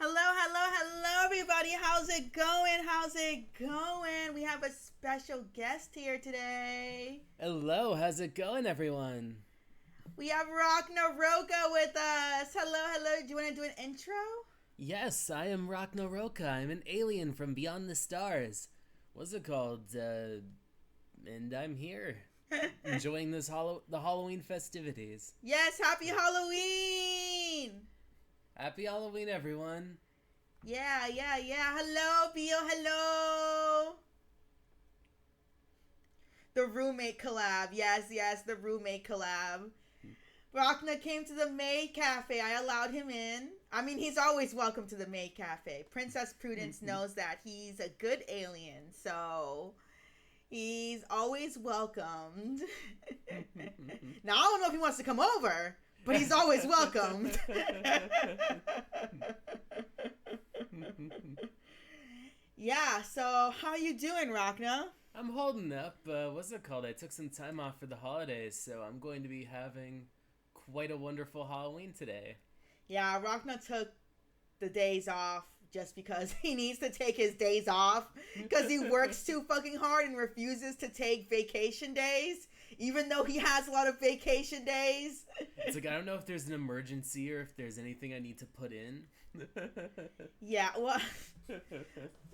Hello, hello, hello, everybody. How's it going? How's it going? We have a special guest here today. Hello, how's it going, everyone? We have Roka with us. Hello, hello. Do you want to do an intro? Yes, I am Roka. I'm an alien from beyond the stars. What's it called? And I'm here, enjoying the Halloween festivities. Yes, happy Halloween. Happy Halloween, everyone. Yeah. Hello, Bio. Hello. The roommate collab. Yes, the roommate collab. Rachna came to the Maid Cafe. I allowed him in. I mean, he's always welcome to the Maid Cafe. Princess Prudence knows that he's a good alien, so he's always welcomed. Now, I don't know if he wants to come over, but he's always welcomed. Yeah, so how you doing, Rachna? I'm holding up. What's it called? I took some time off for the holidays, so I'm going to be having quite a wonderful Halloween today. Yeah, Rachna took the days off just because he needs to take his days off because he works too fucking hard and refuses to take vacation days, even though he has a lot of vacation days. It's like, I don't know if there's an emergency or if there's anything I need to put in. Yeah, well,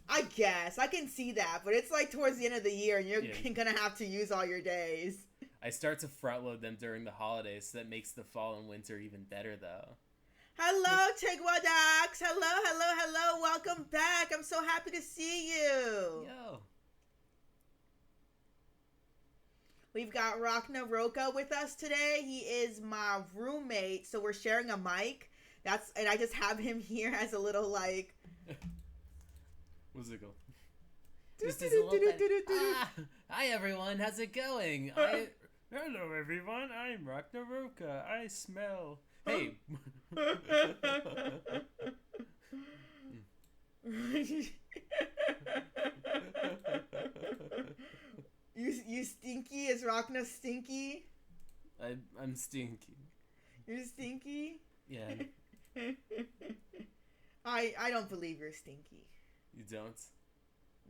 I guess. I can see that, but it's like towards the end of the year and you're gonna have to use all your days. I start to front load them during the holidays, so that makes the fall and winter even better, though. Hello, Tigwadax. Hello. Welcome back. I'm so happy to see you. Yo. We've got Rachna Roka with us today. He is my roommate, so we're sharing a mic. And I just have him here as a little like. What's it go? Just as a little bit. Hi everyone, how's it going? Hello everyone, I'm Rachna Roka. I smell. Hey. You stinky? Is Rachna stinky? I'm stinky. You're stinky? Yeah. I don't believe you're stinky. You don't?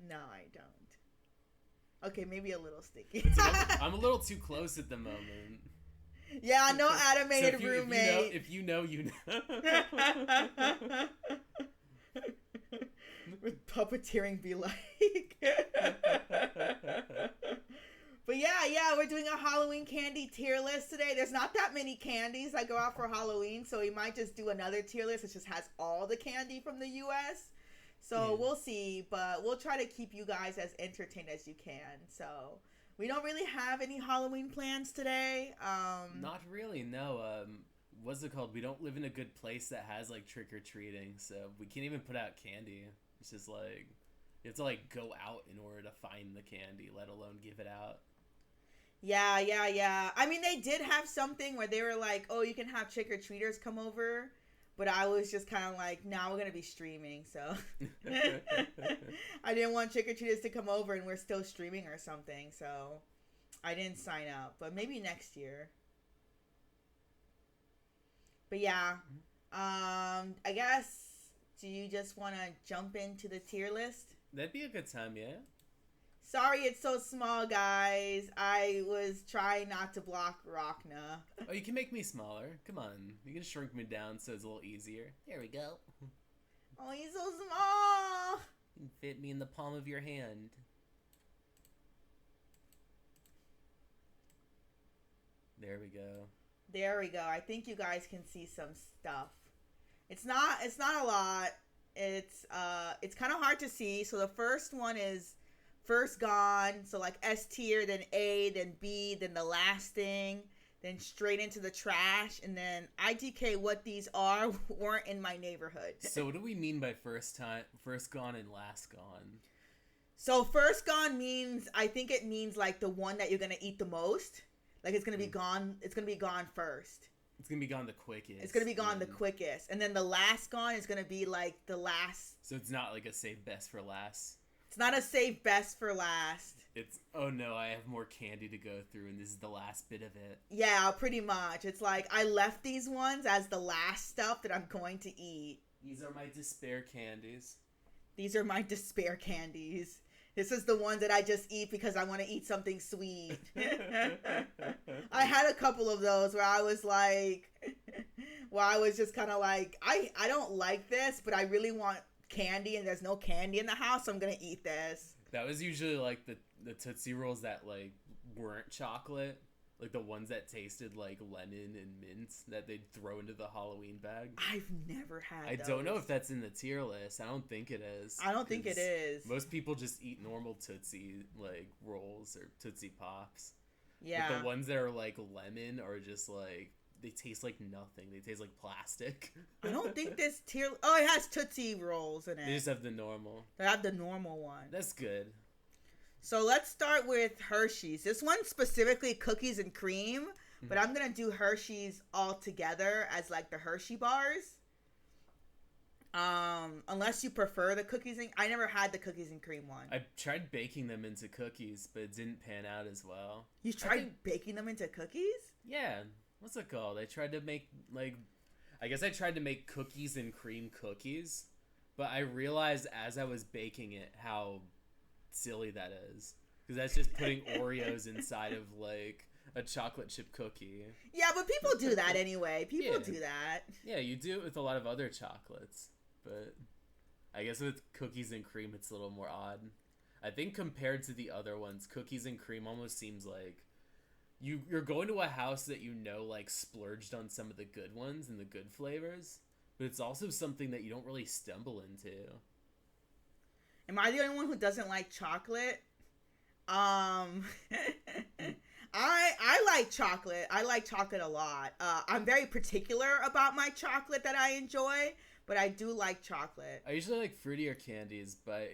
No, I don't. Okay, maybe a little stinky. Like I'm a little too close at the moment. Yeah, no animated roommate. If you know, you know. With puppeteering be like. But yeah, we're doing a Halloween candy tier list today. There's not that many candies that go out for Halloween, so we might just do another tier list that just has all the candy from the U.S. So we'll see, but we'll try to keep you guys as entertained as you can. So we don't really have any Halloween plans today. Not really, no. What's it called? We don't live in a good place that has like trick-or-treating, so we can't even put out candy. It's just like you have to like go out in order to find the candy, let alone give it out. Yeah. I mean, they did have something where they were like, oh, you can have trick-or-treaters come over. But I was just kind of like, nah, we're going to be streaming. So I didn't want trick-or-treaters to come over and we're still streaming or something. So I didn't sign up. But maybe next year. But yeah. I guess, do you just want to jump into the tier list? That'd be a good time, yeah. Sorry it's so small, guys. I was trying not to block Rachna. Oh, you can make me smaller. Come on. You can shrink me down so it's a little easier. There we go. Oh, he's so small. You can fit me in the palm of your hand. There we go. There we go. I think you guys can see some stuff. It's not a lot. It's kind of hard to see. So the first one is First Gone, so like S tier, then A, then B, then The Last Thing, then straight into the trash, and then ITK what these are weren't in my neighborhood. So what do we mean by First Gone and Last Gone? So First Gone means, I think it means like the one that you're gonna eat the most. Like it's gonna be gone. It's gonna be gone first. It's gonna be gone the quickest. It's gonna be gone the quickest, and then the last gone is gonna be like the last. So it's not like a save best for last. It's not a save best for last. It's, oh no, I have more candy to go through and this is the last bit of it. Yeah, pretty much. It's like I left these ones as the last stuff that I'm going to eat. These are my despair candies. These are my despair candies. This is the one that I just eat because I want to eat something sweet. I had a couple of those where I was like, just kind of like, I don't like this, but I really want candy and there's no candy in the house, so I'm going to eat this. That was usually like the Tootsie Rolls that like weren't chocolate. Like the ones that tasted like lemon and mint that they'd throw into the Halloween bag. I've never had I don't know if that's in the tier list. I don't think it is. I don't think it is. Most people just eat normal Tootsie like rolls or Tootsie Pops. Yeah. But the ones that are like lemon are just like, they taste like nothing. They taste like plastic. I don't think this tier... Oh, it has Tootsie Rolls in it. They just have the normal. They have the normal one. That's good. So let's start with Hershey's. This one specifically cookies and cream, but I'm going to do Hershey's all together as like the Hershey bars. Unless you prefer the cookies and... I never had the cookies and cream one. I tried baking them into cookies, but it didn't pan out as well. You tried baking them into cookies? Yeah. What's it called? I tried to make like... I guess I tried to make cookies and cream cookies, but I realized as I was baking it how silly that is, because that's just putting Oreos inside of like a chocolate chip cookie. Yeah, but people do that anyway. People do that. Yeah, you do it with a lot of other chocolates, but I guess with cookies and cream it's a little more odd. I think compared to the other ones, cookies and cream almost seems like you're going to a house that you know like splurged on some of the good ones and the good flavors, but it's also something that you don't really stumble into. Am I the only one who doesn't like chocolate? I like chocolate. I like chocolate a lot. I'm very particular about my chocolate that I enjoy, but I do like chocolate. I usually like fruitier candies, but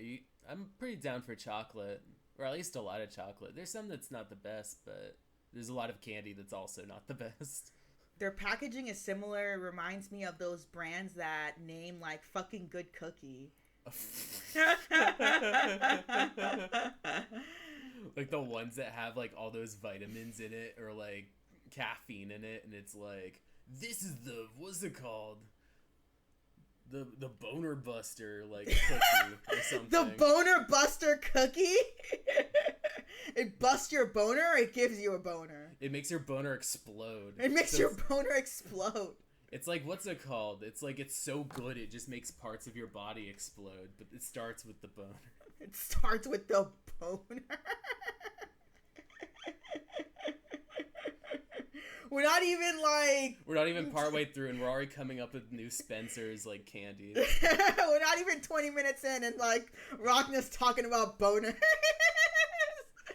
I'm pretty down for chocolate, or at least a lot of chocolate. There's some that's not the best, but there's a lot of candy that's also not the best. Their packaging is similar. It reminds me of those brands that name like fucking good cookie. Like the ones that have like all those vitamins in it or like caffeine in it, and it's like, this is the, what's it called, the boner buster like cookie or something. The boner buster cookie. It busts your boner, or it gives you a boner? It makes your boner explode. It makes your boner explode. It's like, what's it called? It's like, it's so good it just makes parts of your body explode, but it starts with the boner. It starts with the boner. We're not even partway through and we're already coming up with new Spencer's like candies. We're not even 20 minutes in and like Rockna's talking about boner.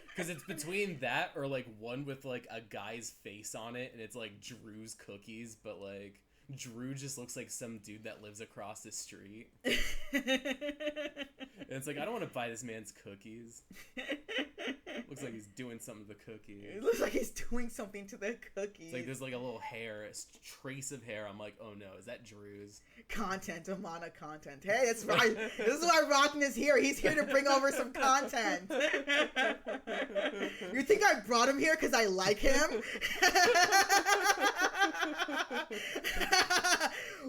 Because it's between that or like one with like a guy's face on it and it's like Drew's cookies, but like Drew just looks like some dude that lives across the street. And it's like, I don't want to buy this man's cookies. Looks like he's doing something to the cookie. It looks like he's doing something to the cookies. It's like there's like a little hair, a trace of hair. I'm like, oh no, is that Drew's? Content, Amana content. Hey, it's right. This is why Rockna is here. He's here to bring over some content. You think I brought him here because I like him?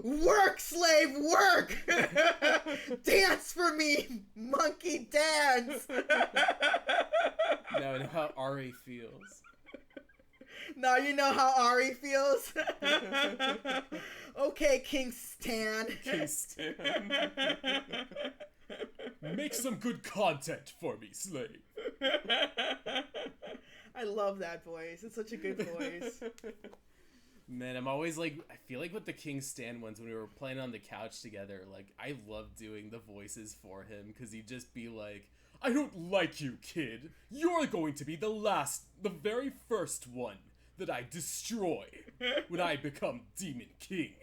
Work, slave, work! Dance for me, monkey, dance! Now I know how Ari feels. Now you know how Ari feels? Okay, King Stan. King Stan. Make some good content for me, slave. I love that voice. It's such a good voice. Man, I'm always like, I feel like with the King Stan ones, when we were playing on the couch together, like, I love doing the voices for him, because he'd just be like, I don't like you, kid. You're going to be the very first one that I destroy when I become Demon King.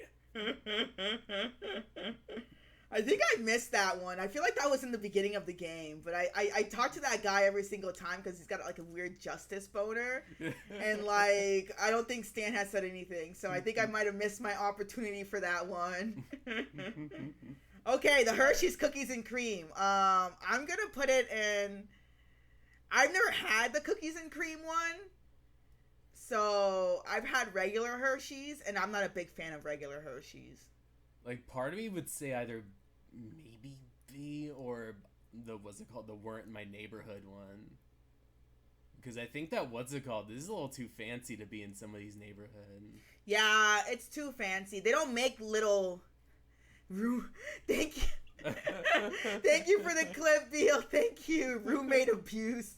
I think I missed that one. I feel like that was in the beginning of the game, but I talk to that guy every single time because he's got like a weird justice boner, and like I don't think Stan has said anything, so I think I might have missed my opportunity for that one. Okay, the Hershey's cookies and cream. I'm gonna put it in. I've never had the cookies and cream one, so I've had regular Hershey's, and I'm not a big fan of regular Hershey's. Like, part of me would say either maybe B or the, what's it called? The weren't in my neighborhood one. Because I think that, what's it called? This is a little too fancy to be in somebody's neighborhood. Yeah, it's too fancy. They don't make little... Thank you. Thank you for the clip, Beal. Thank you. Roommate abuse.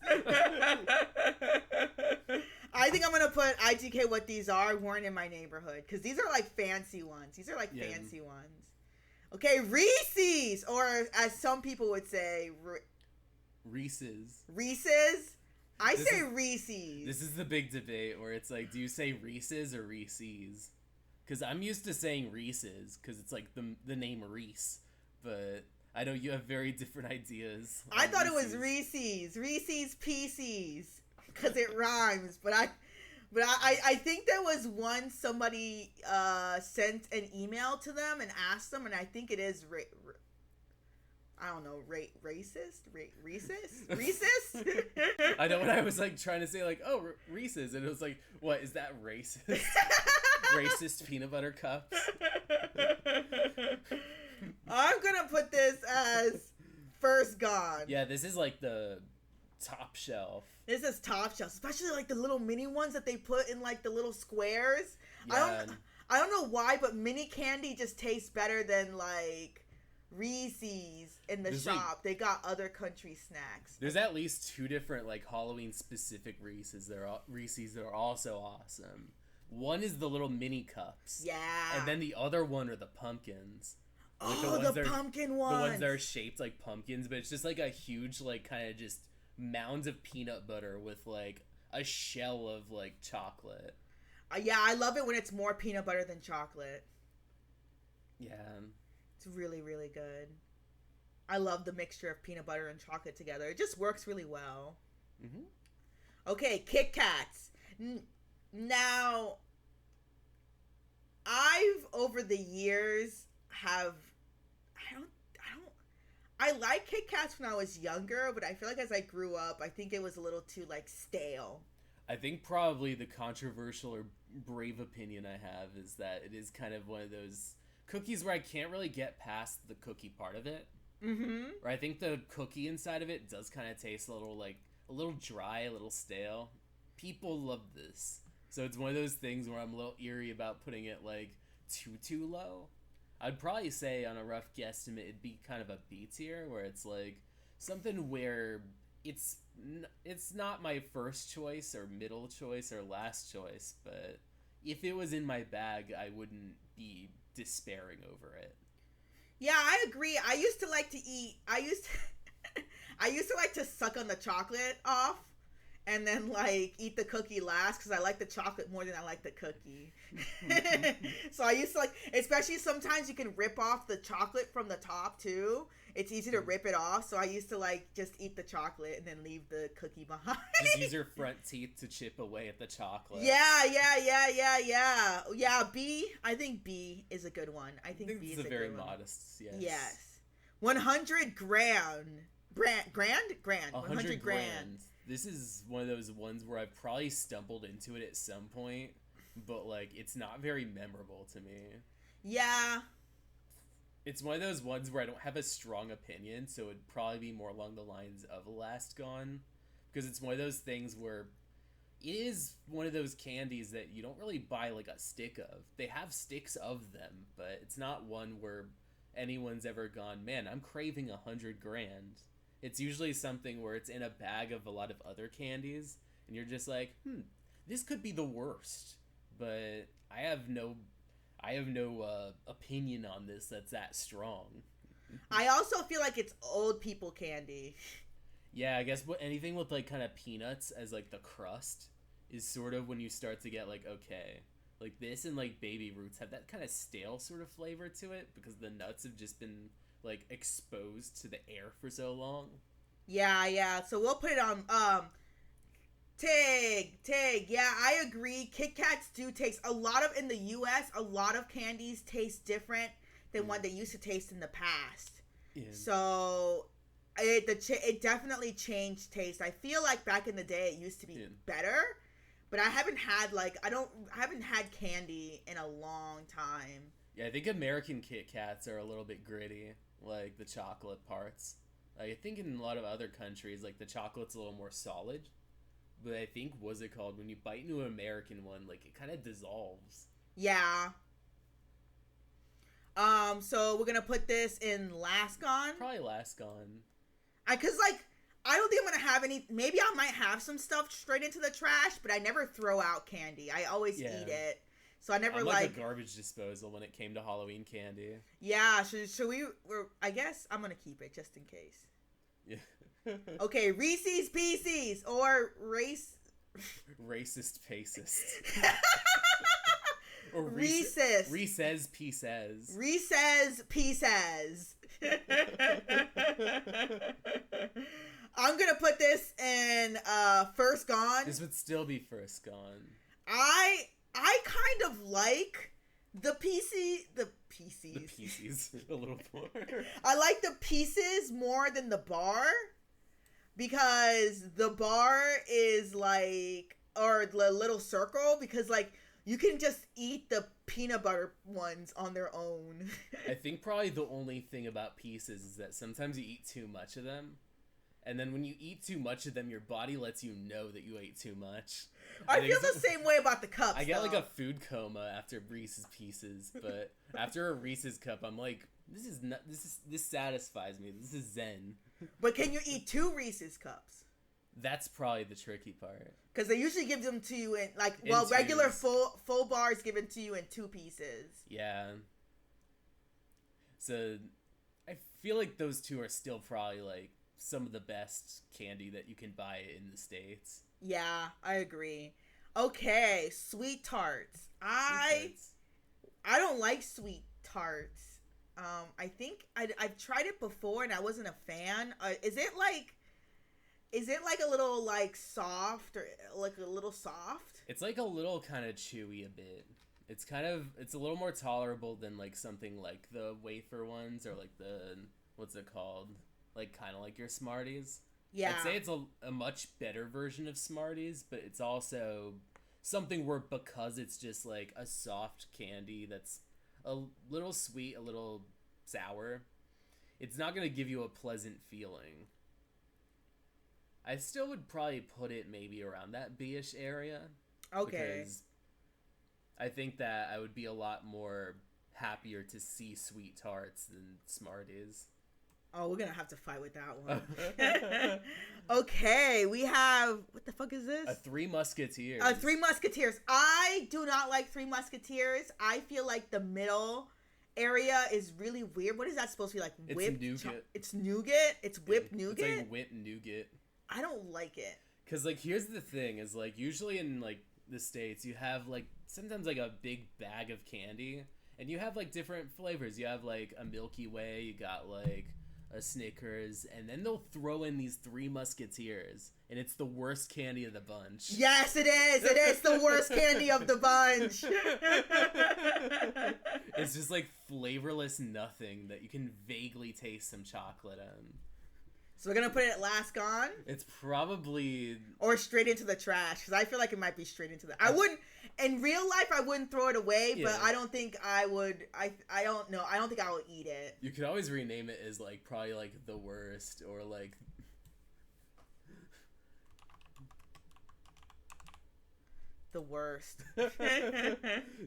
I think I'm going to put IGK what these are weren't in my neighborhood. Because these are like fancy ones. These are like fancy ones. Okay, Reese's. Or as some people would say, Reese's. Reese's? I say Reese's. This is the big debate where it's like, do you say Reese's or Reese's? Because I'm used to saying Reese's because it's like the name Reese. But I know you have very different ideas. I thought it was Reese's. Reese's Pieces. Because it rhymes. But I think there was one somebody sent an email to them and asked them, and I think it is I don't know, racist? Reese's? I know when I was like trying to say like, oh, Reese's, and it was like, what, is that racist? Racist peanut butter cups? I'm gonna put this as first gone. Yeah, this is like the top shelf. This is top shelf, especially like the little mini ones that they put in like the little squares. Yeah. I don't know why, but mini candy just tastes better than like Reese's in the shop. Like, they got other country snacks. There's at least 2 different like Halloween specific Reese's that are also awesome. One is the little mini cups. Yeah. And then the other one are the pumpkins. Like the pumpkin ones. The ones that are shaped like pumpkins, but it's just like a huge like kind of just mounds of peanut butter with like a shell of like chocolate. Yeah, I love it when it's more peanut butter than chocolate. Yeah. It's really, really good. I love the mixture of peanut butter and chocolate together. It just works really well. Mm-hmm. Okay, Kit Kats. Now, I've over the years I like Kit Kats when I was younger, but I feel like as I grew up, I think it was a little too like stale. I think probably the controversial or brave opinion I have is that it is kind of one of those cookies where I can't really get past the cookie part of it. Mm-hmm. Or I think the cookie inside of it does kind of taste a little dry, a little stale. People love this. So it's one of those things where I'm a little eerie about putting it like too low. I'd probably say on a rough guesstimate it'd be kind of a B tier, where it's like something where it's not my first choice or middle choice or last choice, but if it was in my bag, I wouldn't be despairing over it. Yeah, I agree. I used to like to suck on the chocolate off and then like eat the cookie last because I like the chocolate more than I like the cookie. So I used to like, especially sometimes you can rip off the chocolate from the top too. It's easy to rip it off, so I used to like just eat the chocolate and then leave the cookie behind. Just use your front teeth to chip away at the chocolate. Yeah. B. I think B is a good one. I think B is a very good modest. Yes. Yes. 100 grand. 100 grand. This is one of those ones where I've probably stumbled into it at some point, but like it's not very memorable to me. Yeah. It's one of those ones where I don't have a strong opinion, so it'd probably be more along the lines of Last Gone, because it's one of those things where it is one of those candies that you don't really buy like a stick of. They have sticks of them, but it's not one where anyone's ever gone, man, I'm craving 100 grand. It's usually something where it's in a bag of a lot of other candies, and you're just like, this could be the worst, but I have no opinion on this that's that strong. I also feel like it's old people candy. Yeah, I guess anything with like kind of peanuts as like the crust is sort of when you start to get like, okay, like this and like Baby Roots have that kind of stale sort of flavor to it because the nuts have just been like exposed to the air for so long. Yeah. So we'll put it on Tig. Yeah, I agree. Kit Kats do taste in the US, a lot of candies taste different than what they used to taste in the past. Yeah. So it definitely changed taste. I feel like back in the day it used to be better, but I haven't had candy in a long time. Yeah, I think American Kit Kats are a little bit gritty, like the chocolate parts. Like, I think in a lot of other countries, like the chocolate's a little more solid. But I think, what's it called? When you bite into an American one, like it kind of dissolves. Yeah. So we're gonna put this in Last Gone. Probably Last Gone. Cause like I don't think I'm gonna have any. Maybe I might have some stuff straight into the trash, but I never throw out candy. I always eat it. So I never I'm like a garbage disposal when it came to Halloween candy. Yeah. Should we? I guess I'm gonna keep it just in case. Yeah. Okay, Reese's Pieces or Racist Pacist. Or Reese's Pieces. Reese's Pieces. I'm gonna put this in First Gone. This would still be First Gone. I kind of like the pieces a little more. I like the pieces more than the bar, because the bar is like, or the little circle, because like you can just eat the peanut butter ones on their own. I think probably the only thing about pieces is that sometimes you eat too much of them. And then when you eat too much of them, your body lets you know that you ate too much. I feel the same way about the cups. I get like a food coma after Reese's Pieces, but after a Reese's cup, I'm like, this satisfies me. This is zen. But can you eat 2 Reese's cups? That's probably the tricky part. Because they usually give them to you in In regular twos. full bars given to you in 2 pieces. Yeah. So I feel like those 2 are still probably like some of the best candy that you can buy in the States. Yeah, I agree. Okay, sweet tarts. I don't like sweet tarts. I think I've tried it before and I wasn't a fan. Is it like a little like soft, or like a little soft? It's like a little kind of chewy a bit. It's a little more tolerable than like something like the wafer ones, or like the, what's it called? Like kind of like your Smarties. Yeah. I'd say it's a much better version of Smarties, but it's also something where, because it's just like a soft candy that's a little sweet, a little sour, it's not going to give you a pleasant feeling. I still would probably put it maybe around that B-ish area. Okay. Because I think that I would be a lot more happier to see sweet tarts than Smarties. Oh, we're gonna have to fight with that one. Okay, we have, what the fuck is this? A Three Musketeers. Three Musketeers. I do not like Three Musketeers. I feel like the middle area is really weird. What is that supposed to be like? Whipped? It's nougat. It's nougat. It's whipped nougat. It's like whipped nougat. I don't like it. Cause like here's the thing: is like usually in like the States you have like sometimes like a big bag of candy, and you have like different flavors. You have like a Milky Way. You got like a Snickers, and then they'll throw in these Three Musketeers, and it's the worst candy of the bunch. Yes, it is. It is the worst candy of the bunch. It's just like flavorless nothing that you can vaguely taste some chocolate in. So we're gonna put it at Last Gone, It's probably, or straight into the trash, because I feel like it might be straight into the. I wouldn't, in real life, I wouldn't throw it away, but Yeah. I don't think I would. I don't know. I don't think I will eat it. you could always rename it as like probably like the worst, or like The worst.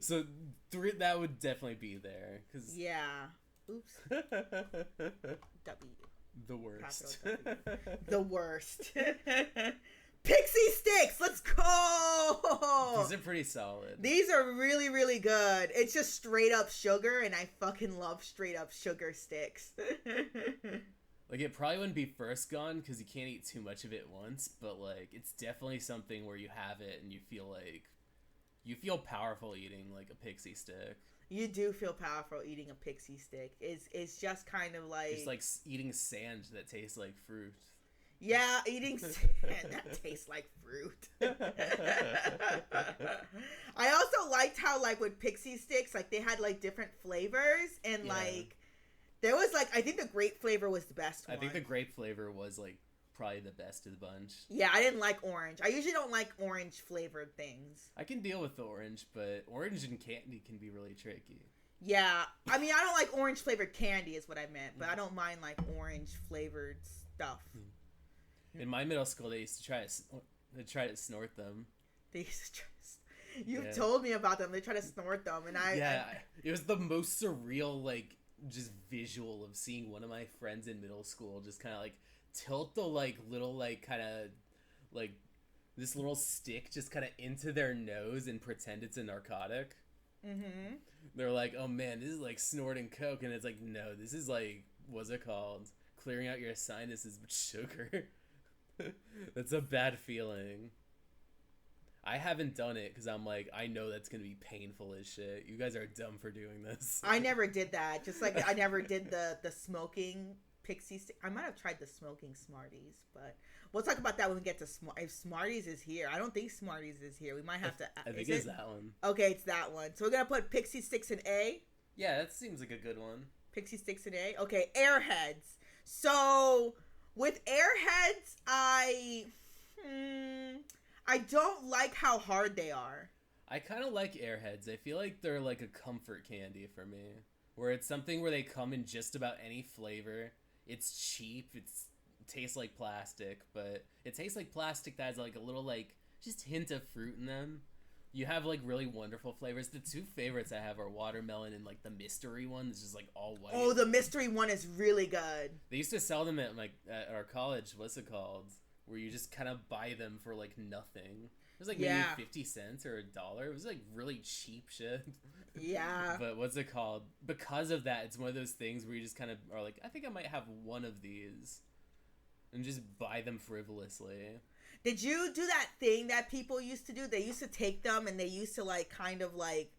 so that would definitely be there, because Yeah. Oops. W. the worst. Capital W. The worst. Pixie sticks. Let's go. These are pretty solid. These are really, really good. It's just straight up sugar, and I fucking love straight up sugar sticks. Like, it probably wouldn't be First Gone because you can't eat too much of it once, but like it's definitely something where you have it and you feel powerful eating like a pixie stick. You do feel powerful eating a pixie stick. It's just kind of like... It's like eating sand that tastes like fruit. Yeah, eating sand that tastes like fruit. I also liked how, like, with pixie sticks, like, they had, like, different flavors, and, Yeah. like, there was, like, I think the grape flavor was the best one. I think the grape flavor was like probably the best of the bunch. Yeah, I didn't like orange. I usually don't like orange flavored things. I can deal with the orange, but orange and candy can be really tricky. Yeah, I mean, I don't like orange flavored candy, is what I meant, but I don't mind like orange flavored stuff. In my middle school, they used to try to snort them. They used to You've told me about them. They try to snort them, and it was the most surreal, like, just visual of seeing one of my friends in middle school just kind of like tilt the like little like kind of like this little stick just kind of into their nose and pretend it's a narcotic. Mm-hmm. They're like, oh man, this is like snorting coke, and it's like, no, this is like, what's it called? Clearing out your sinuses with sugar. That's a bad feeling. I haven't done it because I'm like, I know that's gonna be painful as shit. You guys are dumb for doing this. I never did that. Just like I never did the smoking pixie stick. I might have tried the smoking Smarties, but we'll talk about that when we get to if Smarties is here. I don't think Smarties is here. We might have to. I think it's that one. Okay, it's that one. So we're gonna put pixie sticks in A. Yeah, that seems like a good one. Pixie sticks in A. Okay, Airheads. So with Airheads, I don't like how hard they are. I kind of like Airheads. I feel like they're like a comfort candy for me, where it's something where they come in just about any flavor. It's cheap. It tastes like plastic, but it tastes like plastic that has like a little like just hint of fruit in them. You have like really wonderful flavors. The two favorites I have are watermelon and like the mystery one. It's just like all white. Oh, the mystery one is really good. They used to sell them at like at our college. What's it called? Where you just kind of buy them for like nothing. It was like maybe 50 cents or $1. It was like really cheap shit. Yeah. But what's it called? Because of that, it's one of those things where you just kind of are like, I think I might have one of these. And just buy them frivolously. Did you do that thing that people used to do? They used to take them and they used to like kind of like,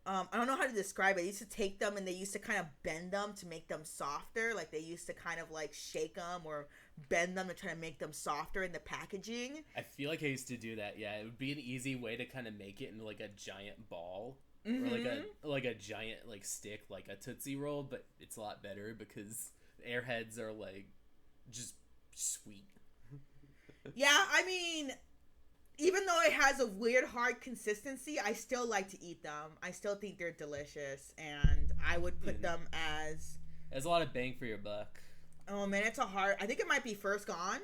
I don't know how to describe it. They used to take them and they used to kind of bend them to make them softer. Like they used to kind of like shake them or bend them to try to make them softer in the packaging. I feel like I used to do that. Yeah, it would be an easy way to kind of make it into like a giant ball. Mm-hmm. Or like a giant like stick, like a Tootsie Roll, but it's a lot better because Airheads are like just sweet. Yeah, I mean, even though it has a weird hard consistency, I still like to eat them. I still think they're delicious, and I would put them as... There's a lot of bang for your buck. Oh man, it's a hard... I think it might be First Gone.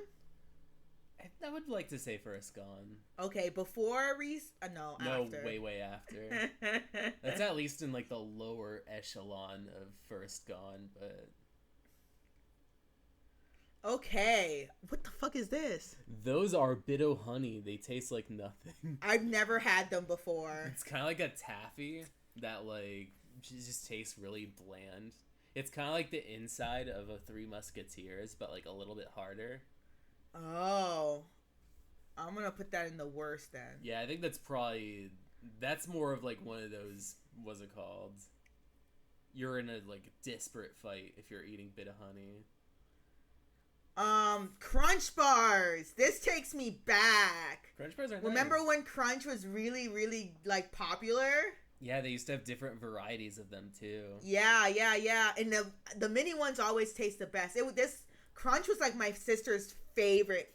I would like to say First Gone. Okay, before Reese... no, after. No, way after. That's at least in like the lower echelon of First Gone, but... Okay, what the fuck is this? Those are Bit-O-Honey. They taste like nothing. I've never had them before. It's kind of like a taffy that like just tastes really bland. It's kind of like the inside of a Three Musketeers, but like a little bit harder. Oh, I'm gonna put that in the worst then. Yeah, I think that's more of like one of those. What's it called? You're in a like desperate fight if you're eating Bit-O-Honey. Crunch bars. This takes me back. Crunch bars are Remember nice. when Crunch was really, really like popular? Yeah, they used to have different varieties of them too. Yeah. And the mini ones always taste the best. This Crunch was like my sister's favorite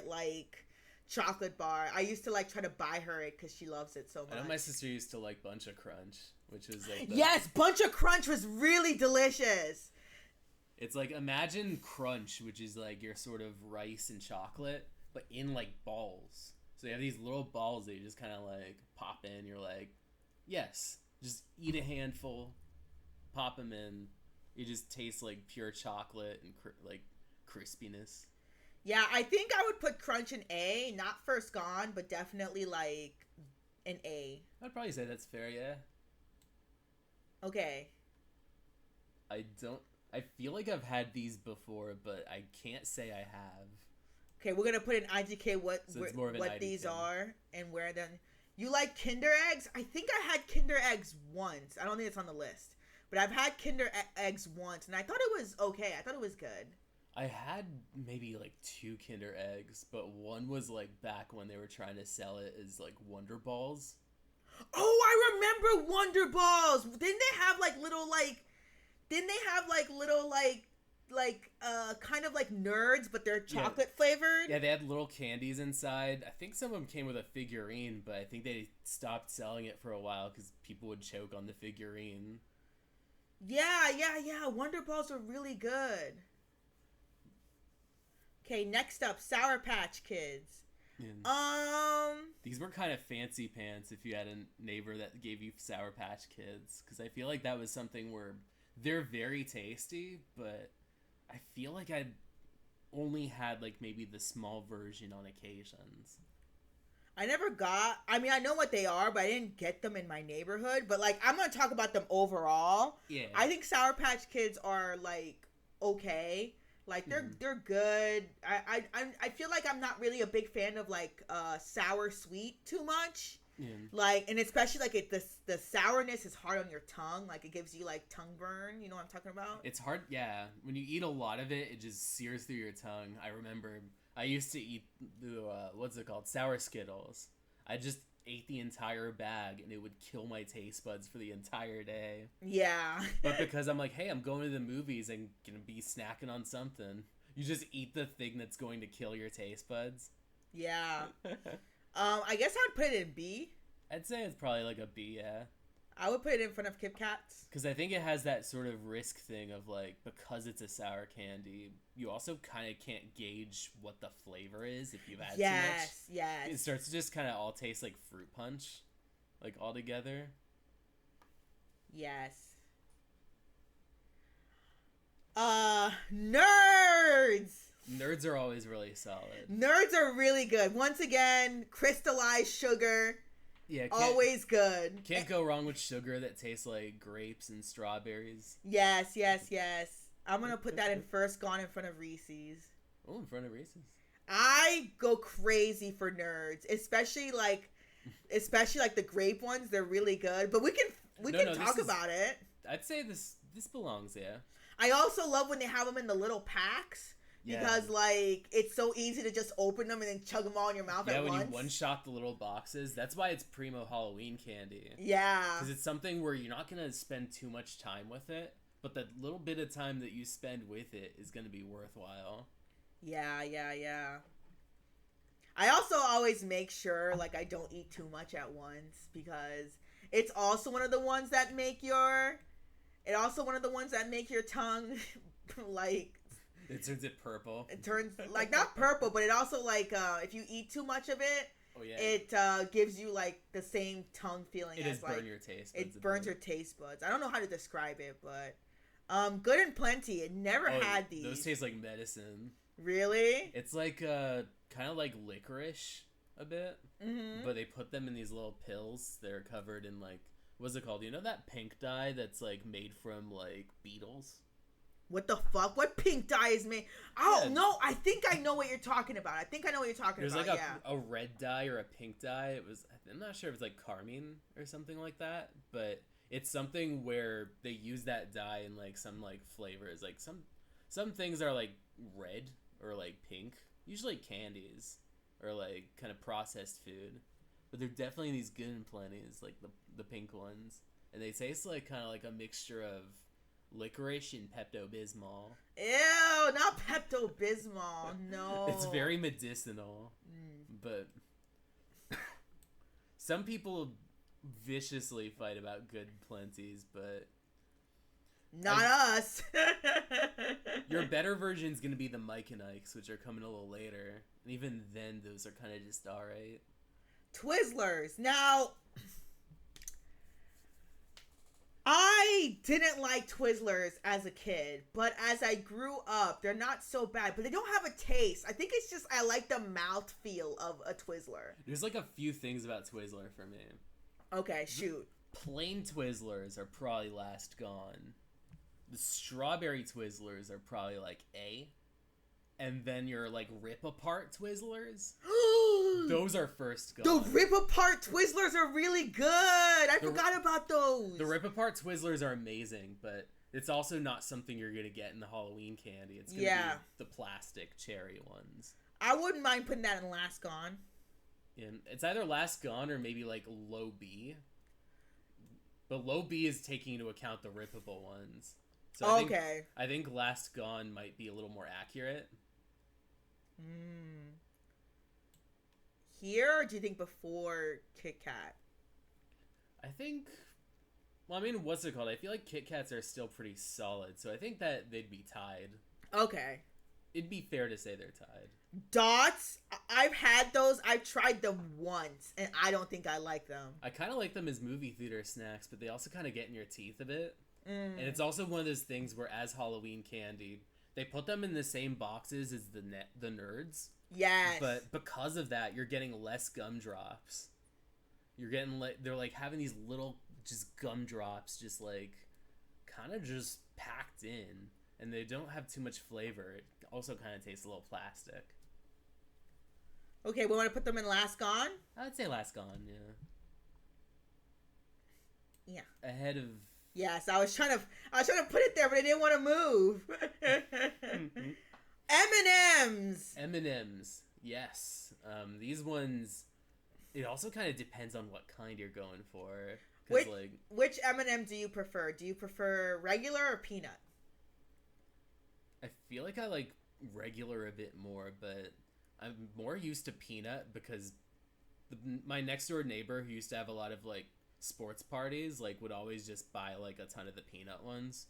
like chocolate bar. I used to like try to buy her it because she loves it so much. I know my sister used to like Bunch of Crunch, which was like yes, Bunch of Crunch was really delicious. It's like, imagine Crunch, which is like your sort of rice and chocolate, but in like balls. So you have these little balls that you just kind of like pop in. You're like, yes, just eat a handful, pop them in. It just tastes like pure chocolate and like crispiness. Yeah, I think I would put Crunch in A, not First Gone, but definitely like an A. I'd probably say that's fair, yeah. Okay. I feel like I've had these before, but I can't say I have. Okay, we're gonna put in IGK what these are and where them. You like Kinder Eggs? I think I had Kinder Eggs once. I don't think it's on the list, but I've had Kinder Eggs once, and I thought it was okay. I thought it was good. I had maybe like 2 Kinder Eggs, but one was like back when they were trying to sell it as like Wonder Balls. Oh, I remember Wonder Balls. Didn't they have like little like kind of like Nerds, but they're Yeah. chocolate flavored. Yeah, they had little candies inside. I think some of them came with a figurine, but I think they stopped selling it for a while because people would choke on the figurine. Yeah. Wonder Balls are really good. Okay, next up, Sour Patch Kids. And these were kind of fancy pants if you had a neighbor that gave you Sour Patch Kids, because I feel like that was something where they're very tasty, but I feel like I'd only had like maybe the small version on occasions. I never got. I mean, I know what they are, but I didn't get them in my neighborhood. But like, I'm gonna talk about them overall. Yeah. I think Sour Patch Kids are like okay. Like they're good. I feel like I'm not really a big fan of like sour sweet too much. Yeah. Like, and especially like the sourness is hard on your tongue. Like it gives you like tongue burn. You know what I'm talking about? It's hard, yeah. When you eat a lot of it, it just sears through your tongue. I remember I used to eat the what's it called, sour Skittles. I just ate the entire bag, and it would kill my taste buds for the entire day. Yeah. But because I'm like, hey, I'm going to the movies and gonna be snacking on something, you just eat the thing that's going to kill your taste buds. Yeah. I guess I'd put it in B. I'd say it's probably like a B, yeah. I would put it in front of Kit Kats. Because I think it has that sort of risk thing of like, because it's a sour candy, you also kind of can't gauge what the flavor is if you've had too much. Yes. It starts to just kind of all taste like fruit punch, like all together. Yes. Nerds. Nerds are always really solid. Nerds are really good. Once again, crystallized sugar. Yeah, Always good. Can't go wrong with sugar that tastes like grapes and strawberries. Yes. I'm gonna put that in first, gone in front of Reese's. Oh, in front of Reese's. I go crazy for Nerds, especially like the grape ones. They're really good. But we can talk about it. I'd say this belongs, yeah. I also love when they have them in the little packs. Because, like, it's so easy to just open them and then chug them all in your mouth at once. Yeah, when you one-shot the little boxes. That's why it's primo Halloween candy. Yeah. Because it's something where you're not going to spend too much time with it, but the little bit of time that you spend with it is going to be worthwhile. Yeah. I also always make sure, like, I don't eat too much at once, because it's also one of the ones that make your tongue, like... It turns it purple. It turns, like, not purple, but it also, like, if you eat too much of it, oh, yeah. It gives you, like, the same tongue feeling as, like... burn your taste buds. It burns your taste buds. I don't know how to describe it, but... Good and Plenty. It never had these. Those taste like medicine. Really? It's like, kind of like licorice a bit. Mm-hmm. But they put them in these little pills. They're covered in, like... What's it called? You know that pink dye that's, like, made from, like, beetles? What the fuck? What pink dye is made? Oh, yeah. No, I think I know what you're talking about. There's like a red dye or a pink dye. I'm not sure if it's like carmine or something like that, but it's something where they use that dye in like some like flavors. Like some things are like red or like pink, usually candies or like kind of processed food. But they're definitely these Good and Plenty's, like the pink ones. And they taste like kind of like a mixture of licorice and Pepto-Bismol. Ew, not Pepto-Bismol. No. It's very medicinal. But some people viciously fight about Good Plenty's, but not us. Your better version's gonna be the Mike and Ike's, which are coming a little later. And even then, those are kind of just alright. Twizzlers. Now... I didn't like Twizzlers as a kid, but as I grew up, they're not so bad, but they don't have a taste. I think it's just I like the mouthfeel of a Twizzler. There's like a few things about Twizzler for me. Okay, shoot. Plain Twizzlers are probably last gone. The strawberry Twizzlers are probably like A. And then your like rip apart Twizzlers, those are first gone. The rip apart Twizzlers are really good. I forgot about those. The rip apart Twizzlers are amazing, but it's also not something you're gonna get in the Halloween candy. It's gonna be the plastic cherry ones. I wouldn't mind putting that in last gone. And it's either last gone or maybe like low B. But low B is taking into account the rippable ones. So Okay. I think Last Gone might be a little more accurate. Here, or do you think before Kit Kat? I think. Well, I mean, what's it called? I feel like Kit Kats are still pretty solid, so I think that they'd be tied. Okay. It'd be fair to say they're tied. Dots, I've had those. I've tried them once, and I don't think I like them. I kind of like them as movie theater snacks, but they also kind of get in your teeth a bit. Mm. And it's also one of those things where, as Halloween candy, they put them in the same boxes as the Nerds. Yes. But because of that, you're getting less gumdrops. You're getting they're like having these little just gumdrops, just like kind of just packed in, and they don't have too much flavor. It also kind of tastes a little plastic. Okay, we want to put them in Last Gone? I'd say Last Gone, yeah. Yeah. Ahead of. Yes, I was trying to put it there, but I didn't want to move. M&Ms. M&Ms, yes. These ones, it also kind of depends on what kind you're going for. Which M&M do you prefer? Do you prefer regular or peanut? I feel like I like regular a bit more, but I'm more used to peanut because my next door neighbor who used to have a lot of like sports parties would always just buy like a ton of the peanut ones.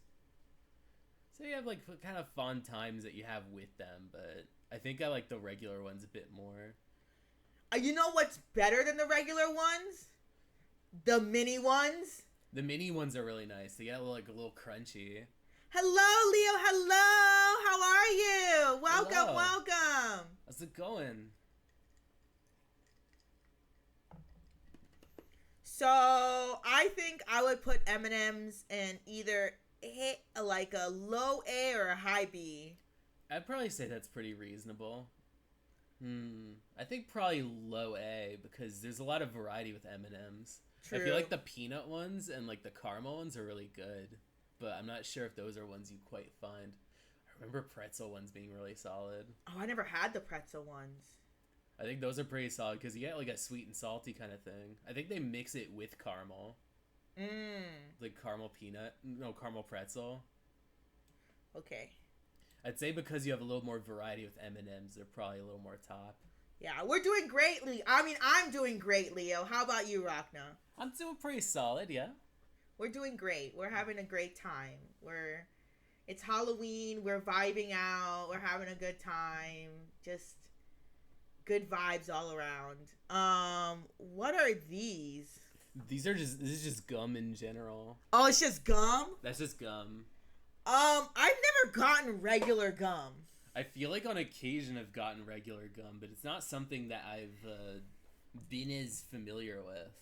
So you have like kind of fun times that you have with them, but I think I like the regular ones a bit more. You know what's better than the regular ones? The mini ones. The mini ones are really nice. They get like a little crunchy. Hello, Leo. Hello. How are you? Welcome, Hello. welcome. How's it going? So I think I would put M&Ms in either like a low A or a high B. I'd probably say that's pretty reasonable. I think probably low A because there's a lot of variety with M&Ms. True. I feel like the peanut ones and like the caramel ones are really good, but I'm not sure if those are ones you quite find. I remember pretzel ones being really solid. Oh, I never had the pretzel ones. I think those are pretty solid because you get like a sweet and salty kind of thing. I think they mix it with caramel. Like caramel pretzel. Okay. I'd say because you have a little more variety with M&Ms, they're probably a little more top. Yeah, we're doing great, Leo. I mean, I'm doing great, Leo. How about you, Rachna? I'm doing pretty solid, yeah. We're doing great. We're having a great time. It's Halloween. We're vibing out. We're having a good time. Just good vibes all around. What are these? This is just gum in general. Oh, it's just gum? That's just gum. I've never gotten regular gum. I feel like on occasion I've gotten regular gum, but it's not something that I've been as familiar with.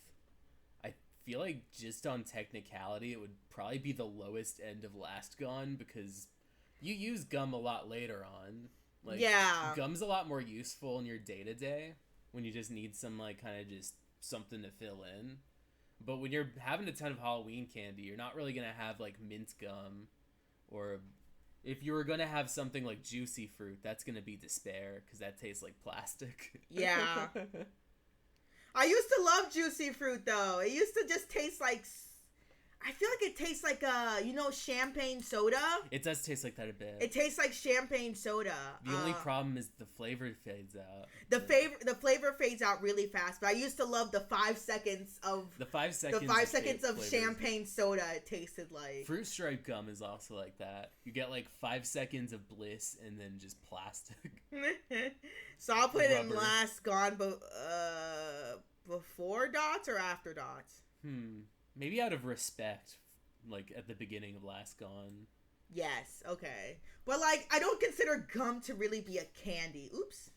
I feel like just on technicality, it would probably be the lowest end of Last Gone because you use gum a lot later on. Like, yeah. Gum's a lot more useful in your day-to-day when you just need some, like, kind of just something to fill in. But when you're having a ton of Halloween candy, you're not really going to have, like, mint gum. Or if you were going to have something like Juicy Fruit, that's going to be despair because that tastes like plastic. Yeah. I used to love Juicy Fruit, though. It used to just taste like... I feel like it tastes like, champagne soda. It does taste like that a bit. It tastes like champagne soda. The only problem is the flavor fades out. The flavor fades out really fast, but I used to love the 5 seconds of... The 5 seconds of champagne soda it tasted like. Fruit Stripe gum is also like that. You get like 5 seconds of bliss and then just plastic. So I'll put it in Rubber. Last Gone before Dots or after Dots? Maybe out of respect, like at the beginning of Last Gone. Yes, okay. But like, I don't consider gum to really be a candy. Oops.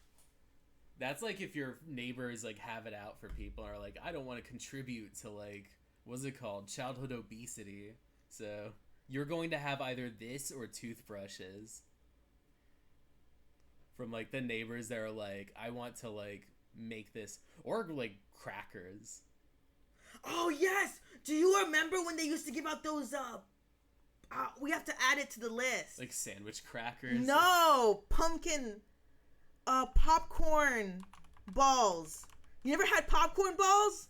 That's like if your neighbors like have it out for people and are like, I don't want to contribute to like, what's it called? Childhood obesity. So you're going to have either this or toothbrushes. From like the neighbors that are like, I want to like make this. Or like crackers. Oh, yes! Do you remember when they used to give out those, we have to add it to the list. Like sandwich crackers? No! Pumpkin, popcorn balls. You never had popcorn balls?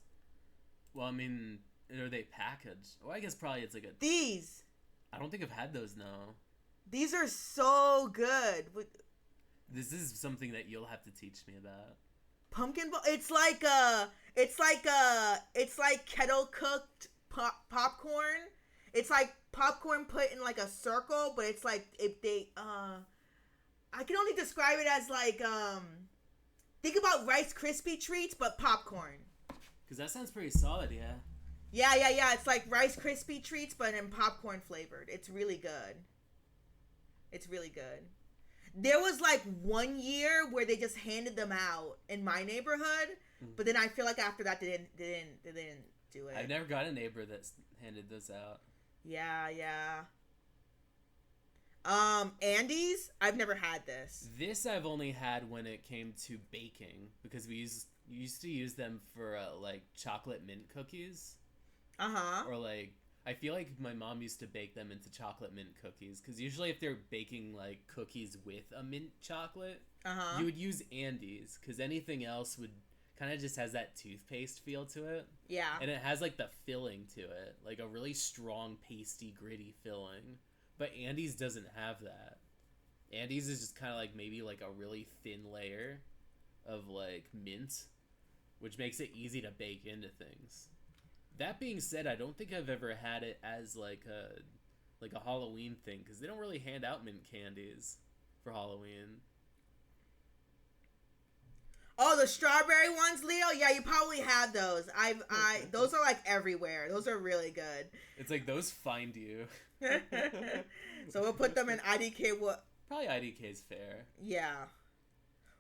Well, I mean, are they packaged? Well, I guess probably it's like a... These. I don't think I've had those, no. These are so good. This is something that you'll have to teach me about. Pumpkin ball. It's like kettle cooked popcorn. It's like popcorn put in like a circle, but it's like if they I can only describe it as like think about Rice Krispie treats but popcorn. Cause that sounds pretty solid, yeah. Yeah. It's like Rice Krispie treats but in popcorn flavored. It's really good. It's really good. There was like 1 year where they just handed them out in my neighborhood, but then I feel like after that they didn't do it. I've never got a neighbor that's handed those out. Yeah. Andes, I've never had this. This I've only had when it came to baking because we used to use them for like chocolate mint cookies. Or like I feel like my mom used to bake them into chocolate mint cookies because usually if they're baking like cookies with a mint chocolate, you would use Andes because anything else would kind of just has that toothpaste feel to it. Yeah. And it has like the filling to it, like a really strong, pasty, gritty filling. But Andes doesn't have that. Andes is just kind of like maybe like a really thin layer of like mint, which makes it easy to bake into things. That being said, I don't think I've ever had it as like a Halloween thing because they don't really hand out mint candies for Halloween. Oh, the strawberry ones, Leo? Yeah, you probably had those. Those are like everywhere. Those are really good. It's like those find you. So we'll put them in IDK. What? Probably IDK's fair. Yeah.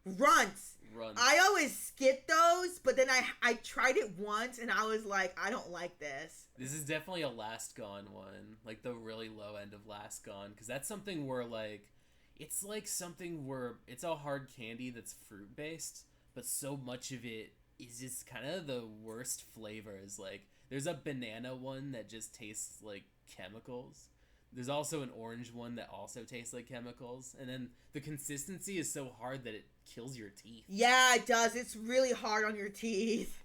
Runts. I always skip those, but then I tried it once and I was like, I don't like this. This is definitely a Last Gone one, like the really low end of Last Gone, because that's something where like it's like something where it's a hard candy that's fruit based, but so much of it is just kind of the worst flavors. Like there's a banana one that just tastes like chemicals. There's also an orange one that also tastes like chemicals. And then the consistency is so hard that it kills your teeth. Yeah, it does. It's really hard on your teeth.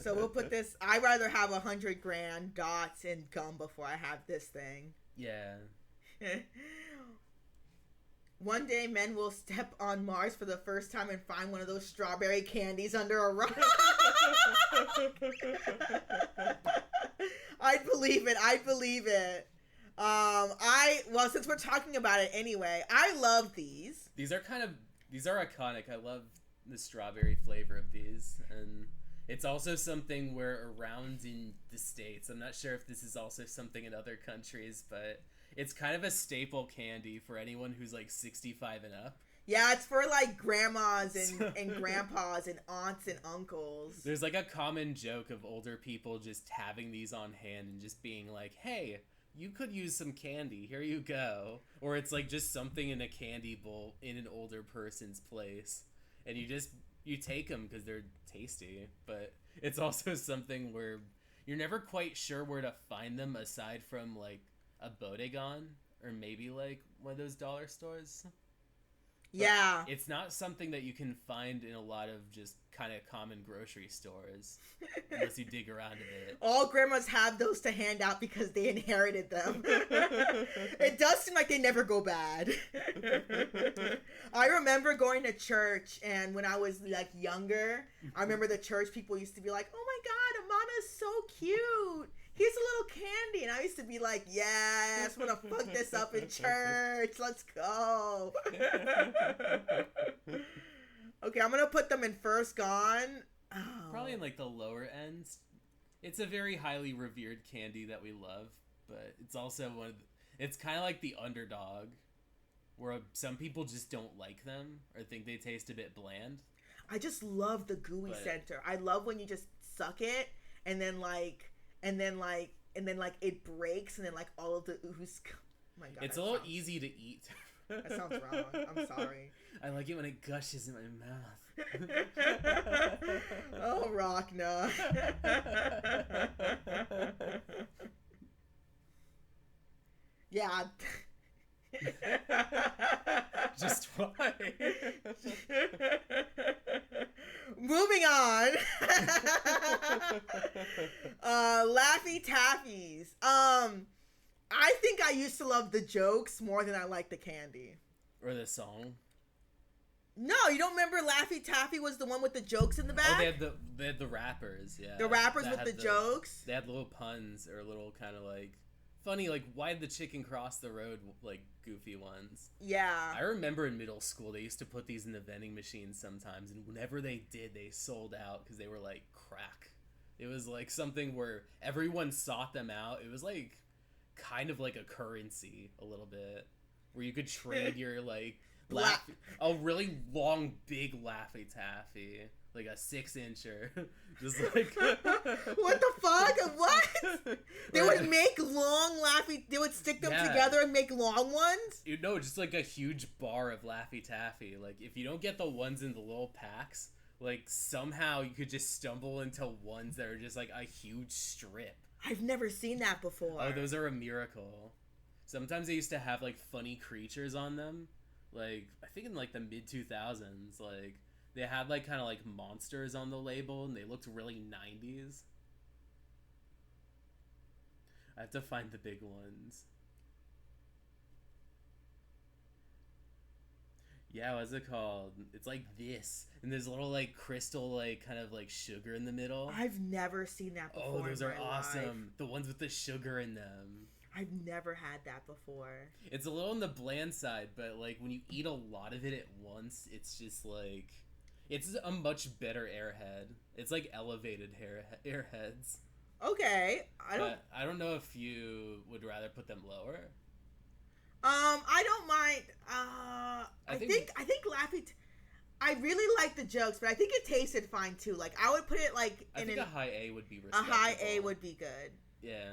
So we'll put this. I'd rather have 100 grand dots and gum before I have this thing. Yeah. One day men will step on Mars for the first time and find one of those strawberry candies under a rock. I'd believe it. Well, since we're talking about it anyway, I love these. These are iconic. I love the strawberry flavor of these. And it's also something where around in the States, I'm not sure if this is also something in other countries, but it's kind of a staple candy for anyone who's like 65 and up. Yeah, it's for like grandmas and grandpas and aunts and uncles. There's like a common joke of older people just having these on hand and just being like, hey, you could use some candy. Here you go. Or it's like just something in a candy bowl in an older person's place. And you take them because they're tasty. But it's also something where you're never quite sure where to find them aside from like a Bodegon or maybe like one of those dollar stores. But yeah. It's not something that you can find in a lot of just kind of common grocery stores unless you dig around a bit. All grandmas have those to hand out because they inherited them. It does seem like they never go bad. I remember going to church, and when I was like younger, I remember the church people used to be like, oh my God, Amana's so cute. Here's a little candy. And I used to be like, yes, I'm going to fuck this up in church. Let's go. Okay, I'm going to put them in First Gone. Oh. Probably in like the lower ends. It's a very highly revered candy that we love, but it's also it's kind of like the underdog where some people just don't like them or think they taste a bit bland. I just love the gooey center. I love when you just suck it and then it breaks and then like all of the ooze. Oh my God, it's a little easy to eat. That sounds wrong. I'm sorry. I like it when it gushes in my mouth. Oh, Rachna. Yeah. Just why? Moving on. Laffy Taffies. I think I used to love the jokes more than I like the candy. Or the song. No, you don't remember Laffy Taffy was the one with the jokes in the back? Oh, they had the rappers, yeah. The rappers with the jokes? They had little puns or little kind of like funny, like, why did the chicken cross the road, like, goofy ones. Yeah. I remember in middle school, they used to put these in the vending machines sometimes, and whenever they did, they sold out because they were, like, crack. It was, like, something where everyone sought them out. It was, like, kind of like a currency a little bit, where you could trade your, like, a really long, big Laffy Taffy. Like a 6-incher. Just like... What the fuck? What? They would make long Laffy... They would stick them together and make long ones? You know, just like a huge bar of Laffy Taffy. Like, if you don't get the ones in the little packs, like, somehow you could just stumble into ones that are just like a huge strip. I've never seen that before. Oh, those are a miracle. Sometimes they used to have, like, funny creatures on them. Like, I think in, like, the mid-2000s, like... They had, like, kind of, like, monsters on the label, and they looked really 90s. I have to find the big ones. Yeah, what's it called? It's like this. And there's a little, like, crystal, like, kind of, like, sugar in the middle. I've never seen that before. Oh, those are awesome. Life. The ones with the sugar in them. I've never had that before. It's a little on the bland side, but, like, when you eat a lot of it at once, it's just, like... It's a much better airhead. It's like elevated airheads. Okay, I don't know if you would rather put them lower. I don't mind. I think Laffy. I really like the jokes, but I think it tasted fine too. Like I would put it like I think a high A would be respectable. A high A would be good. Yeah.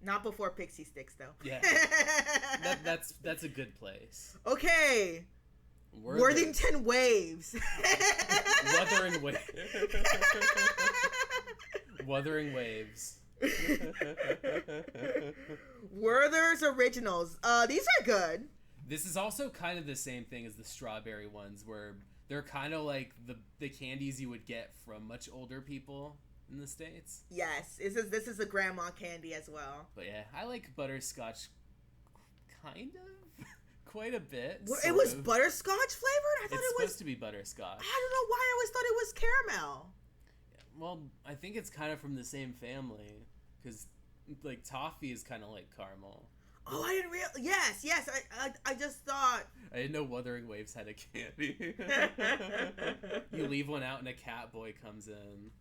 Not before Pixie Sticks though. Yeah. that's a good place. Okay. Worthington Waves. Wuthering Waves. Wuthering Waves. Werther's Originals. These are good. This is also kind of the same thing as the strawberry ones, where they're kind of like the candies you would get from much older people in the States. Yes, this is a grandma candy as well. But yeah, I like butterscotch kind of. Quite a bit. It was butterscotch flavored? I thought it's supposed to be butterscotch. I don't know why I always thought it was caramel. Well, I think it's kind of from the same family. Because, like, toffee is kind of like caramel. Oh, I didn't realize. Yes. I just thought. I didn't know Wuthering Waves had a candy. You leave one out and a cat boy comes in.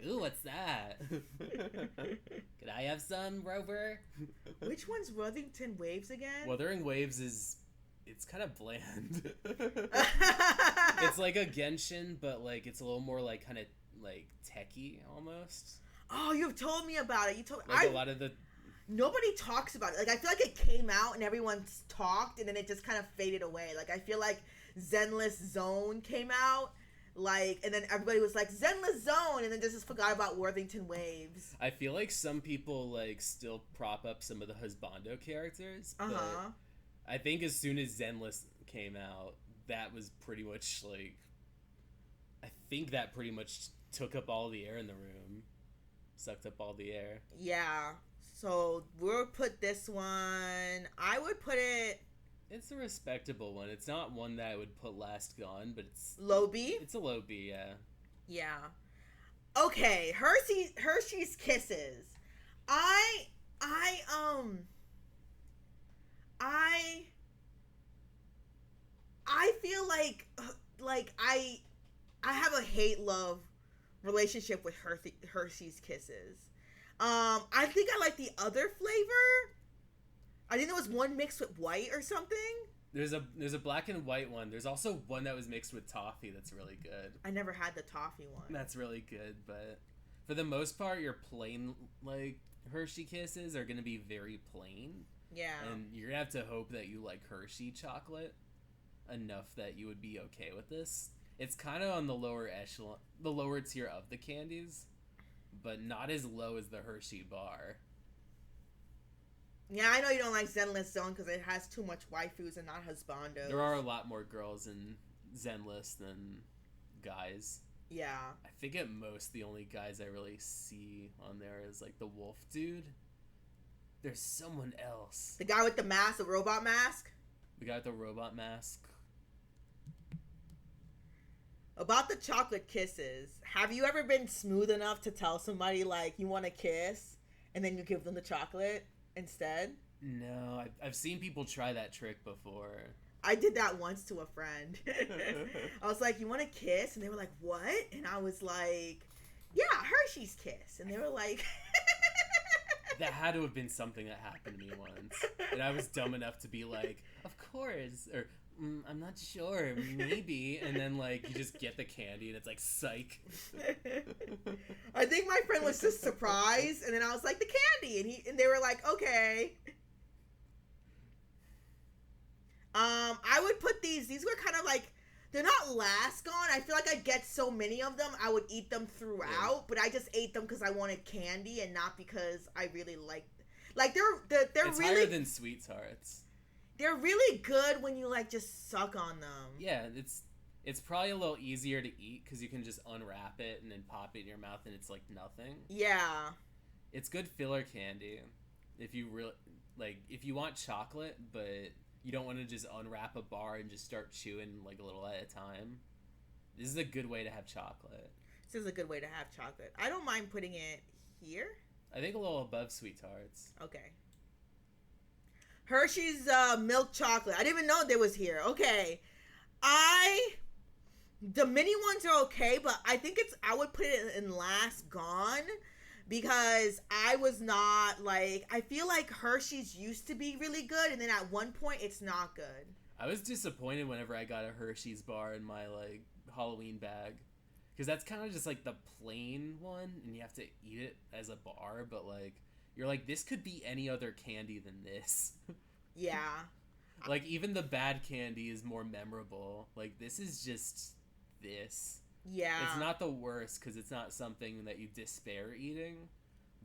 Ooh, what's that? Could I have some, Rover? Which one's Worthington Waves again? Wuthering Waves it's kind of bland. It's like a Genshin, but like it's a little more like kind of like techie almost. Oh, you've told me about it. You told like a lot of the. Nobody talks about it. Like I feel like it came out and everyone's talked, and then it just kind of faded away. Like I feel like Zenless Zone came out. Like, and then everybody was like, Zenless Zone, and then just forgot about Worthington Waves. I feel like some people, like, still prop up some of the husbando characters, but I think as soon as Zenless came out, that was pretty much, like, I think that pretty much took up all the air in the room. Sucked up all the air. Yeah. So, we'll put this one, I would put it... It's a respectable one. It's not one that I would put last gone, but it's... Low B? It's a low B, yeah. Yeah. Okay, Hershey's Kisses. I feel like I have a hate-love relationship with Hershey's Kisses. I think I like the other flavor. I think there was one mixed with white or something. There's a black and white one. There's also one that was mixed with toffee that's really good. I never had the toffee one. That's really good, but for the most part, your plain, like, Hershey Kisses are going to be very plain. Yeah. And you're going to have to hope that you like Hershey chocolate enough that you would be okay with this. It's kind of on the lower echelon, the lower tier of the candies, but not as low as the Hershey bar. Yeah, I know you don't like Zenless Zone because it has too much waifus and not husbandos. There are a lot more girls in Zenless than guys. Yeah. I think at most the only guys I really see on there is like the wolf dude. There's someone else. The guy with the mask, the robot mask. The guy with the robot mask. About the chocolate kisses, have you ever been smooth enough to tell somebody like you want a kiss and then you give them the chocolate instead? No, I've seen people try that trick before. I did that once to a friend. I was like, "You want a kiss?" And they were like, "What?" And I was like, "Yeah, Hershey's Kiss." And they were like, That had to have been something that happened to me once. And I was dumb enough to be like, "Of course," or I'm not sure, maybe. And then like you just get the candy and it's like, psych. I think my friend was just surprised, and then I was like, "The candy," and they were like, "Okay." I would put these were kind of like, they're not last gone. I feel like I get so many of them, I would eat them throughout, but I just ate them because I wanted candy and not because I really liked. Like they're It's really higher than Sweethearts. they're really good when you like just suck on them. Yeah, it's probably a little easier to eat because you can just unwrap it and then pop it in your mouth and it's like nothing. Yeah. It's good filler candy if you really like, if you want chocolate but you don't want to just unwrap a bar and just start chewing like a little at a time. This is a good way to have chocolate. This is a good way to have chocolate. I don't mind putting it here. I think a little above Sweethearts. Okay. Hershey's milk chocolate. I didn't even know there was here. Okay. The mini ones are okay, but I think I would put it in last gone because I was not like, I feel like Hershey's used to be really good, and then at one point it's not good. I was disappointed whenever I got a Hershey's bar in my like Halloween bag. Because that's kind of just like the plain one and you have to eat it as a bar, but like you're like, this could be any other candy than this. Yeah. Like even the bad candy is more memorable. Like this is just this. Yeah. It's not the worst because it's not something that you despair eating,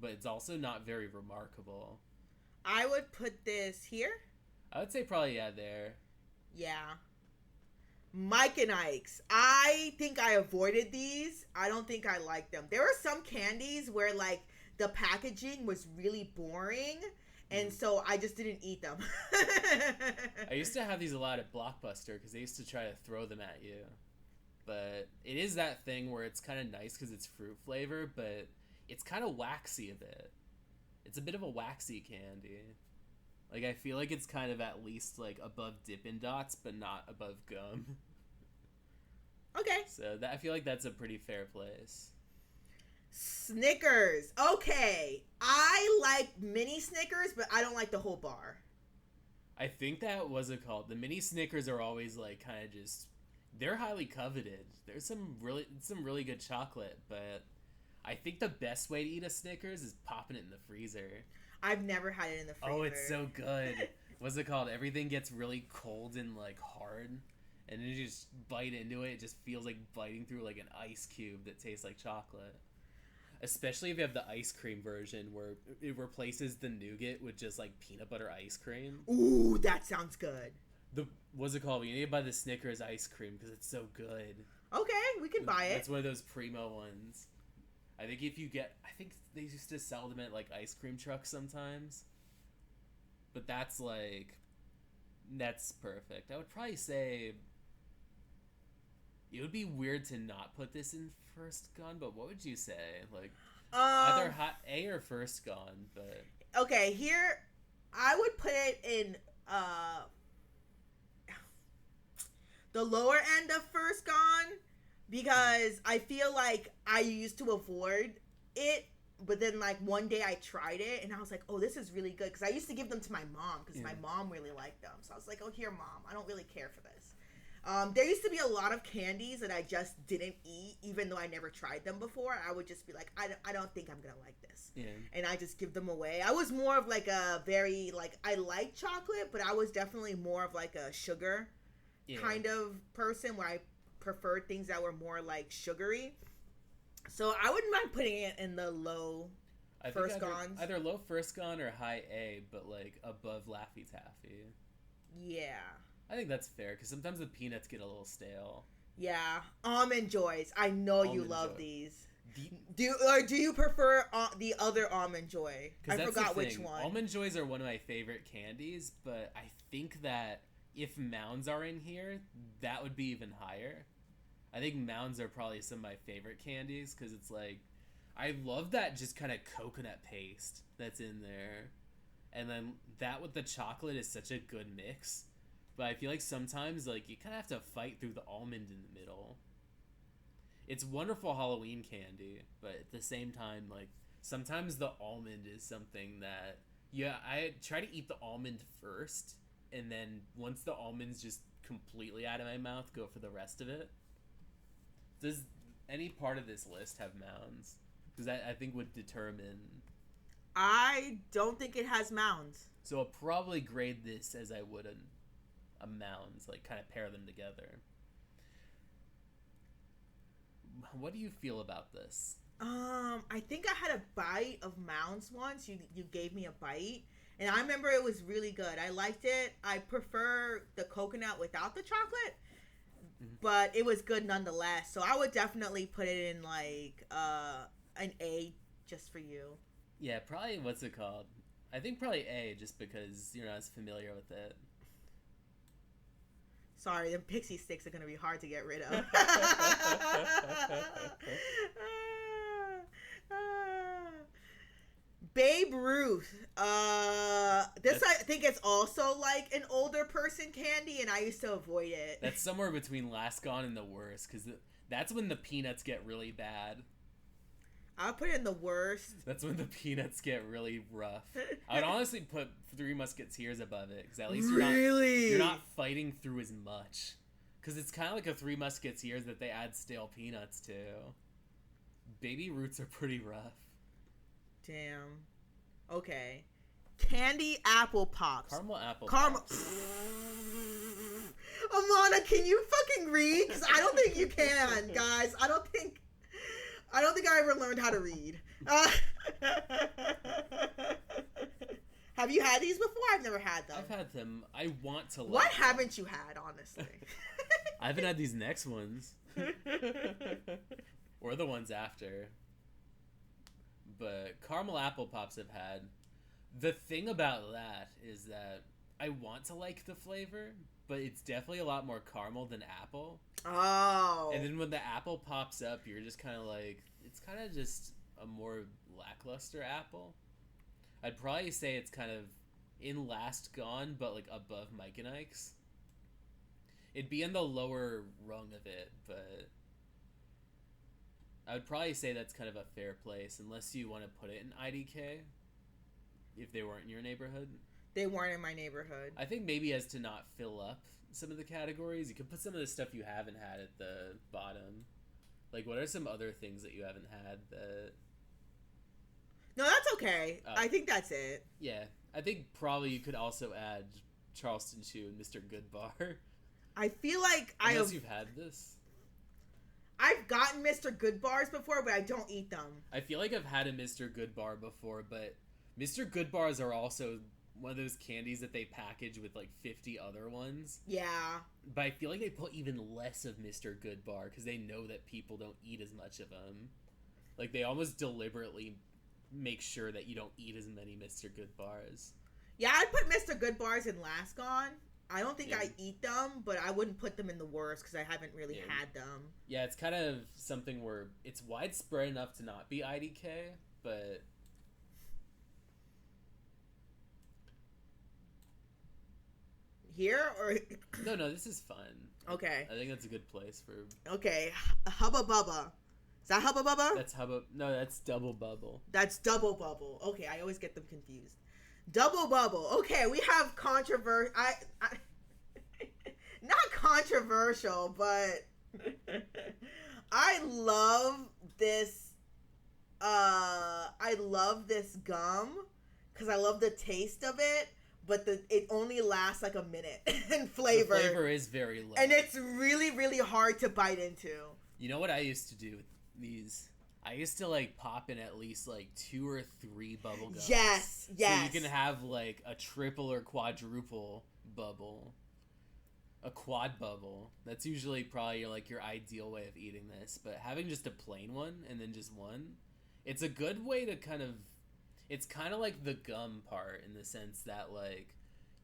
but it's also not very remarkable. I would put this here. I would say probably, yeah, there. Yeah. Mike and Ike's. I think I avoided these. I don't think I like them. There are some candies where like the packaging was really boring, and so I just didn't eat them. I used to have these a lot at Blockbuster because they used to try to throw them at you. But it is that thing where it's kind of nice because it's fruit flavor, but it's kind of waxy a bit. It's a bit of a waxy candy. Like, I feel like it's kind of at least, like, above Dippin' Dots, but not above gum. Okay. So, I feel like that's a pretty fair place. Snickers. Okay. I like mini Snickers, but I don't like the whole bar. I think that, what's it called? The mini Snickers are always, like, kind of just... They're highly coveted. There's some really good chocolate, but I think the best way to eat a Snickers is popping it in the freezer. I've never had it in the freezer. Oh, it's so good. What's it called? Everything gets really cold and like hard, and then you just bite into it. It just feels like biting through like an ice cube that tastes like chocolate. Especially if you have the ice cream version where it replaces the nougat with just like peanut butter ice cream. Ooh, that sounds good. What's it called? We need to buy the Snickers ice cream because it's so good. Okay, we can buy it. It's one of those primo ones. I think they used to sell them at like ice cream trucks sometimes. But that's perfect. I would probably say it would be weird to not put this in first gun, but what would you say? Like either A or first gun, but okay, here I would put it in the lower end of first gone because I feel like I used to avoid it, but then like one day I tried it and I was like, oh, this is really good, because I used to give them to my mom because my mom really liked them. So I was like, oh, here, Mom, I don't really care for this. There used to be a lot of candies that I just didn't eat, even though I never tried them before. I would just be like, I don't think I'm gonna like this, and I just give them away. I was more of like a very like, I like chocolate, but I was definitely more of like a sugar kind of person where I preferred things that were more like sugary. So I wouldn't mind putting it in the low first gone. Either low first gone or high A, but like above Laffy Taffy. Yeah. I think that's fair because sometimes the peanuts get a little stale. Yeah, almond joys. I know you Almond love Joy. these. The, Do you prefer the other almond joy? I that's forgot the which thing. one. Almond Joys are one of my favorite candies, but I think that if Mounds are in here, that would be even higher. I think Mounds are probably some of my favorite candies because it's like, I love that just kind of coconut paste that's in there. And then that with the chocolate is such a good mix. But I feel like sometimes like you kind of have to fight through the almond in the middle. It's wonderful Halloween candy, but at the same time, like sometimes the almond is something that yeah, I try to eat the almond first, and then once the almond's just completely out of my mouth, go for the rest of it. Does any part of this list have mounds? Because I think would determine. I don't think it has mounds. So I'll probably grade this as I would a mounds, like kind of pair them together. What do you feel about this? I think I had a bite of mounds once. You gave me a bite, and I remember it was really good. I liked it. I prefer the coconut without the chocolate, but it was good nonetheless. So I would definitely put it in like an A just for you. Yeah, probably what's it called? I think probably A, just because you're not as familiar with it. Sorry, them pixie sticks are gonna be hard to get rid of. Babe Ruth. This I think is also like an older person candy, and I used to avoid it. That's somewhere between Last Gone and the worst, because that's when the peanuts get really bad. I'll put it in the worst. That's when the peanuts get really rough. I would honestly put Three Musketeers above it, because at least you're not fighting through as much. Because it's kind of like a Three Musketeers that they add stale peanuts to. Baby Roots are pretty rough. Damn. Okay. Candy apple pops. Caramel apple Caramel. pops. Amana, can you fucking read? Because I don't think you can, guys. I don't think I ever learned how to read. Have you had these before? I've never had them. I've had them. I want to like What them. haven't you had, honestly? I haven't had these next ones. Or the ones after. But caramel apple pops I've had. The thing about that is that I want to like the flavor, but it's definitely a lot more caramel than apple. Oh. And then when the apple pops up, you're just kind of like, it's kind of just a more lackluster apple. I'd probably say it's kind of in Last Gone, but like above Mike and Ike's. It'd be in the lower rung of it, but I would probably say that's kind of a fair place, unless you want to put it in IDK, if they weren't in your neighborhood. They weren't in my neighborhood. I think maybe as to not fill up some of the categories, you could put some of the stuff you haven't had at the bottom. Like, what are some other things that you haven't had that... No, that's okay. I think that's it. Yeah, I think probably you could also add Charleston Chew and Mr. Goodbar. I feel like Unless you've had this. I've gotten Mr. Good bars before, but I don't eat them. I feel like I've had a Mr. Goodbar before, but Mr. Goodbars are also one of those candies that they package with like 50 other ones. Yeah. But I feel like they put even less of Mr. Goodbar because they know that people don't eat as much of them. Like, they almost deliberately make sure that you don't eat as many Mr. Goodbars. Yeah, I'd put Mr. Good bars in Last Gone. I don't think Yeah. I eat them, but I wouldn't put them in the worst because I haven't really Yeah. had them. Yeah, it's kind of something where it's widespread enough to not be IDK, but... Here or No, this is fun. okay, I think that's a good place for... okay, Hubba Bubba. Is that Hubba Bubba? That's Hubba... No, that's Double Bubble. That's Double Bubble. Okay, I always get them confused. Double Bubble. Okay, we have controversial. I not controversial, but I love this. I love this gum because I love the taste of it, but it only lasts like a minute in flavor. The flavor is very low. And it's really, really hard to bite into. You know what I used to do with these? I used to like pop in at least like 2 or 3 bubble gums. Yes. So you can have like a triple or quadruple bubble. a quad bubble. That's usually probably like your ideal way of eating this, but having just a plain one and then just one, it's a good way to kind of, it's kind of like the gum part in the sense that like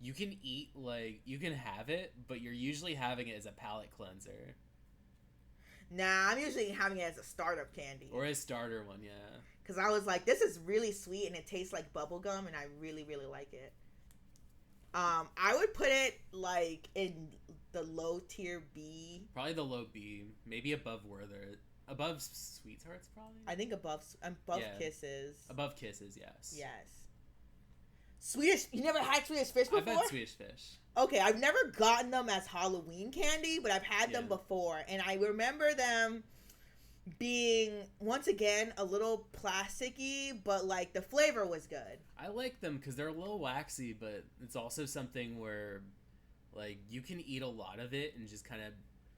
you can eat, like you can have it, but you're usually having it as a palate cleanser Nah, I'm usually having it as a startup candy. or a starter one. Yeah, Because I was like, this is really sweet and it tastes like bubble gum, and I really, really like it. I would put it like in the low tier B. probably the low B, maybe above Werther, above Sweet Tarts probably. I think above Yeah. Kisses. Above Kisses, yes. Yes. Swedish. You never had Swedish Fish before? I've had Swedish Fish. Okay, I've never gotten them as Halloween candy, but I've had them before, and I remember them being once again a little plasticky, but like the flavor was good. I like them because they're a little waxy, but it's also something where like you can eat a lot of it and just kind of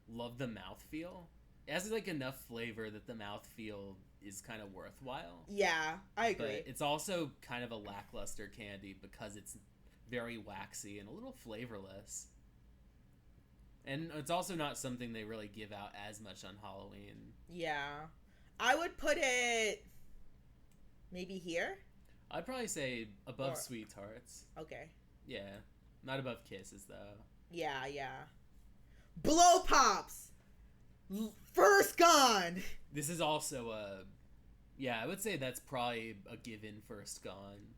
love the mouthfeel. It has like enough flavor that the mouthfeel is kind of worthwhile. Yeah, I agree. But it's also kind of a lackluster candy because it's very waxy and a little flavorless. And it's also not something they really give out as much on Halloween. Yeah. I would put it maybe here. I'd probably say above Or- Sweet Tarts. Okay. Yeah. Not above Kisses, though. Yeah, yeah. Blow Pops! First gone! This is also a... Yeah, I would say that's probably a given first gone.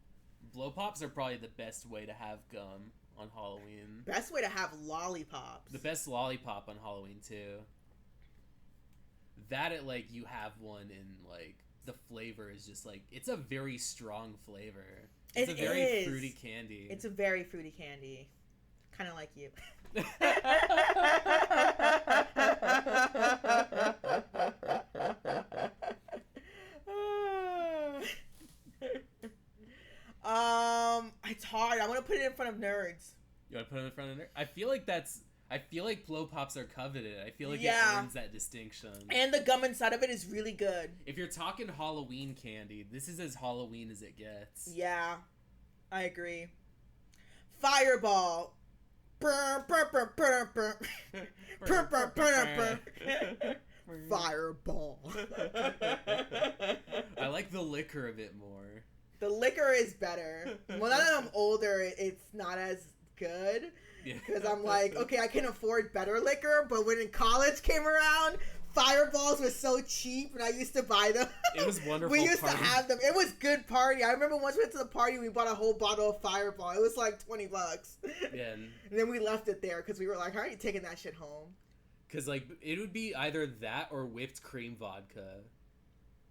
Blow Pops are probably the best way to have gum on Halloween. Best way to have lollipops. The best lollipop on Halloween, too. That, it, like, you have one and, like, the flavor is just, like... It's a very strong flavor. It's a very fruity candy. It's a very fruity candy. Kind of like you. It's hard. I want to put it in front of nerds. You want to put it in front of there? I feel like that's... I feel like Blow Pops are coveted. I feel like it earns that distinction. And the gum inside of it is really good. If you're talking Halloween candy, this is as Halloween as it gets. Yeah, I agree. Fireball. Burr, burr, burr, burr, burr. Burr, burr, burr, burr. Fireball. I like the liquor of it more. The liquor is better. Well, now that I'm older, it's not as good. Yeah. Because I'm like, okay, I can afford better liquor, but when college came around, Fireballs was so cheap, and I used to buy them. It was wonderful. We used party. to have them. It was good party. I remember once we went to the party, we bought a whole bottle of Fireball. It was like $20. Yeah. And then we left it there because we were like, how are you taking that shit home? Because, like, it would be either that or whipped cream vodka.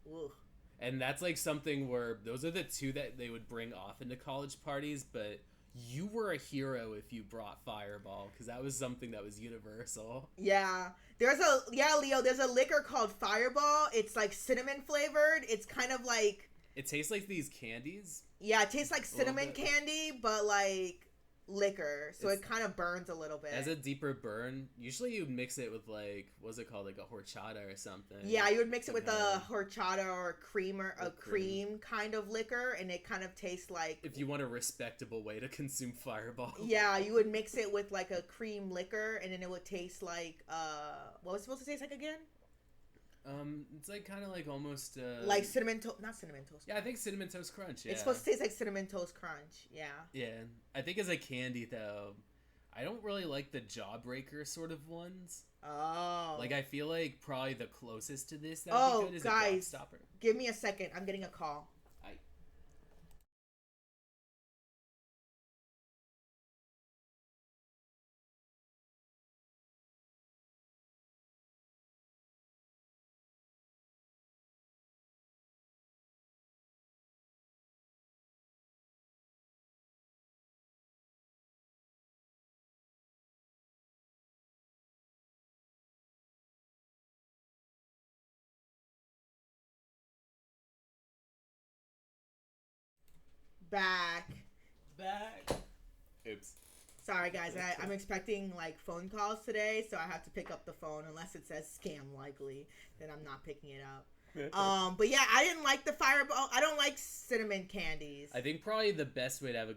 Ugh. And that's, like, something where those are the two that they would bring off into college parties, but you were a hero if you brought Fireball, because that was something that was universal. Yeah. Leo, there's a liquor called Fireball. It's, like, cinnamon flavored. It's kind of like... It tastes like these candies. Yeah, it tastes like cinnamon candy, but, like... liquor, so it kind of burns a little bit. As a deeper burn, usually you'd mix it with like, what's it called, like a horchata or something. Yeah, you would mix it with a horchata or a cream kind of liquor, and it kind of tastes like... If you want a respectable way to consume Fireball. Yeah, you would mix it with like a cream liquor, and then it would taste like, what was it supposed to taste like again? It's like kind of like almost like not cinnamon toast. Yeah, I think cinnamon toast crunch. Yeah, it's supposed to taste like cinnamon toast crunch. Yeah. Yeah, I think as a candy though, I don't really like the Jawbreaker sort of ones. Oh. Like I feel like probably the closest to this that would be good is guys, a Gobstopper. Give me a second. I'm getting a call. Back. Oops. Sorry guys, I'm expecting like phone calls today, so I have to pick up the phone unless it says scam likely, then I'm not picking it up. But yeah, I didn't like the Fireball. I don't like cinnamon candies. I think probably the best way to have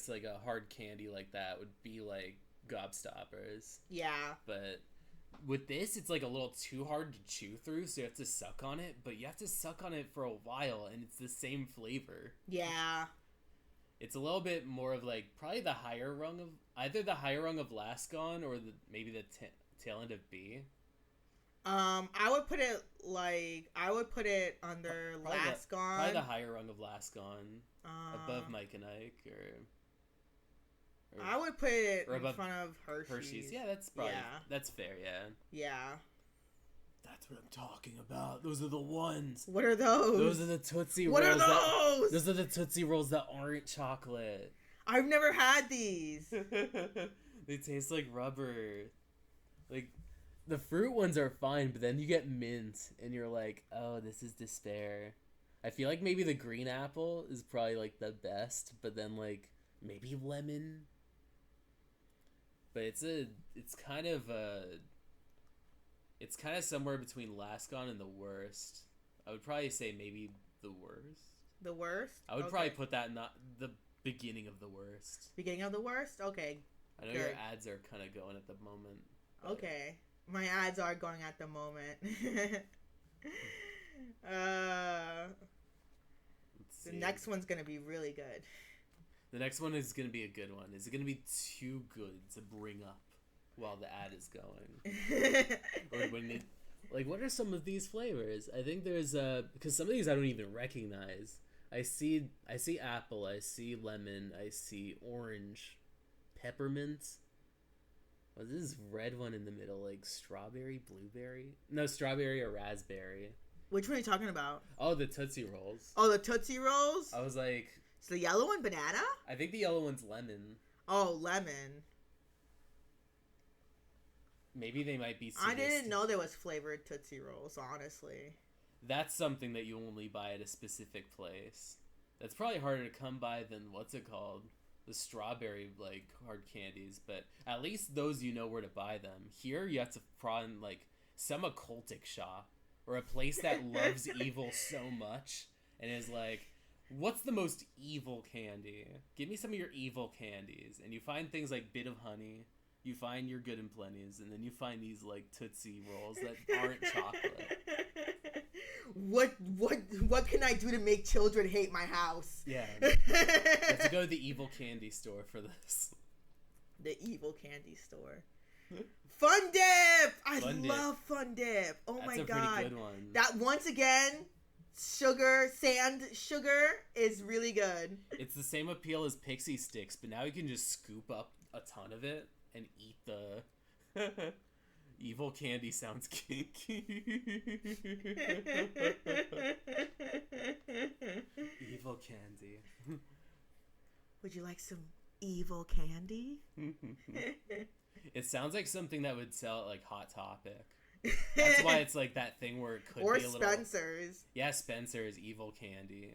like a hard candy like that would be like gobstoppers. Yeah. But with this, it's like a little too hard to chew through, so you have to suck on it. But you have to suck on it for a while, and it's the same flavor. Yeah. It's a little bit more of like probably the higher rung of either the higher rung of Lascon or maybe the tail end of B. I would put it under Lascon. Probably the higher rung of Lascon, above Mike and Ike, or I would put it in above front of Hershey's. Yeah, that's probably that's fair. Yeah. Yeah. That's what I'm talking about. Those are the ones. What are those? Those are the Tootsie What Rolls. What are those? Those are the Tootsie Rolls that aren't chocolate. I've never had these. They taste like rubber. Like, the fruit ones are fine, but then you get mint, and you're like, oh, this is despair. I feel like maybe the green apple is probably, like, the best, but then, like, maybe lemon. But it's kind of somewhere between Lascon and the worst. I would probably say maybe the worst. The worst? I would probably put that not the beginning of the worst. Beginning of the worst? Okay. I know your ads are kind of going at the moment. Okay. My ads are going at the moment. The next one's going to be really good. The next one is going to be a good one. Is it going to be too good to bring up while the ad is going? Or when it, like, what are some of these flavors? I think there's because some of these I don't even recognize. I see apple, I see lemon, I see orange, peppermint. What's this red one in the middle? Like strawberry, blueberry? No, strawberry or raspberry. Which one are you talking about? Oh, the Tootsie Rolls. Oh, the Tootsie Rolls? I was like... Is the yellow one banana? I think the yellow one's lemon. Oh, lemon. Maybe they might be... I didn't know there was flavored Tootsie Rolls, honestly. That's something that you only buy at a specific place. That's probably harder to come by than, what's it called? The strawberry, like, hard candies. But at least those you know where to buy them. Here, you have to find, like, some occultic shop. Or a place that loves evil so much. And is like, what's the most evil candy? Give me some of your evil candies. And you find things like Bit of Honey. You find your Good and Plenty's. And then you find these, like, Tootsie Rolls that aren't chocolate. What can I do to make children hate my house? Yeah. You have to go to the evil candy store for this. The evil candy store. Fun Dip! I love Fun Dip. Oh my god. That's a pretty good one. That, once again, sand sugar is really good. It's the same appeal as Pixie Sticks, but now you can just scoop up a ton of it and eat the... Evil candy sounds kinky. Evil candy. Would you like some evil candy? It sounds like something that would sell at, like, Hot Topic. That's why it's like that thing where it could be a little... Or Spencer's. Yeah, Spencer's evil candy.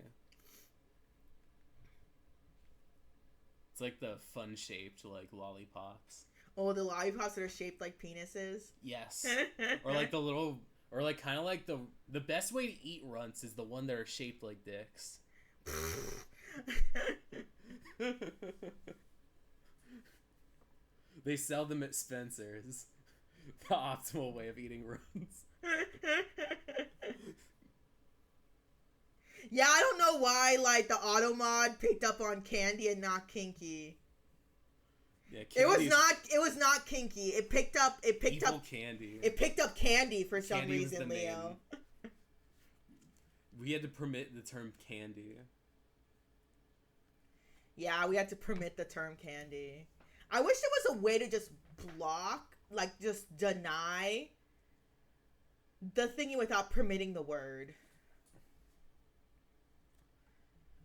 It's like the fun-shaped, like, lollipops. Oh, the lollipops that are shaped like penises? Yes. Or like the little... Or like kind of like the best way to eat runts is the one that are shaped like dicks. They sell them at Spencer's. The optimal way of eating runts. Yeah, I don't know why, like, the Automod picked up on candy and not kinky. Yeah, it was not kinky. It picked up candy. It picked up candy for some reason, Leo. We had to permit the term candy. Yeah, we had to permit the term candy. I wish there was a way to just block, like, just deny the thingy without permitting the word.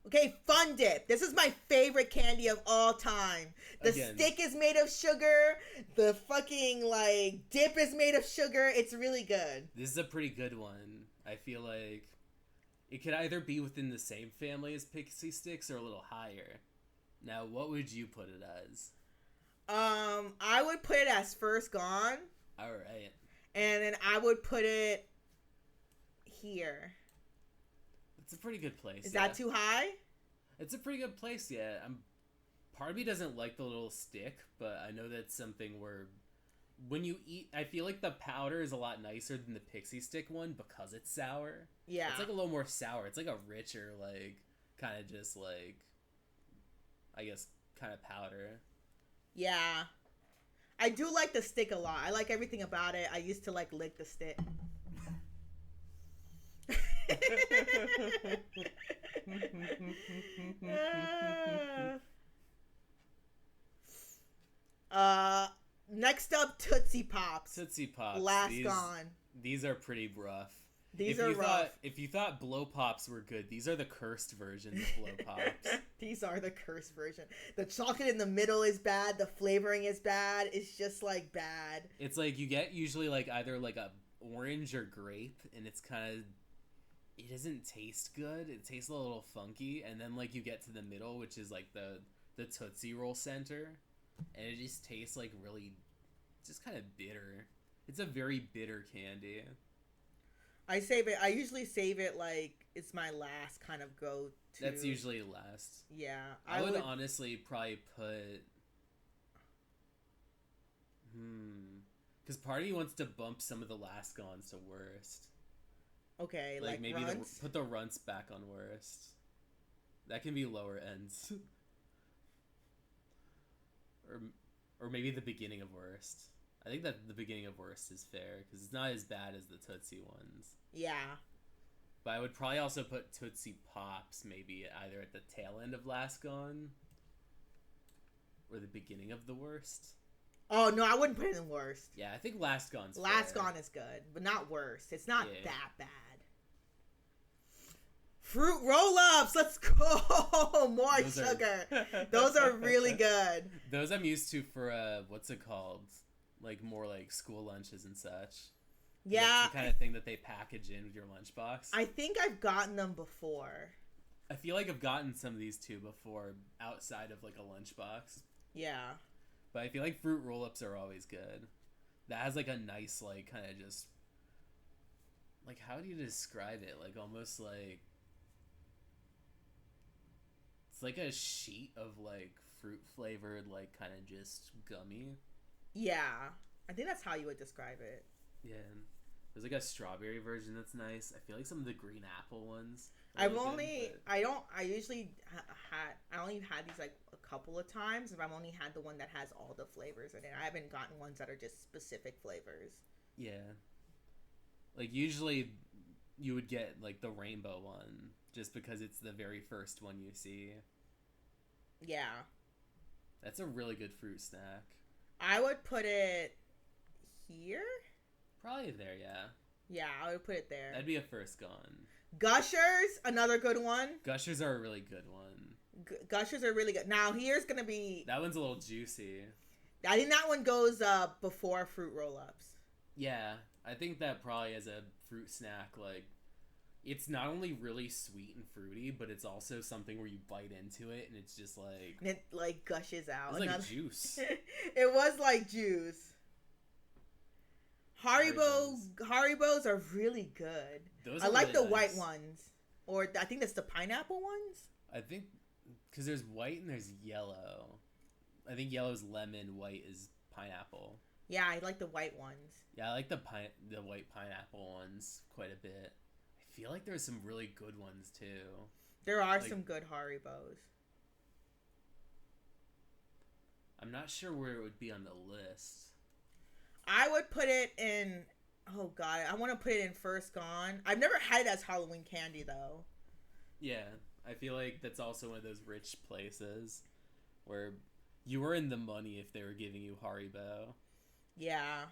Okay, Fun Dip. This is my favorite candy of all time. The stick is made of sugar. The fucking, like, dip is made of sugar. It's really good. This is a pretty good one. I feel like it could either be within the same family as Pixie Sticks or a little higher. Now, what would you put it as? I would put it as First Gone. All right. And then I would put it here. It's a pretty good place. Is that too high? It's a pretty good place, yeah. part of me doesn't like the little stick, but I know that's something where when you eat, I feel like the powder is a lot nicer than the pixie stick one because it's sour. Yeah. It's like a little more sour. It's like a richer, like, kind of just like, I guess, kind of powder. Yeah. I do like the stick a lot. I like everything about it. I used to like lick the stick. Next up, Tootsie Pops. Tootsie Pops. Last gone. These are pretty rough. These are rough. If you thought Blow Pops were good, these are the cursed version of Blow Pops. These are the cursed version. The chocolate in the middle is bad. The flavoring is bad. It's just like bad. It's like you get usually like either like a orange or grape, and it's kind of, it doesn't taste good. It tastes a little funky, and then like you get to the middle, which is like the Tootsie Roll center, and it just tastes like really, just kind of bitter. It's a very bitter candy. I save it. I usually save it like it's my last kind of go to. That's usually last. Yeah, I would honestly probably put. Because part of you wants to bump some of the last gones to worst. Okay, like maybe runts? put the runts back on worst. That can be lower ends. or maybe the beginning of worst. I think that the beginning of worst is fair because it's not as bad as the Tootsie ones. Yeah. But I would probably also put Tootsie Pops maybe either at the tail end of Last Gone or the beginning of the worst. Oh, no, I wouldn't put it in worst. Yeah, I think Last Gone's Last fair. Gone is good, but not worst. It's not that bad. Fruit roll-ups, let's go! More sugar. Those are really good. Those I'm used to for, what's it called? Like, more like school lunches and such. Yeah. That's the kind of thing that they package in with your lunchbox. I think I've gotten them before. I feel like I've gotten some of these too before outside of, like, a lunchbox. Yeah. But I feel like fruit roll-ups are always good. That has, like, a nice, like, kind of just... Like, how do you describe it? Like, almost like... It's like a sheet of, like, fruit-flavored, like, kind of just gummy. Yeah. I think that's how you would describe it. Yeah. There's, like, a strawberry version that's nice. I feel like some of the green apple ones... I've only... I usually I only had these, like, a couple of times. I've only had the one that has all the flavors in it. I haven't gotten ones that are just specific flavors. Yeah. Like, usually you would get, like, the rainbow one just because it's the very first one you see. Yeah. That's a really good fruit snack. I would put it here? Probably there, yeah. Yeah, I would put it there. That'd be a first gone. Gushers, another good one. Gushers are a really good one. Gushers are really good. Now, here's going to be... That one's a little juicy. I think that one goes before fruit roll-ups. Yeah, I think that probably as a fruit snack, like, it's not only really sweet and fruity, but it's also something where you bite into it and it's just like... And it, like, gushes out. It's like juice. It was like juice. Haribos are really good. I like the white ones. Or I think that's the pineapple ones. I think... Because there's white and there's yellow. I think yellow is lemon, white is pineapple. Yeah, I like the white ones. Yeah, I like the white pineapple ones quite a bit. I feel like there's some really good ones too. There are some good Haribos. I'm not sure where it would be on the list. I would put it in... Oh, God. I want to put it in First Gone. I've never had it as Halloween candy, though. Yeah. I feel like that's also one of those rich places where you were in the money if they were giving you Haribo. Yeah.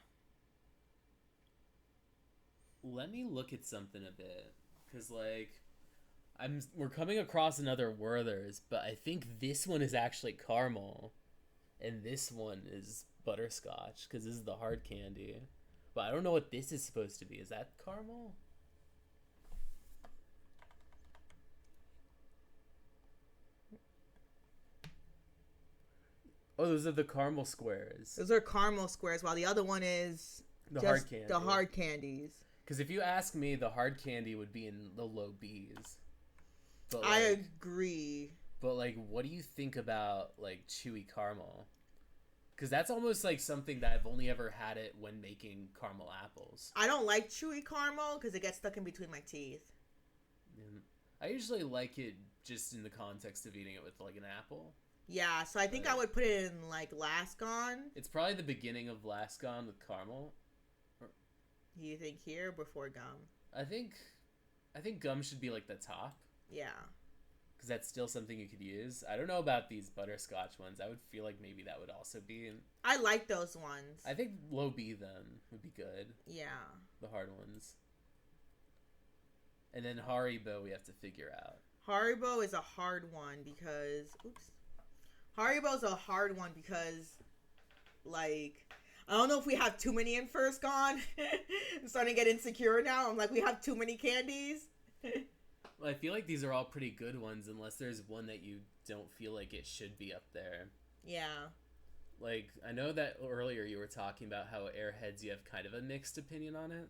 Let me look at something a bit. Because, like, we're coming across another Werther's, but I think this one is actually caramel. And this one is butterscotch, because this is the hard candy. But I don't know what this is supposed to be. Is that caramel? Oh, those are the caramel squares. Those are caramel squares, while the other one is the hard candy. The hard candies. Because if you ask me, the hard candy would be in the low B's. But I agree. But like, what do you think about like chewy caramel? Because that's almost like something that I've only ever had it when making caramel apples. I don't like chewy caramel because it gets stuck in between my teeth. And I usually like it just in the context of eating it with like an apple. Yeah, so I think I would put it in like Lascon. It's probably the beginning of Lascon with caramel. You think here before gum? I think gum should be like the top. Yeah. Because that's still something you could use. I don't know about these butterscotch ones. I would feel like maybe that would also be. I like those ones. I think low B then would be good. Yeah. The hard ones. And then Haribo we have to figure out. Haribo is a hard one because... Oops. Haribo's a hard one because, like... I don't know if we have too many in First Gone. I'm starting to get insecure now. I'm like, we have too many candies. Well, I feel like these are all pretty good ones unless there's one that you don't feel like it should be up there. Yeah. Like, I know that earlier you were talking about how Airheads, you have kind of a mixed opinion on it.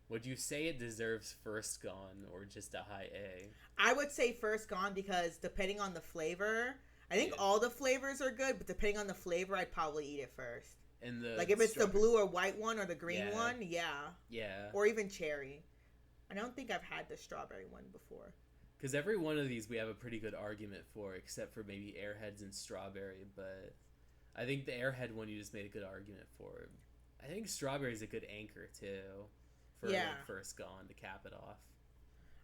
Would you say it deserves First Gone or just a high A? I would say First Gone because depending on the flavor, I think all the flavors are good, but depending on the flavor, I'd probably eat it first. And the like if it's the blue or white one or the green one, yeah. Yeah. Or even cherry. I don't think I've had the strawberry one before. Because every one of these we have a pretty good argument for, except for maybe Airheads and strawberry. But I think the Airhead one you just made a good argument for. I think strawberry is a good anchor too for like First Gone to cap it off.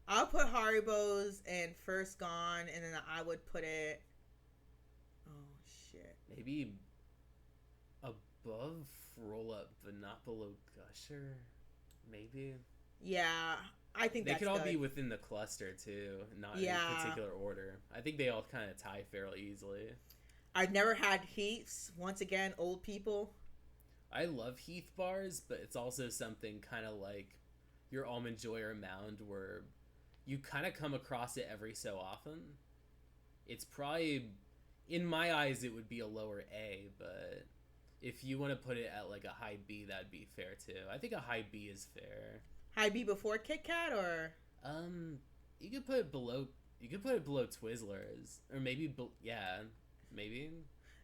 I'll put Haribo's and First Gone, and then I would put it. Oh shit. Maybe above Roll Up, but not below Gusher. Maybe. Yeah, I think they that's could all good. be within the cluster too, not in particular order. I think they all kind of tie fairly easily. I've never had Heath's. Once again, old people. I love Heath bars, but it's also something kind of like your Almond Joy or Mound where you kind of come across it every so often. It's probably, in my eyes, it would be a lower A, but if you want to put it at like a high B, that'd be fair too. I think a high B is fair. High B before Kit Kat, or you could put it below. You could put it below Twizzlers, or maybe maybe.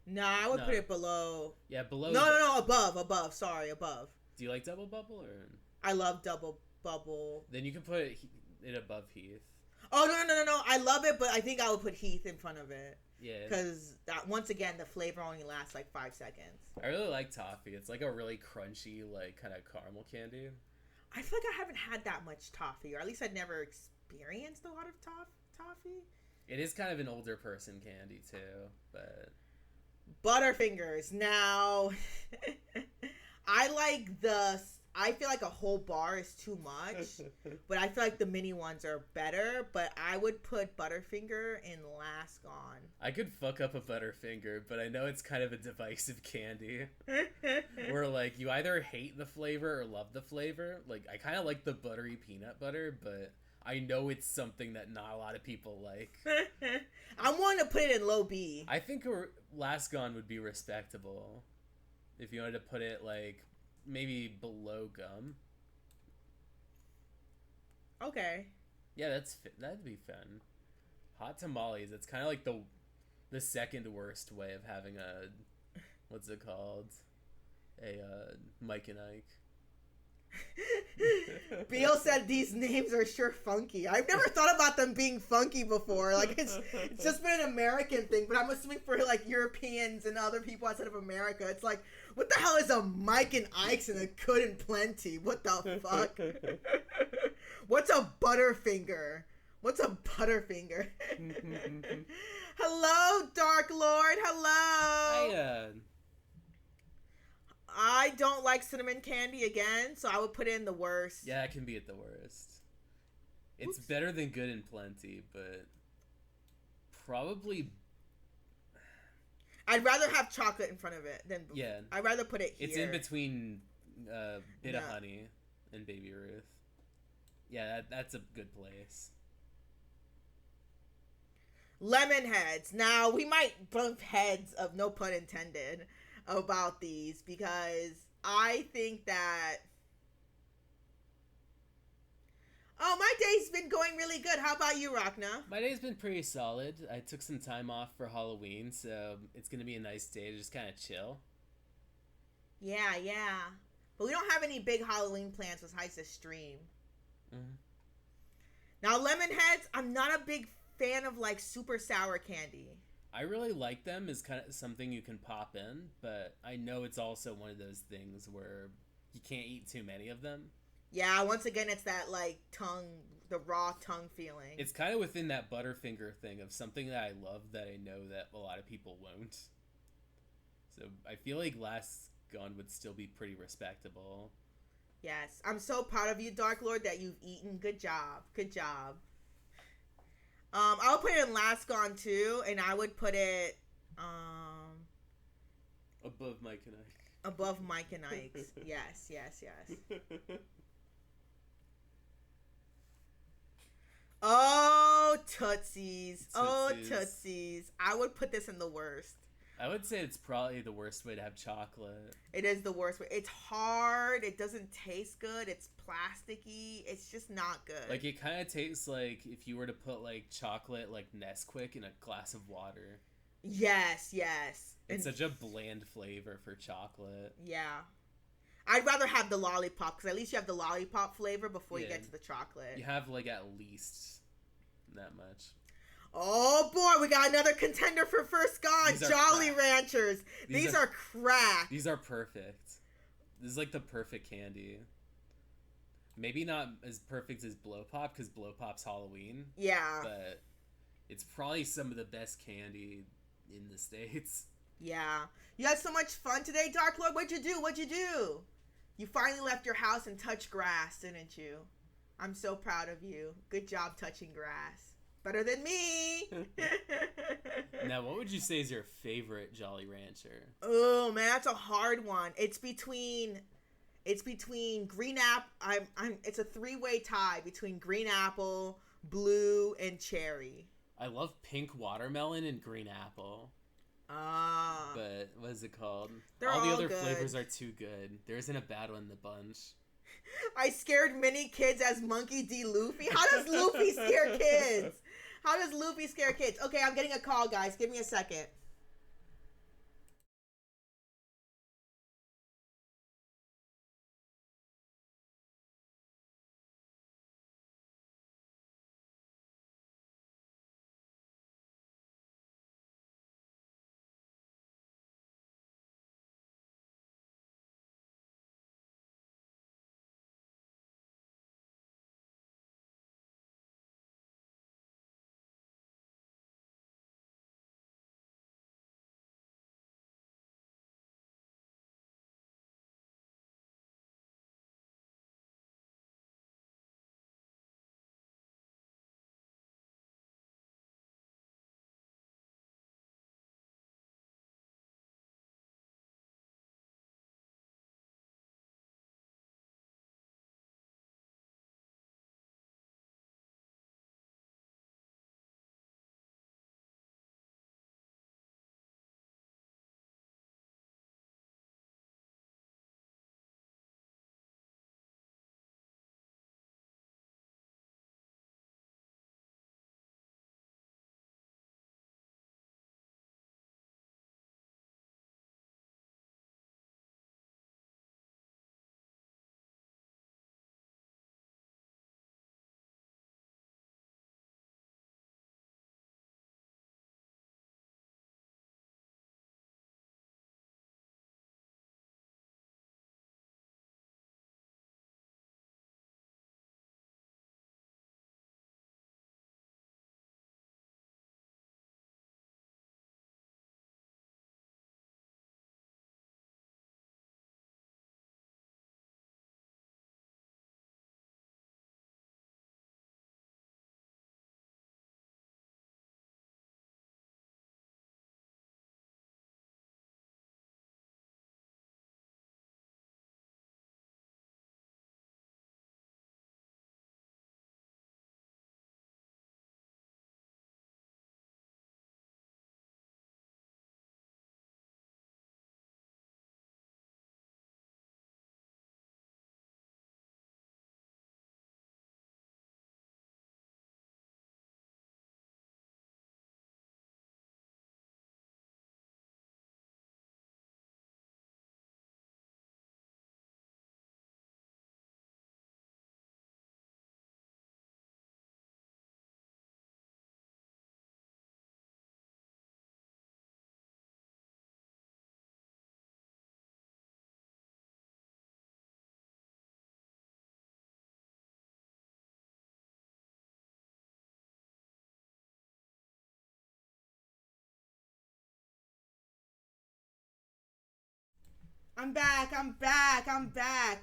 No, I would put it below. Yeah, below. No, above. Sorry, above. Do you like Double Bubble or? I love Double Bubble. Then you can put it above Heath. Oh no! I love it, but I think I would put Heath in front of it. Yeah. Because once again, the flavor only lasts like 5 seconds. I really like toffee. It's like a really crunchy, like kind of caramel candy. I feel like I haven't had that much toffee, or at least I'd never experienced a lot of toffee. It is kind of an older person candy too, but Butterfingers. Now, I feel like a whole bar is too much, but I feel like the mini ones are better, but I would put Butterfinger in last gone. I could fuck up a Butterfinger, but I know it's kind of a divisive candy. Where, like, you either hate the flavor or love the flavor. Like, I kind of like the buttery peanut butter, but I know it's something that not a lot of people like. I'm willing to put it in low B. I think last gone would be respectable. If you wanted to put it, like, maybe below gum. Okay. Yeah, that'd be fun. Hot tamales. It's kind of like the second worst way of having a, what's it called? A Mike and Ike. Beal said these names are sure funky. I've never thought about them being funky before. Like it's just been an American thing, but I'm assuming for like Europeans and other people outside of America, it's like, what the hell is a Mike and Ike's and a Good and Plenty? What the fuck? What's a Butterfinger? What's a Butterfinger? Hello, Dark Lord. Hello. Hi, I don't like cinnamon candy again, so I would put it in the worst. Yeah, it can be at the worst. It's better than Good and Plenty, but probably. I'd rather have chocolate in front of it than. Yeah. I'd rather put it here. It's in between Bit of Honey and Baby Ruth. Yeah, that's a good place. Lemon heads. Now, we might bump heads of no pun intended about these because I think that Oh, my day's been going really good. How about you, Rachna? My day's been pretty solid. I took some time off for Halloween, so it's gonna be a nice day to just kind of chill. Yeah, yeah. But we don't have any big Halloween plans besides the stream. Hmm. Now, lemon heads, I'm not a big fan of like super sour candy. I really like them as kind of something you can pop in, but I know it's also one of those things where you can't eat too many of them. Yeah, once again, it's that like tongue, the raw tongue feeling. It's kind of within that Butterfinger thing of something that I love that I know that a lot of people won't. So I feel like Last Gun would still be pretty respectable. Yes, I'm so proud of you, Dark Lord, that you've eaten. Good job. Good job. I would put it in Last Gone too, and I would put it Above Mike and above Mike and Ike's. Yes, yes, yes. Ike. Oh, Tootsies. Oh, Tootsies. Tootsies. I would put this in the worst. I would say it's probably the worst way to have chocolate. It is the worst way. It's hard. It doesn't taste good. It's plasticky. It's just not good. Like, it kind of tastes like if you were to put, like, chocolate, like Nesquik in a glass of water. Yes, yes. It's such a bland flavor for chocolate. Yeah. I'd rather have the lollipop, because at least you have the lollipop flavor before you get to the chocolate. You have, like, at least that much. Oh boy, we got another contender for first gone. Jolly crack. Ranchers. These are crack. These are perfect. This is like the perfect candy. Maybe not as perfect as Blow Pop, because Blow Pop's Halloween. Yeah. But it's probably some of the best candy in the States. Yeah. You had so much fun today, Dark Lord. What'd you do? What'd you do? You finally left your house and touched grass, didn't you? I'm so proud of you. Good job touching grass. Better than me. Now, what would you say is your favorite Jolly Rancher? Oh man, that's a hard one. It's between green apple. It's a three-way tie between green apple, blue, and cherry. I love pink watermelon and green apple. Ah. But what is it called? They're all the all other good. flavors are too good. There isn't a bad one in the bunch. I scared many kids as Monkey D. Luffy. How does Luffy scare kids? How does Luffy scare kids? Okay, I'm getting a call, guys. Give me a second. I'm back.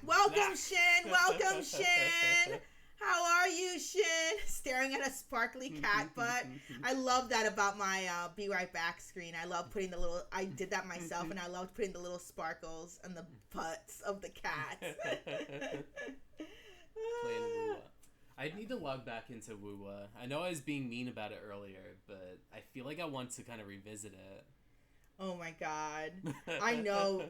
Welcome, Shin. Welcome, Shin. How are you, Shin? Staring at a sparkly cat butt. I love that about my Be Right Back screen. I love putting the little, I did that myself, and I loved putting the little sparkles on the butts of the cats. Playing Woowa. I need to log back into Woowa. I know I was being mean about it earlier, but I feel like I want to kind of revisit it. Oh my god. I know.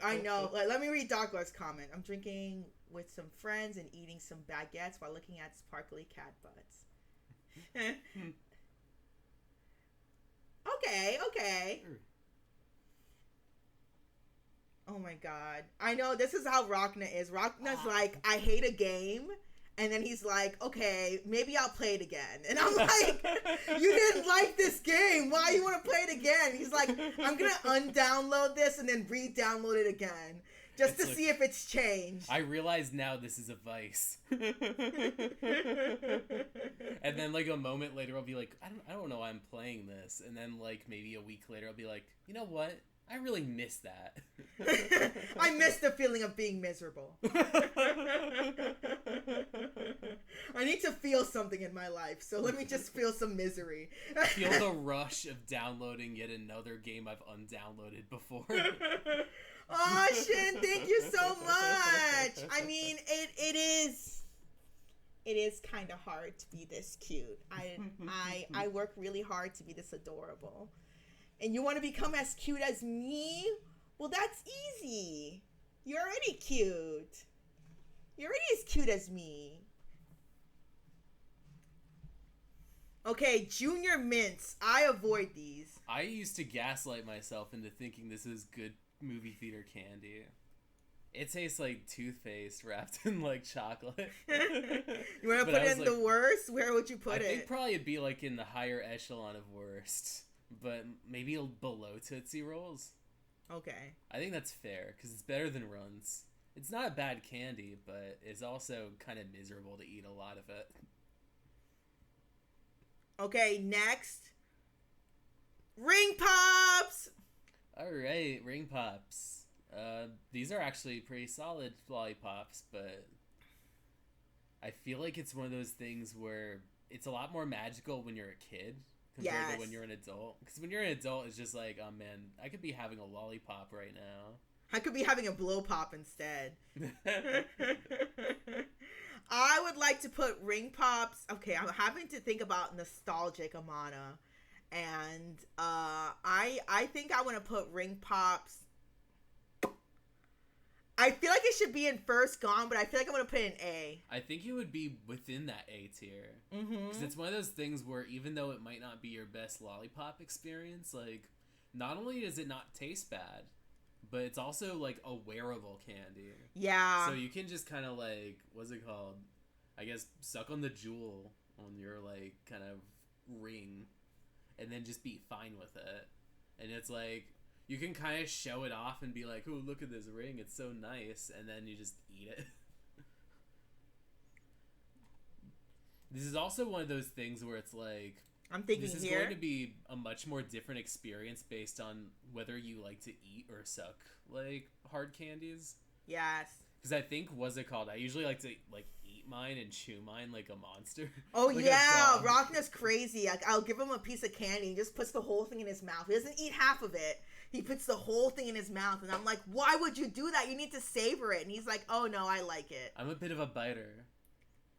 Let me read Douglas' comment. I'm drinking with some friends and eating some baguettes while looking at sparkly cat butts. Okay. Oh my god. I know this is how Rachna is. Rachna's like, I hate a game. And then he's like, okay, maybe I'll play it again. And I'm like, you didn't like this game. Why you want to play it again? He's like, I'm going to undownload this and then re-download it again. Just to see if it's changed. I realize now this is a vice. And then like a moment later, I'll be like, I don't know why I'm playing this. And then like maybe a week later, I'll be like, you know what? I really miss that. I miss the feeling of being miserable. I need to feel something in my life, so let me just feel some misery. Feel the rush of downloading yet another game I've undownloaded before. Aw, Shin, thank you so much. I mean, it is kind of hard to be this cute. I work really hard to be this adorable. And you want to become as cute as me? Well, that's easy. You're already cute. You're already as cute as me. Okay, Junior Mints. I avoid these. I used to gaslight myself into thinking this is good movie theater candy. It tastes like toothpaste wrapped in like chocolate. You want to put it in the worst? Where would you put it? I think probably it'd be like in the higher echelon of worst. But maybe below Tootsie Rolls. Okay. I think that's fair, because it's better than Runs. It's not a bad candy, but it's also kind of miserable to eat a lot of it. Okay, next. Ring Pops! Alright, Ring Pops. These are actually pretty solid lollipops, but I feel like it's one of those things where it's a lot more magical when you're a kid. Compared to when you're an adult. Because when you're an adult, it's just like, oh man, I could be having a lollipop right now. I could be having a blow pop instead. I would like to put Ring Pops. Okay, I'm having to think about nostalgic Amana. And I think I want to put Ring Pops. I feel like it should be in First Gone, but I feel like I'm going to put it in A. I think it would be within that A tier. Because it's one of those things where even though it might not be your best lollipop experience, like, not only does it not taste bad, but it's also, like, a wearable candy. Yeah. So you can just kind of, like, what's it called? I guess suck on the jewel on your, like, kind of ring, and then just be fine with it. And it's like, you can kind of show it off and be like, oh, look at this ring, it's so nice, and then you just eat it. This is also one of those things where it's like, I'm thinking this is going to be a much more different experience based on whether you like to eat or suck, like, hard candies. Yes. Because I think, what's it called? I usually like to, like, eat mine and chew mine like a monster. Oh, like yeah. Rachna's crazy. Like, I'll give him a piece of candy. He just puts the whole thing in his mouth. He doesn't eat half of it. He puts the whole thing in his mouth. And I'm like, why would you do that? You need to savor it. And he's like, oh, no, I like it. I'm a bit of a biter.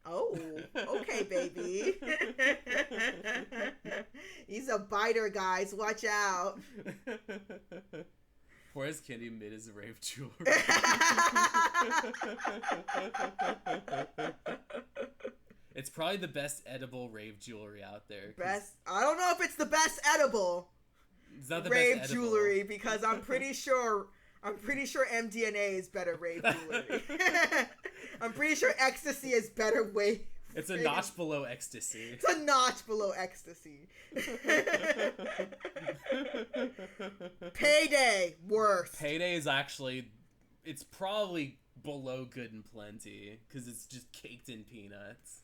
Oh, okay, baby. He's a biter, guys. Watch out. Forest Candy mid is rave jewelry. It's probably the best edible rave jewelry out there. Best? I don't know if it's the best edible. It's not the rave best jewelry because I'm pretty sure MDNA is better rave jewelry. I'm pretty sure ecstasy is better wave. It's a notch below ecstasy. It's a notch below ecstasy. Payday, worse. Payday is actually, it's probably below Good and Plenty because it's just caked in peanuts.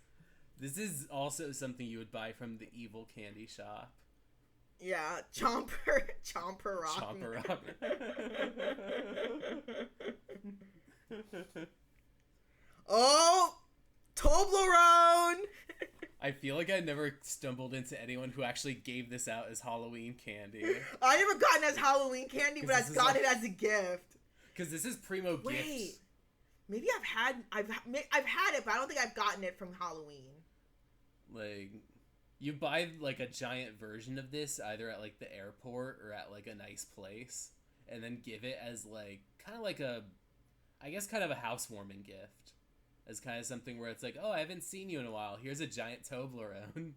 This is also something you would buy from the evil candy shop. Yeah, Chomper, Chomper Rock. Chomper Rock. Oh, Toblerone. I feel like I never stumbled into anyone who actually gave this out as Halloween candy. I never gotten it as Halloween candy, but I've got it as a gift. Because this is Primo Gifts. Maybe I've had it, but I don't think I've gotten it from Halloween. Like, you buy like a giant version of this either at like the airport or at like a nice place, and then give it as like kind of like a, I guess kind of a housewarming gift, as kind of something where it's like, oh, I haven't seen you in a while. Here's a giant Toblerone.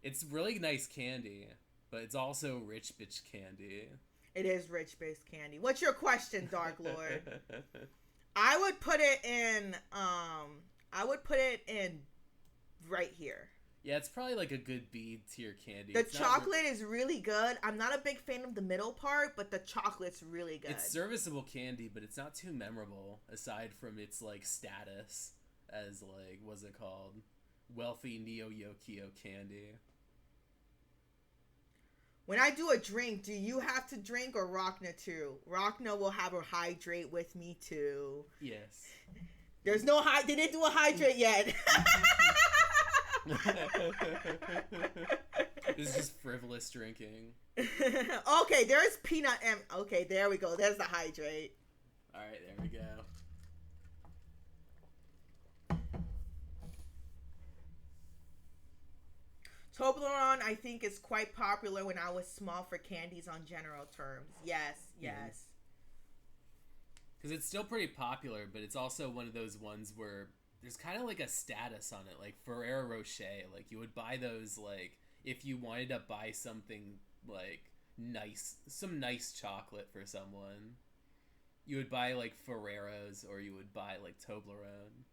It's really nice candy, but it's also rich bitch candy. It is rich bitch candy. What's your question, Dark Lord? I would put it in. Right here. Yeah, it's probably like a good B tier candy. The chocolate is really good. I'm not a big fan of the middle part, but the chocolate's really good. It's serviceable candy, but it's not too memorable aside from its like status as like, what's it called? Wealthy Neo Yokio candy. When I do a drink, do you have to drink or Rachna too? Rachna will have her hydrate with me too. Yes. There's no they didn't do a hydrate yet. This is just frivolous drinking. Okay, there's peanut okay, there we go. There's the hydrate. Alright, there we go. Toblerone, I think, is quite popular when I was small for candies on general terms. Yes. Because it's still pretty popular, but it's also one of those ones where there's kind of like a status on it. Like Ferrero Rocher, like you would buy those like if you wanted to buy something like nice, some nice chocolate for someone. You would buy like Ferrero's or you would buy like Toblerone.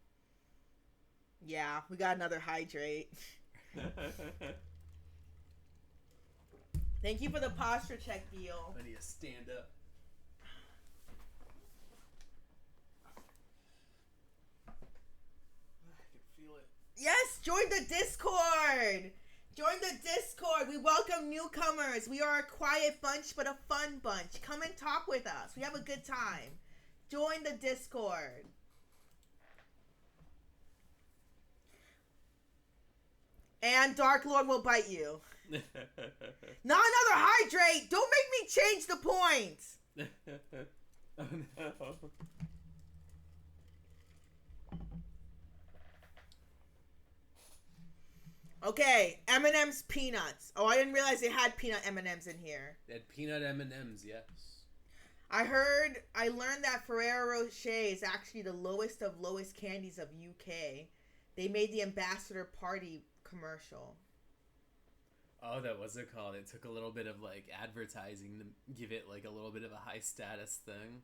Yeah, we got another hydrate. Thank you for the posture check, Deal. I need to stand up. I can feel it. Yes, join the Discord. Join the Discord. We welcome newcomers. We are a quiet bunch, but a fun bunch. Come and talk with us. We have a good time. Join the Discord. And Dark Lord will bite you. Not another hydrate! Don't make me change the points! Oh no. Okay, M&M's peanuts. Oh, I didn't realize they had peanut M&M's in here. They had peanut M&M's, yes. I learned that Ferrero Rocher is actually the lowest of lowest candies of UK. They made the Ambassador Party commercial. Oh, that was it called? It took a little bit of like advertising to give it like a little bit of a high status thing.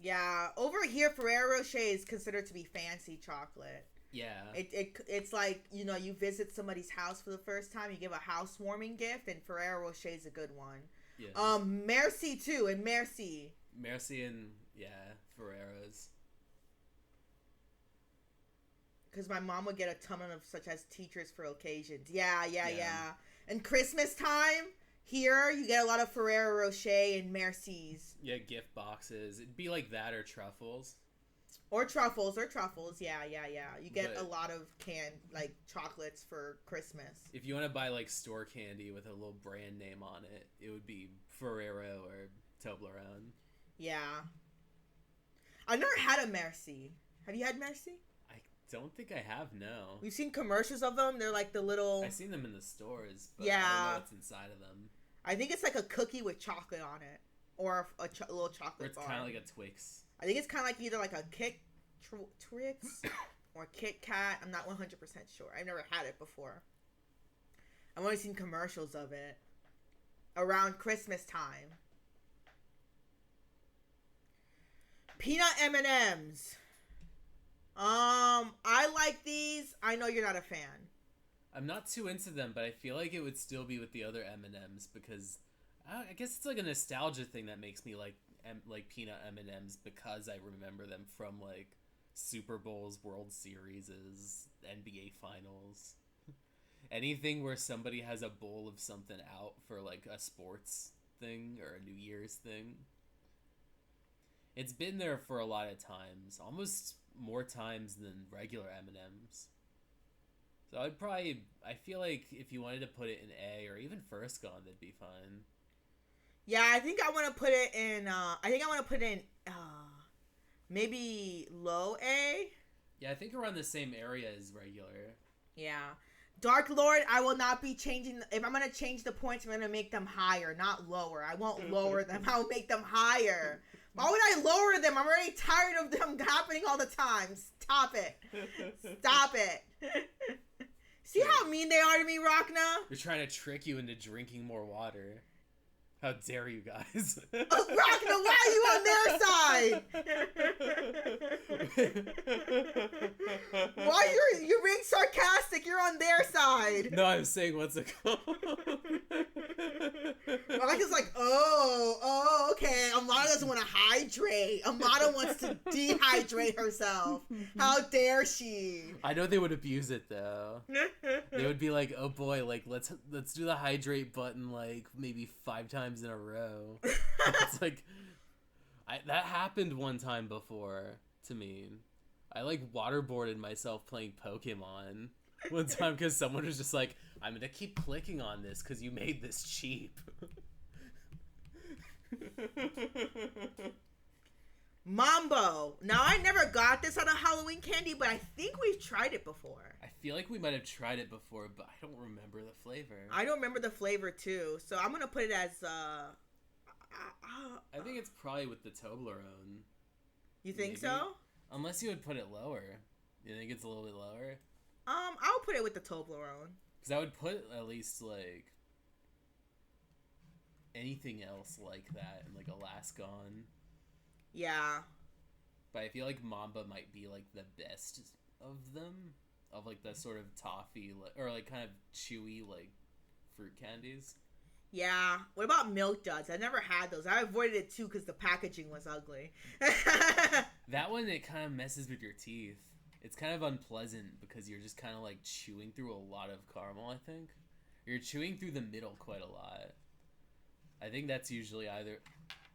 Yeah, over here Ferrero Rocher is considered to be fancy chocolate. Yeah. It's like, you know, you visit somebody's house for the first time, you give a housewarming gift, and Ferrero Rocher is a good one. Yeah. Merci too, and Merci. Merci and yeah, Ferrero's. Because my mom would get a ton of such as teachers for occasions. Yeah. And Christmas time, here you get a lot of Ferrero Rocher and Merci's. Yeah, gift boxes. It'd be like that or truffles. Or truffles, yeah. You get a lot of canned, like, chocolates for Christmas. If you want to buy, like, store candy with a little brand name on it, it would be Ferrero or Toblerone. Yeah. I've never had a Merci. Have you had Merci? I don't think I have, no. We've seen commercials of them. They're like the little... I've seen them in the stores, but yeah. I don't know what's inside of them. I think it's like a cookie with chocolate on it. Or a little chocolate bar. Or it's kind of like a Twix. I think it's kind of like either like a Twix or Kit Kat. I'm not 100% sure. I've never had it before. I've only seen commercials of it around Christmas time. Peanut M&Ms. I like these. I know you're not a fan. I'm not too into them, but I feel like it would still be with the other M&Ms because I guess it's like a nostalgia thing that makes me like peanut M&Ms because I remember them from like Super Bowls, World Series, NBA Finals. anything where somebody has a bowl of something out for like a sports thing or a New Year's thing. It's been there for a lot of times, almost more times than regular M&Ms. So I feel like if you wanted to put it in A or even First Gone, that'd be fine. Yeah, I think I want to put it in, maybe low A. Yeah, I think around the same area as regular. Yeah. Dark Lord, I will not be changing. If I'm going to change the points, I'm going to make them higher, not lower. I won't lower them. I'll make them higher. Why would I lower them? I'm already tired of them happening all the time. Stop it. Stop it. See how mean they are to me, Rachna? They're trying to trick you into drinking more water. How dare you guys? Rachna, why are you on their side? Why you're being sarcastic? You're on their side. No, I'm saying what's it called? Rachna's like, oh, okay. Amada doesn't want to hydrate. Amada wants to dehydrate herself. How dare she? I know they would abuse it though. They would be like, oh boy, like let's do the hydrate button like maybe 5 times in a row. It's like that happened one time before to me. I like waterboarded myself playing Pokemon one time because someone was just like, I'm gonna keep clicking on this because you made this cheap. Mambo. Now, I never got this on a Halloween candy, but I think we've tried it before. I feel like we might have tried it before, but I don't remember the flavor. I don't remember the flavor, too. So I'm going to put it as, I think it's probably with the Toblerone. You think Maybe. so? Unless you would put it lower. You think it's a little bit lower? I'll put it with the Toblerone. Because I would put at least, like, anything else like that in, like, Alaskan. Yeah. But I feel like Mamba might be, like, the best of them. Of, like, the sort of toffee, or, like, kind of chewy, like, fruit candies. Yeah. What about Milk Duds? I never had those. I avoided it, too, because the packaging was ugly. That one, it kind of messes with your teeth. It's kind of unpleasant because you're just kind of, like, chewing through a lot of caramel, I think. You're chewing through the middle quite a lot. I think that's usually either...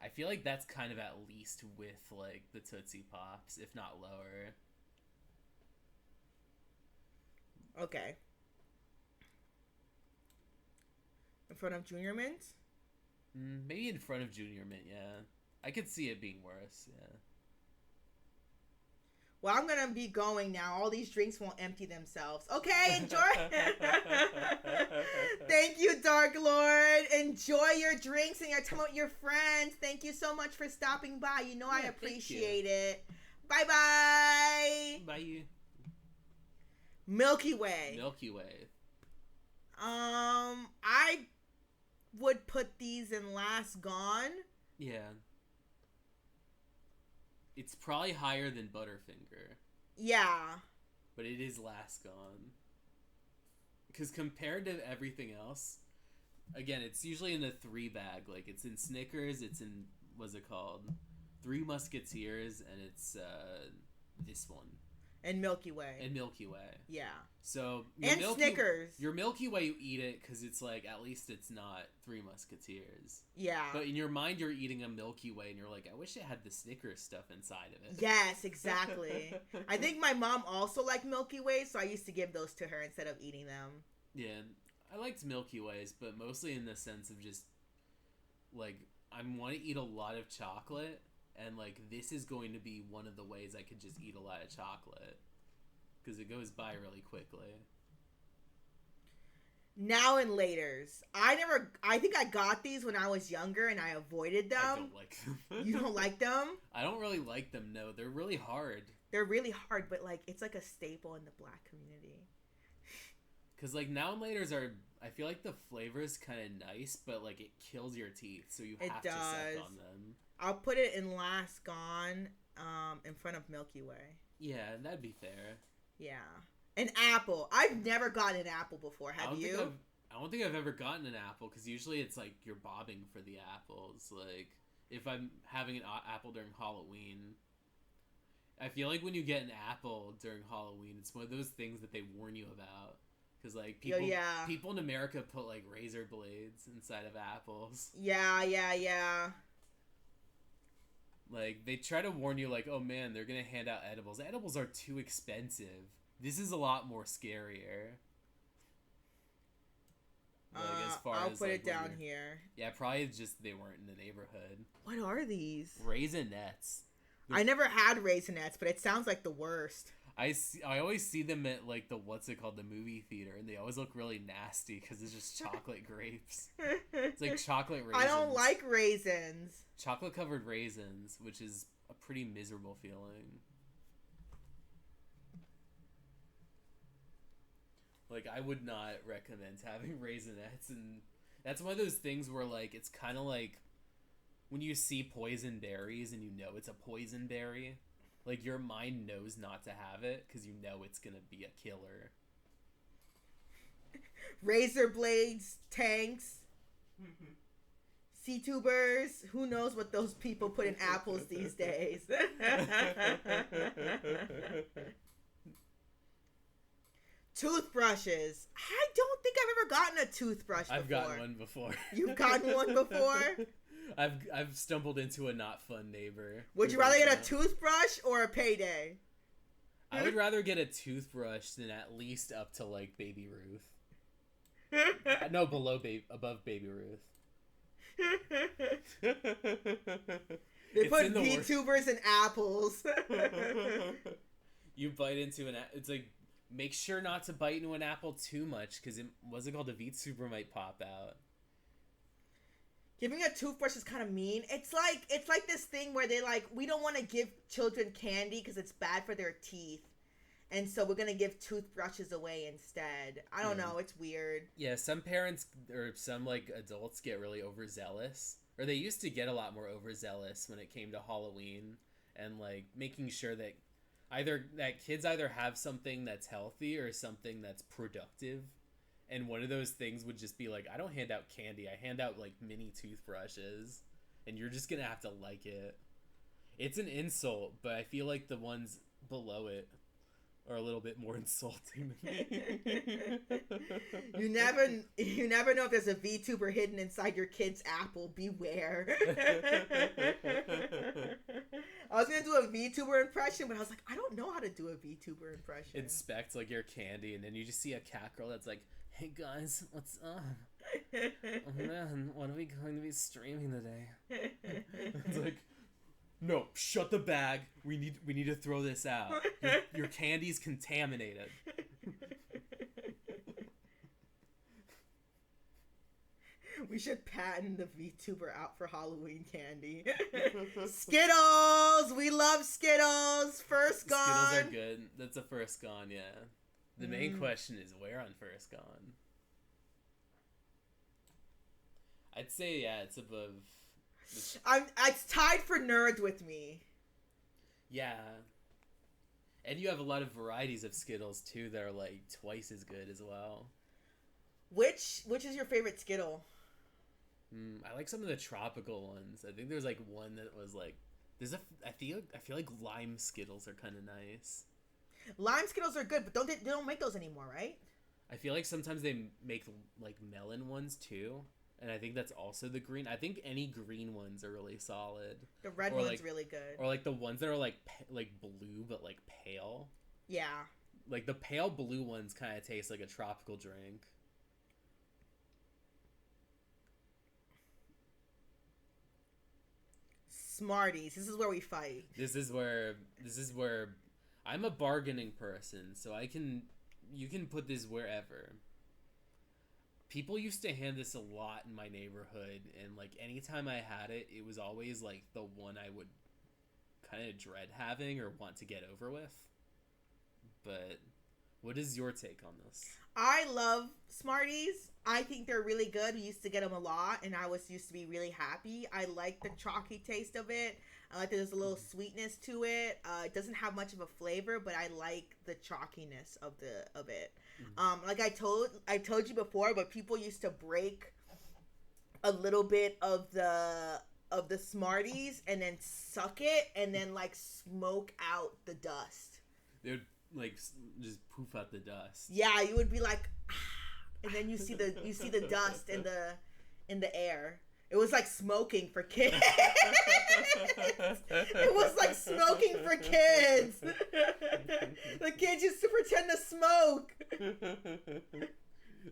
I feel like that's kind of at least with, like, the Tootsie Pops, if not lower. Okay. In front of Junior Mint? Maybe in front of Junior Mint, yeah. I could see it being worse, yeah. Well, I'm going to be going now. All these drinks won't empty themselves. Okay, enjoy. Thank you, Dark Lord. Enjoy your drinks and your time with your friends. Thank you so much for stopping by. You know I appreciate it. Bye-bye. Bye. Milky Way. Milky Way. I would put these in Last Gone. Yeah. It's probably higher than Butterfinger. Yeah. But it is Last Gone. Because compared to everything else, again, it's usually in a 3 bag. Like, it's in Snickers, it's in, what's it called? 3 Musketeers, and it's this one. And Milky Way. And Milky Way. Yeah. So and Snickers. Your Milky Way, you eat it because it's like, at least it's not 3 Musketeers. Yeah. But in your mind, you're eating a Milky Way, and you're like, I wish it had the Snickers stuff inside of it. Yes, exactly. I think my mom also liked Milky Ways, so I used to give those to her instead of eating them. Yeah, I liked Milky Ways, but mostly in the sense of just, like, I want to eat a lot of chocolate, and, like, this is going to be one of the ways I could just eat a lot of chocolate. Because it goes by really quickly. Now and laters. I think I got these when I was younger and I avoided them. I don't like them. You don't like them? I don't really like them, no. They're really hard. They're really hard, but, like, it's like a staple in the Black community. Because, like, now and laters are... I feel like the flavor's kind of nice, but, like, it kills your teeth, so you have to suck on them. I'll put it in Last Gone, in front of Milky Way. Yeah, that'd be fair. Yeah. An apple. I've never gotten an apple before. Have you? I don't think I've ever gotten an apple, because usually it's like you're bobbing for the apples. Like, if I'm having an apple during Halloween, I feel like when you get an apple during Halloween, it's one of those things that they warn you about. Because like Yo, people, yeah. people in America put like razor blades inside of apples. Yeah. Like they try to warn you, like, oh man, they're gonna hand out edibles. Edibles are too expensive. This is a lot more scarier. Like, as far I'll as, put like, it down what here. Yeah, probably just they weren't in the neighborhood. What are these? Raisinets. I never had Raisinets, but it sounds like the worst. I always see them at like the the movie theater, and they always look really nasty because it's just chocolate grapes. It's like chocolate raisins. I don't like raisins. Chocolate covered raisins, which is a pretty miserable feeling. Like, I would not recommend having Raisinets, and that's one of those things where, like, it's kind of like when you see poison berries and you know it's a poison berry, like, your mind knows not to have it because you know it's gonna be a killer. Razor blades, tanks, C-tubers. Who knows what those people put in apples these days? Toothbrushes. I don't think I've ever gotten a toothbrush before. I've gotten one before. You've gotten one before? I've stumbled into a not fun neighbor. Would you rather get a toothbrush or a payday? I would rather get a toothbrush than at least up to like Baby Ruth. No, above Baby Ruth. They put VTubers in apples. You bite into it's like, make sure not to bite into an apple too much because what's it called? The VTuber might pop out. Giving a toothbrush is kind of mean. It's like this thing where they like, we don't want to give children candy because it's bad for their teeth. And so we're going to give toothbrushes away instead. I don't know. It's weird. Yeah, some parents or some like adults get really overzealous. Or they used to get a lot more overzealous when it came to Halloween. And like making sure that kids either have something that's healthy or something that's productive. And one of those things would just be like, I don't hand out candy. I hand out like mini toothbrushes. And you're just going to have to like it. It's an insult, but I feel like the ones below it are a little bit more insulting to me. You never know if there's a VTuber hidden inside your kid's apple. Beware. I was gonna do a VTuber impression, but I was like, I don't know how to do a VTuber impression. Inspect like your candy, and then you just see a cat girl that's like, "Hey guys, what's up? Oh man, what are we going to be streaming today?" It's like, no, shut the bag. We need to throw this out. Your candy's contaminated. We should patent the VTuber out for Halloween candy. Skittles! We love Skittles! First Gone! Skittles are good. That's a First Gone, yeah. The main question is where on First Gone? I'd say, yeah, it's above... It's tied for Nerds with me. Yeah. And you have a lot of varieties of Skittles, too, that are, like, twice as good as well. Which is your favorite Skittle? I like some of the tropical ones. I think there's, like, one that was, like... I feel like lime Skittles are kind of nice. Lime Skittles are good, but they don't make those anymore, right? I feel like sometimes they make, like, melon ones, too. And I think that's also the green. I think any green ones are really solid. The red one's really good. Or like the ones that are like blue but like pale. Yeah. Like the pale blue ones kind of taste like a tropical drink. Smarties. This is where we fight. This is where I'm a bargaining person, so you can put this wherever. People used to hand this a lot in my neighborhood, and like anytime I had it, it was always like the one I would kind of dread having or want to get over with. But what is your take on this? I love Smarties. I think they're really good. We used to get them a lot, and I used to be really happy. I like the chalky taste of it. I like that there's a little sweetness to it. It doesn't have much of a flavor, but I like the chalkiness of it. Like I told you before, but people used to break a little bit of the Smarties and then suck it and then like smoke out the dust. They would like just poof out the dust. Yeah, you would be like, ah, and then you see the dust in the air. It was like smoking for kids. It was like smoking for kids. The kids used to pretend to smoke.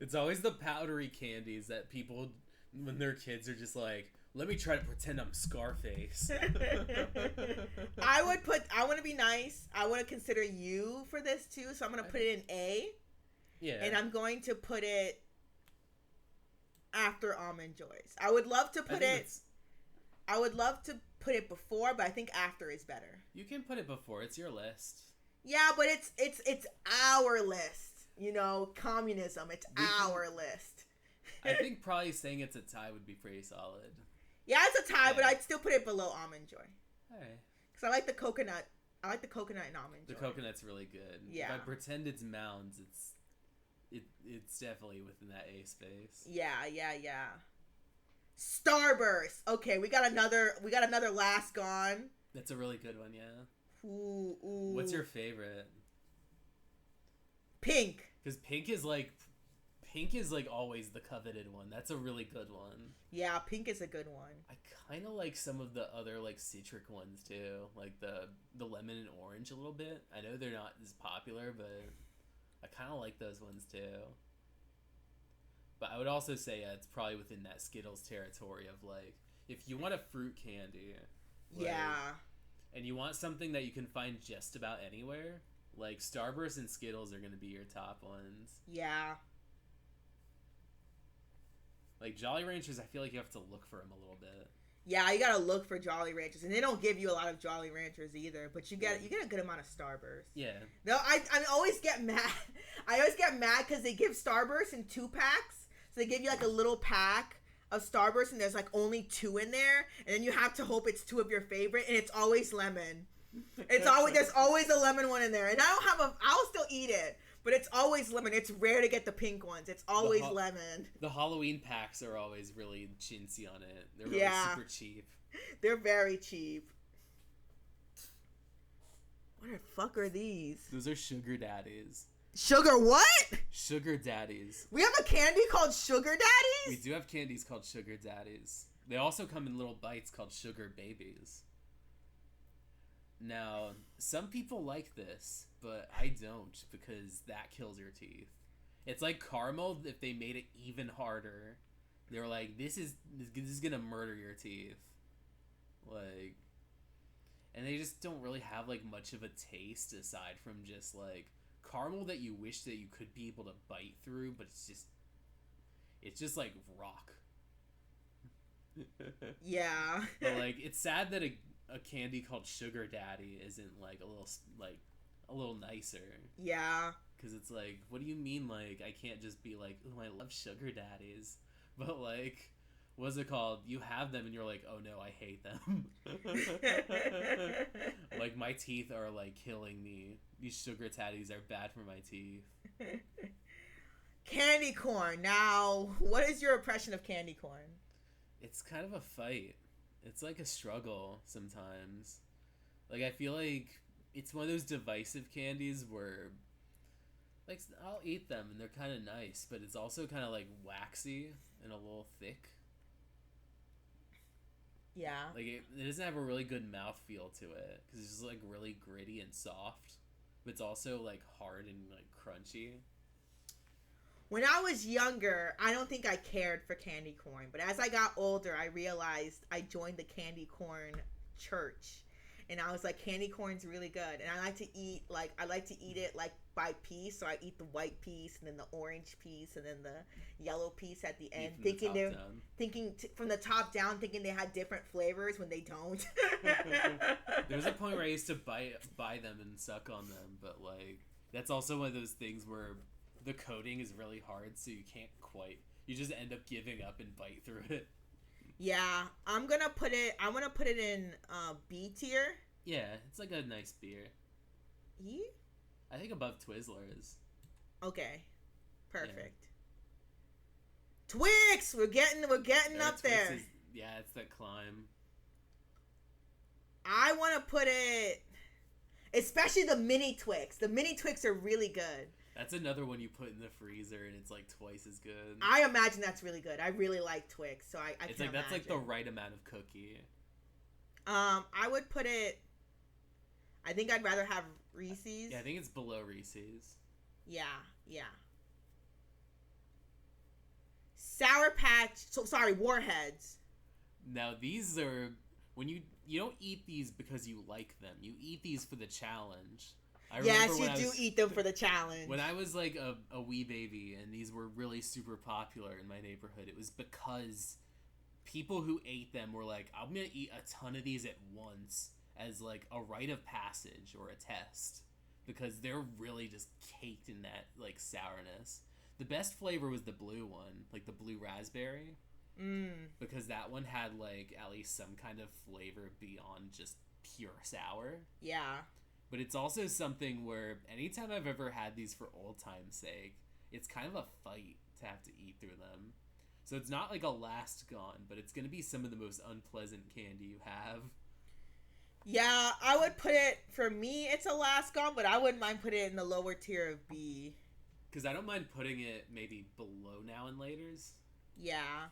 It's always the powdery candies that people, when they're kids, are just like, let me try to pretend I'm Scarface. I want to be nice. I want to consider you for this too. So I'm going to put it in A. Yeah. And I'm going to put it after Almond Joys. I would love to put it before, but I think after is better. You can put it before. It's your list. Yeah, but it's our list. You know, communism. It's our list. I think probably saying it's a tie would be pretty solid. Yeah, it's a tie, but I'd still put it below Almond Joy. Hey. Because I like the coconut. I like the coconut and Almond Joy. The coconut's really good. Yeah. If I pretend it's Mounds, it's definitely within that A space. Yeah. Starburst. Okay, we got another last gone. That's a really good one, yeah. Ooh. What's your favorite? Pink. Because pink is like always the coveted one. That's a really good one. Yeah, pink is a good one. I kind of like some of the other like citric ones too, like the lemon and orange a little bit. I know they're not as popular, but I kind of like those ones too. But I would also say it's probably within that Skittles territory of like, if you want a fruit candy, like, yeah, and you want something that you can find just about anywhere, like Starburst and Skittles are gonna be your top ones. Yeah. Like Jolly Ranchers, I feel like you have to look for them a little bit. Yeah, you gotta look for Jolly Ranchers, and they don't give you a lot of Jolly Ranchers either. But you get a good amount of Starburst. Yeah. No, I always get mad. I always get mad because they give Starburst in 2-packs. So they give you like a little pack of Starburst, and there's like only 2 in there, and then you have to hope it's 2 of your favorite, and it's always lemon. There's always a lemon one in there, and I'll still eat it. But it's always lemon. It's rare to get the pink ones. It's always lemon. The Halloween packs are always really chintzy on it. They're really super cheap. They're very cheap. What the fuck are these? Those are sugar daddies. Sugar what? Sugar daddies. We have a candy called Sugar Daddies? We do have candies called sugar daddies. They also come in little bites called sugar babies. Now, some people like this, but I don't, because that kills your teeth. It's like caramel if they made it even harder. They were like, this is gonna murder your teeth. Like, and they just don't really have like much of a taste aside from just like caramel that you wish that you could be able to bite through, but it's just like rock. Yeah. But like, it's sad that a candy called Sugar Daddy isn't like a little nicer. Yeah. Because it's like, what do you mean, like, I can't just be like, oh, I love Sugar Daddies, but like, what's it called? You have them and you're like, oh no, I hate them. Like, my teeth are like killing me. These Sugar Daddies are bad for my teeth. Candy corn. Now, what is your impression of candy corn? It's kind of a fight. It's like a struggle sometimes. Like, I feel like it's one of those divisive candies where, like, I'll eat them and they're kind of nice, but it's also kind of like waxy and a little thick. Yeah. Like, it doesn't have a really good mouthfeel to it because it's just like really gritty and soft, but it's also like hard and like crunchy. When I was younger, I don't think I cared for candy corn, but as I got older, I realized I joined the candy corn church, and I was like, candy corn's really good, and I like to eat it like by piece, so I eat the white piece and then the orange piece and then the yellow piece at the end, thinking from the top down, thinking they had different flavors when they don't. There was a point where I used to buy them and suck on them, but like that's also one of those things where the coating is really hard, so you just end up giving up and bite through it. Yeah, I want to put it in B tier. Yeah, it's like a nice beer. E? I think above Twizzlers. Okay. Perfect. Yeah. Twix! We're getting up there. It's that climb. I want to put it... Especially the mini Twix. The mini Twix are really good. That's another one you put in the freezer and it's like twice as good. I imagine that's really good. I really like Twix, so I It's can like that's like the imagine. right amount of cookie. I would put it. I think I'd rather have Reese's. Yeah, I think it's below Reese's. Yeah, yeah. Sour Patch. So sorry, Warheads. Now these are when you don't eat these because you like them. You eat these for the challenge. Yes, you do eat them for the challenge. When I was like a wee baby and these were really super popular in my neighborhood, it was because people who ate them were like, I'm gonna eat a ton of these at once as like a rite of passage or a test because they're really just caked in that like sourness. The best flavor was the blue one, like the blue raspberry. Because that one had like at least some kind of flavor beyond just pure sour. Yeah. But it's also something where anytime I've ever had these for old time's sake, it's kind of a fight to have to eat through them. So it's not like a last gone, but it's going to be some of the most unpleasant candy you have. Yeah, I would put it, for me, it's a last gone, but I wouldn't mind putting it in the lower tier of B. Because I don't mind putting it maybe below Now and Laters. Yeah.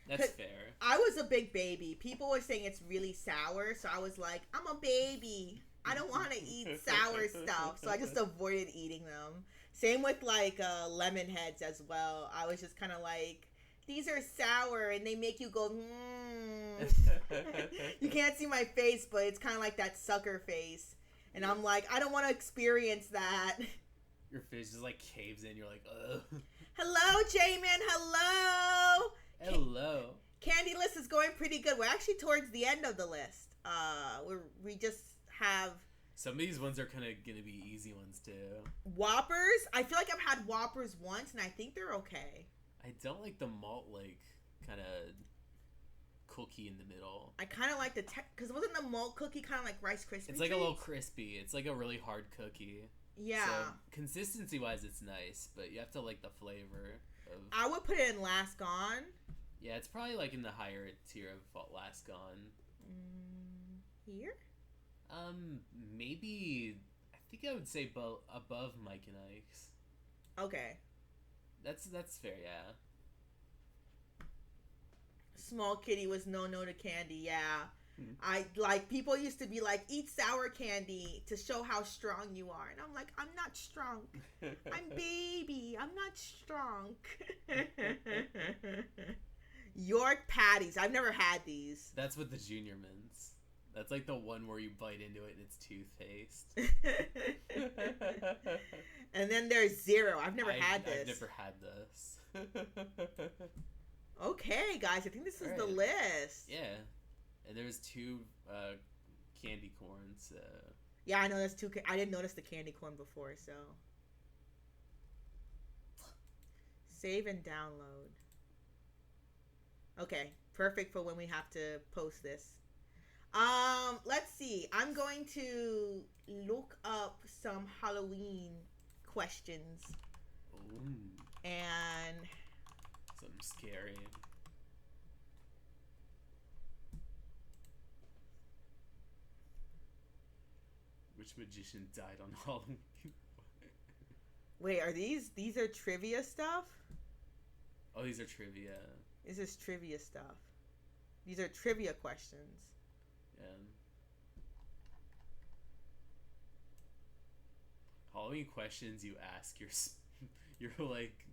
That's fair. I was a big baby. People were saying it's really sour, so I was like, I'm a baby. I don't want to eat sour stuff, so I just avoided eating them. Same with like lemon heads as well. I was just kind of like, these are sour and they make you go, You can't see my face, but it's kind of like that sucker face. And I'm like, I don't want to experience that. Your face just like caves in. You're like, ugh. Hello, J-Man. Hello. Hello. Candy list is going pretty good. We're actually towards the end of the list. We just have some of these ones are kind of gonna be easy ones too. Whoppers. I feel like I've had Whoppers once, and I think they're okay. I don't like the malt like kind of cookie in the middle. I kind of like the because wasn't the malt cookie kind of like Rice Krispies? It's like a little crispy. It's like a really hard cookie. Yeah. So consistency wise, it's nice, but you have to like the flavor of. I would put it in Last Gone. Yeah, it's probably like in the higher tier of Last Gone. Here? Maybe I think I would say above Mike and Ike's. Okay. That's fair, yeah. Small kitty was no to candy, yeah. I like people used to be like, eat sour candy to show how strong you are, and I'm like, I'm not strong. I'm baby. I'm not strong. York patties. I've never had these. That's what the Junior Mints. That's like the one where you bite into it and it's toothpaste. And then there's Zero. I've never had this. I've never had this. Okay, guys. I think this is the list. Yeah. And there's 2 candy corns. Yeah, I know there's 2. I didn't notice the candy corn before, so. Save and download. Okay, perfect for when we have to post this. Let's see. I'm going to look up some Halloween questions. Ooh. And something scary. Which magician died on Halloween? Wait, are these are trivia stuff? Oh, these are trivia. This is trivia stuff. These are trivia questions. Yeah. Halloween questions you ask you're like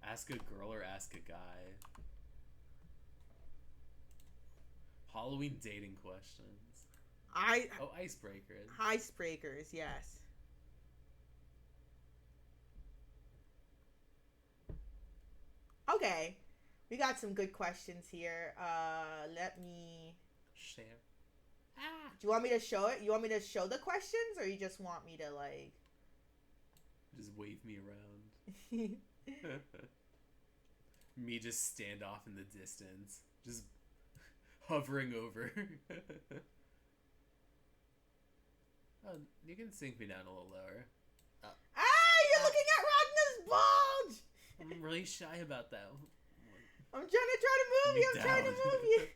ask a girl or ask a guy. Halloween dating questions. Icebreakers. Icebreakers, yes. Okay. We got some good questions here. Let me share. Do you want me to show it? You want me to show the questions, or you just want me to like just wave me around? Me just stand off in the distance, just hovering over. Oh, you can sink me down a little lower. You're looking at Ragnar's bulge! I'm really shy about that. I'm trying to move you.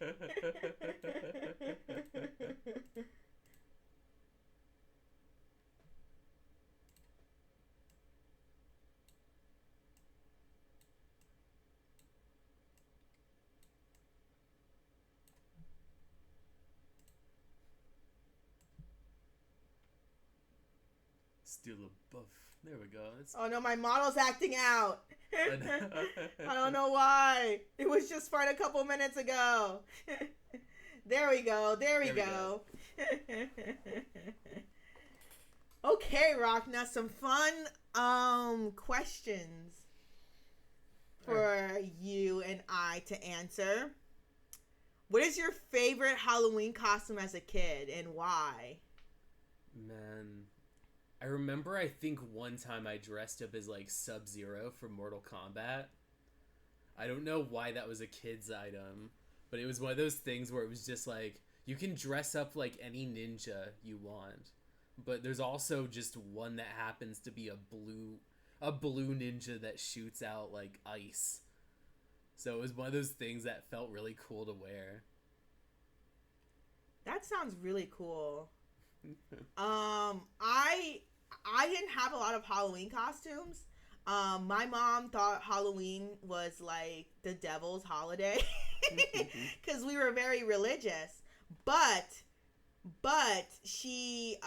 Steal a buff. There we go. It's... Oh no, my model's acting out. I don't know why. It was just fine a couple minutes ago. There we go. There we go. Okay, Rachna, some fun questions for you and I to answer. What is your favorite Halloween costume as a kid and why? Man, I remember I think one time I dressed up as like Sub-Zero from Mortal Kombat. I don't know why that was a kid's item, but it was one of those things where it was just like, you can dress up like any ninja you want, but there's also just one that happens to be a blue ninja that shoots out like ice. So it was one of those things that felt really cool to wear. That sounds really cool. I didn't have a lot of Halloween costumes. My mom thought Halloween was like the devil's holiday because we were very religious. But she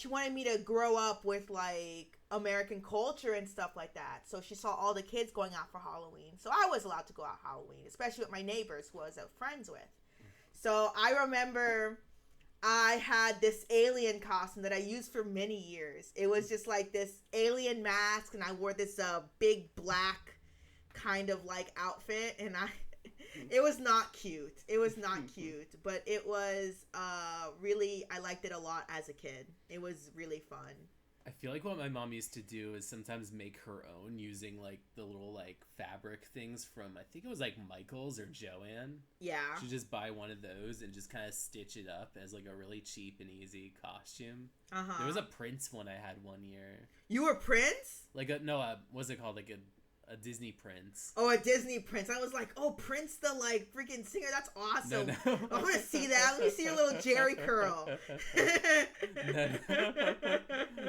wanted me to grow up with like American culture and stuff like that. So she saw all the kids going out for Halloween. So I was allowed to go out Halloween, especially with my neighbors who I was friends with. So I remember I had this alien costume that I used for many years. It was just like this alien mask, and I wore this big black kind of like outfit, and it was not cute. It was not cute, but it was really, I liked it a lot as a kid. It was really fun. I feel like what my mom used to do is sometimes make her own using like the little like fabric things from, I think it was like Michael's or Joann. Yeah. She'd just buy one of those and just kind of stitch it up as like a really cheap and easy costume. Uh-huh. There was a Prince one I had one year. You were Prince? Like what's it called? Like a Disney Prince. Oh, a Disney Prince. I was like, oh, Prince the like freaking singer. That's awesome. No. I want to see that. Let me see your little Jerry curl. No.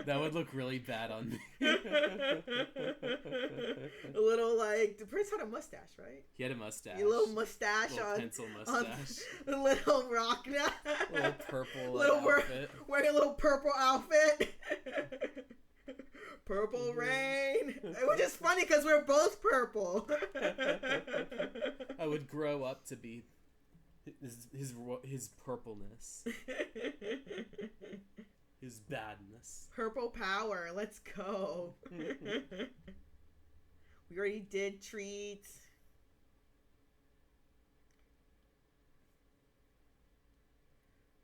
That would look really bad on me. A little like, the Prince had a mustache, right? He had a mustache. A little mustache little on pencil mustache. On little Rachna. Little purple outfit. Wearing a little purple outfit. Purple Rain. It was just funny because we're both purple. I would grow up to be his purpleness. His badness. Purple power. Let's go. We already did treats.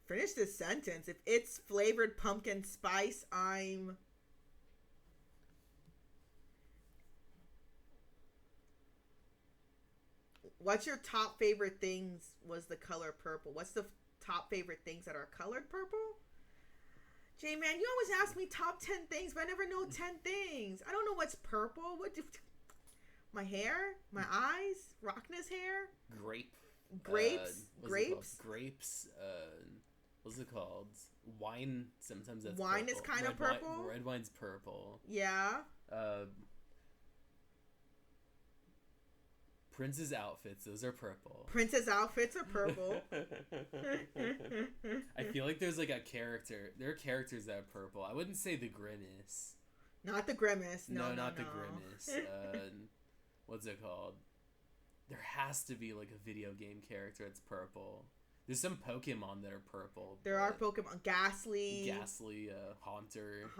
Finish this sentence. If it's flavored pumpkin spice, I'm... What's your top favorite things was the color purple? What's the top favorite things that are colored purple? J-Man, you always ask me top 10 things, but I never know 10 things. I don't know what's purple. My hair? My eyes? Rachna's hair? Grapes. Grapes? What's it called? Wine. Sometimes that's wine purple. Is kind of purple? Red wine's purple. Yeah. Prince's outfits, those are purple. Prince's outfits are purple. I feel like there's like a character. There are characters that are purple. I wouldn't say the Grimace. Not the Grimace. No, not the Grimace. What's it called? There has to be like a video game character that's purple. There's some Pokemon that are purple. There are Pokemon. Ghastly, Haunter.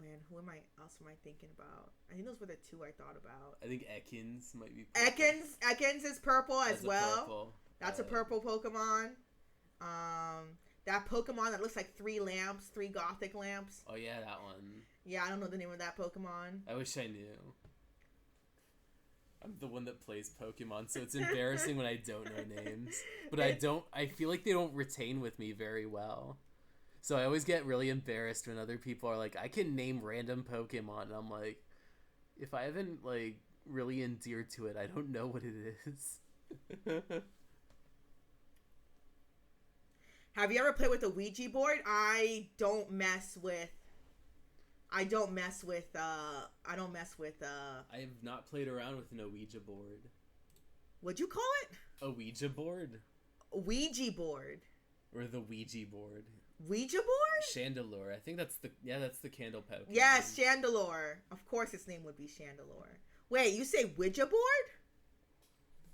Man, who else am I thinking about? I think those were the two I thought about. I think Ekans might be purple. Ekans is purple as well. Purple. That's a purple Pokemon. That Pokemon that looks like 3 lamps, 3 gothic lamps. Oh yeah, that one. Yeah, I don't know the name of that Pokemon. I wish I knew. I'm the one that plays Pokemon, so it's embarrassing when I don't know names. But I feel like they don't retain with me very well. So I always get really embarrassed when other people are like, I can name random Pokemon. And I'm like, if I haven't like really endeared to it, I don't know what it is. Have you ever played with a Ouija board? I don't mess with. I have not played around with an Ouija board. What'd you call it? A Ouija board? Ouija board. Or the Ouija board. Ouija board? Chandelure. I think that's the candle Pokemon. Yes, Chandelure. Of course its name would be Chandelure. Wait, you say Ouija board?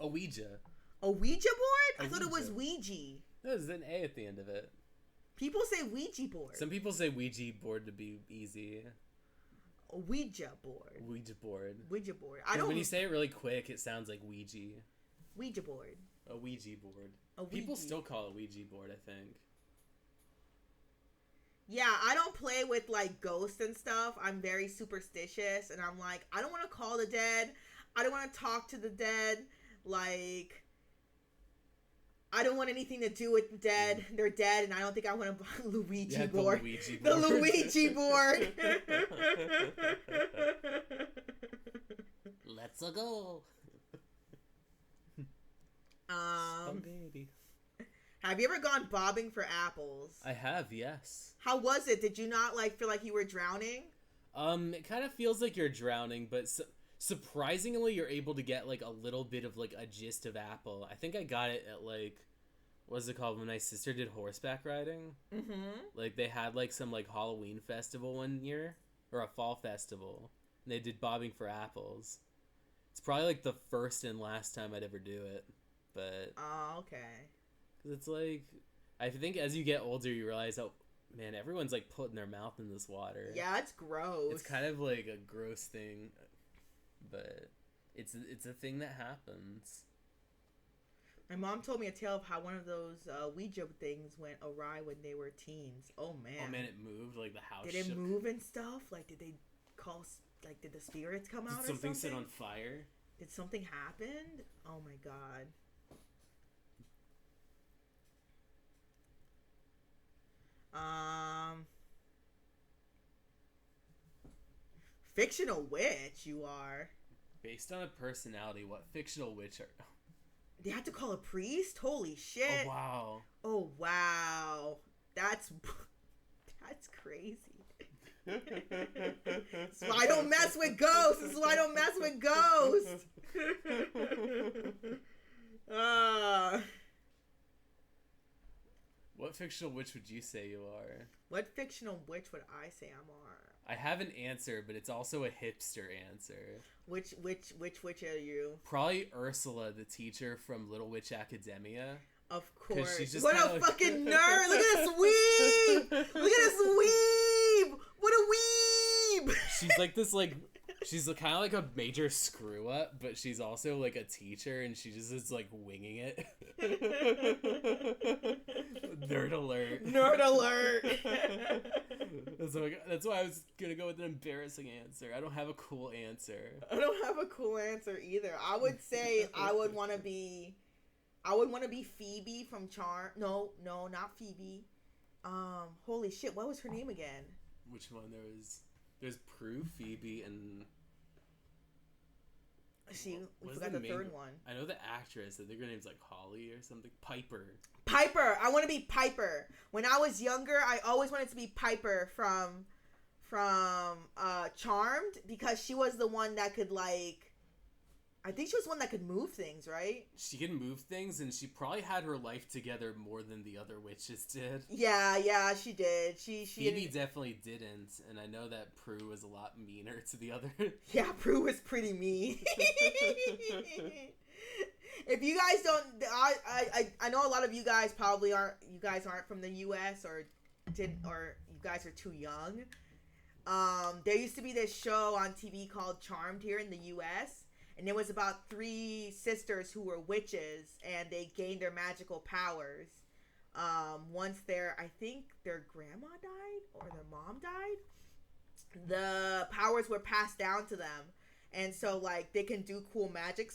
A Ouija. A Ouija board? I thought it Ouija. was Ouija. No, there's an A at the end of it. People say Ouija board. Some people say Ouija board to be easy. A Ouija board. Ouija board. Ouija board. When you say it really quick, it sounds like Ouija. Ouija board. A Ouija board. A Ouija. People still call it Ouija board, I think. Yeah, I don't play with like ghosts and stuff. I'm very superstitious, and I'm like, I don't want to call the dead. I don't want to talk to the dead. Like, I don't want anything to do with the dead. They're dead, and I don't think I want a Luigi board. The Luigi board. Let's go. Spaghetti. Have you ever gone bobbing for apples? I have, yes. How was it? Did you not like feel like you were drowning? It kind of feels like you're drowning, but surprisingly, you're able to get like a little bit of like a gist of apple. I think I got it at like, what's it called, when my sister did horseback riding. Mm-hmm. Like they had like some like Halloween festival one year, or a fall festival, and they did bobbing for apples. It's probably like the first and last time I'd ever do it, but. Oh, okay. Cause it's like, I think as you get older, you realize, oh man, everyone's like putting their mouth in this water. Yeah, it's gross. It's kind of like a gross thing, but it's a thing that happens. My mom told me a tale of how one of those Ouija things went awry when they were teens. Oh man. Oh man, it moved, like the house. Did it shook. move and stuff? Like, did they call? Like, did the spirits come out? Did something or something set on fire? Did something happen? Oh my god. Fictional witch, you are. Based on a personality, what fictional witch are? They had to call a priest? Holy shit. Oh wow. Oh wow. That's crazy. That's why I don't mess with ghosts. This is why I don't mess with ghosts. What fictional witch would you say you are? What fictional witch would I say I'm are? I have an answer, but it's also a hipster answer. Which witch are you? Probably Ursula, the teacher from Little Witch Academia. Of course. She's just what a like... fucking nerd! Look at this weeb! Look at this weeb! What a weeb! She's like this, like, she's kind of like a major screw up, but she's also like a teacher, and she just is like winging it. Nerd alert. Nerd alert. That's why I was gonna go with an embarrassing answer. I don't have a cool answer. I don't have a cool answer either. I would say I would want to be Phoebe from Charm. No, not Phoebe. Holy shit, what was her name again? Which one? There's Prue, Phoebe, and we forgot the third one. I know the actress. I think her name's like Holly or something. Piper. I want to be Piper. When I was younger, I always wanted to be Piper from Charmed, because she was the one that could, like, I think she was the one that could move things, right? She can move things, and she probably had her life together more than the other witches did. Yeah, she did. Phoebe definitely didn't, and I know that Prue was a lot meaner to the other. Yeah, Prue was pretty mean. If you guys don't, I know a lot of you guys probably aren't. You guys aren't from the U.S. or you guys are too young. There used to be this show on TV called Charmed here in the U.S., and it was about 3 sisters who were witches, and they gained their magical powers. Once I think their grandma died or their mom died, the powers were passed down to them, and so like they can do cool magic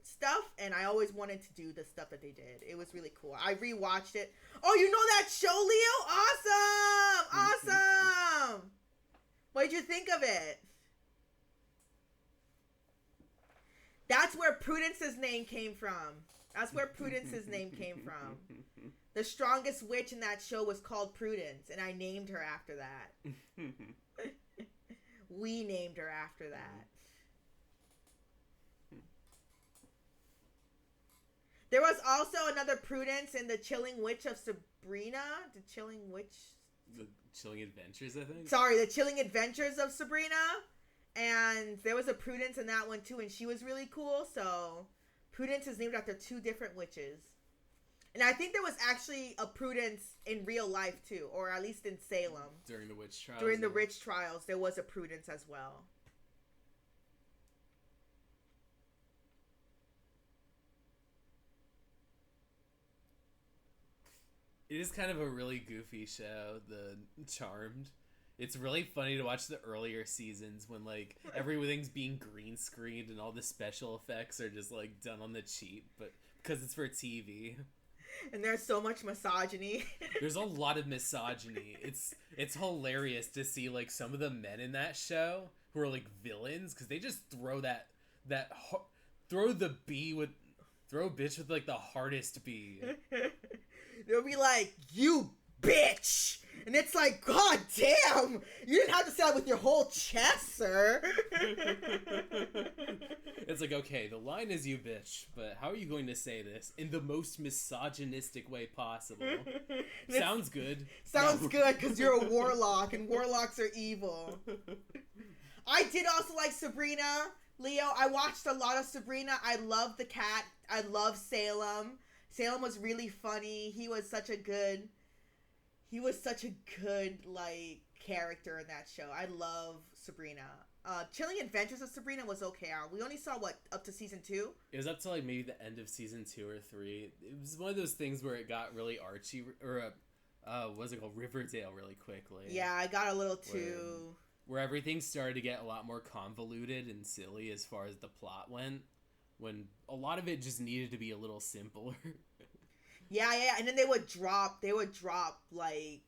stuff. And I always wanted to do the stuff that they did. It was really cool. I rewatched it. Oh, you know that show, Leo? Awesome! What did you think of it? That's where Prudence's name came from. The strongest witch in that show was called Prudence, and I named her after that. We named her after that. There was also another Prudence in the Chilling Witch of Sabrina. The Chilling Witch. The Chilling Adventures, I think. Sorry, the Chilling Adventures of Sabrina. And there was a Prudence in that one too, and she was really cool. So Prudence is named after 2 different witches. And I think there was actually a Prudence in real life too, or at least in Salem. During the witch trials. During the witch trials, there was a Prudence as well. It is kind of a really goofy show, the Charmed. It's really funny to watch the earlier seasons when, like, everything's being green screened and all the special effects are just, like, done on the cheap, but because it's for TV. And there's so much misogyny. There's a lot of misogyny. It's hilarious to see, like, some of the men in that show who are, like, villains, because they just throw throw a bitch with, like, the hardest B. They'll be like, "You bitch!" And it's like, God damn! You didn't have to say that with your whole chest, sir. It's like, okay, the line is "you bitch," but how are you going to say this in the most misogynistic way possible? Sounds good. Sounds good, because you're a warlock, and warlocks are evil. I did also like Sabrina, Leo. I watched a lot of Sabrina. I love the cat. I love Salem. Salem was really funny. He was such a good, like, character in that show. I love Sabrina. Chilling Adventures of Sabrina was okay. We only saw, up to season 2? It was up to, like, maybe the end of season 2 or 3. It was one of those things where it got really Archie, or, what's it called? Riverdale really quickly. Yeah, I got a little too... Where everything started to get a lot more convoluted and silly as far as the plot went. When a lot of it just needed to be a little simpler. Yeah, and then they would drop, like,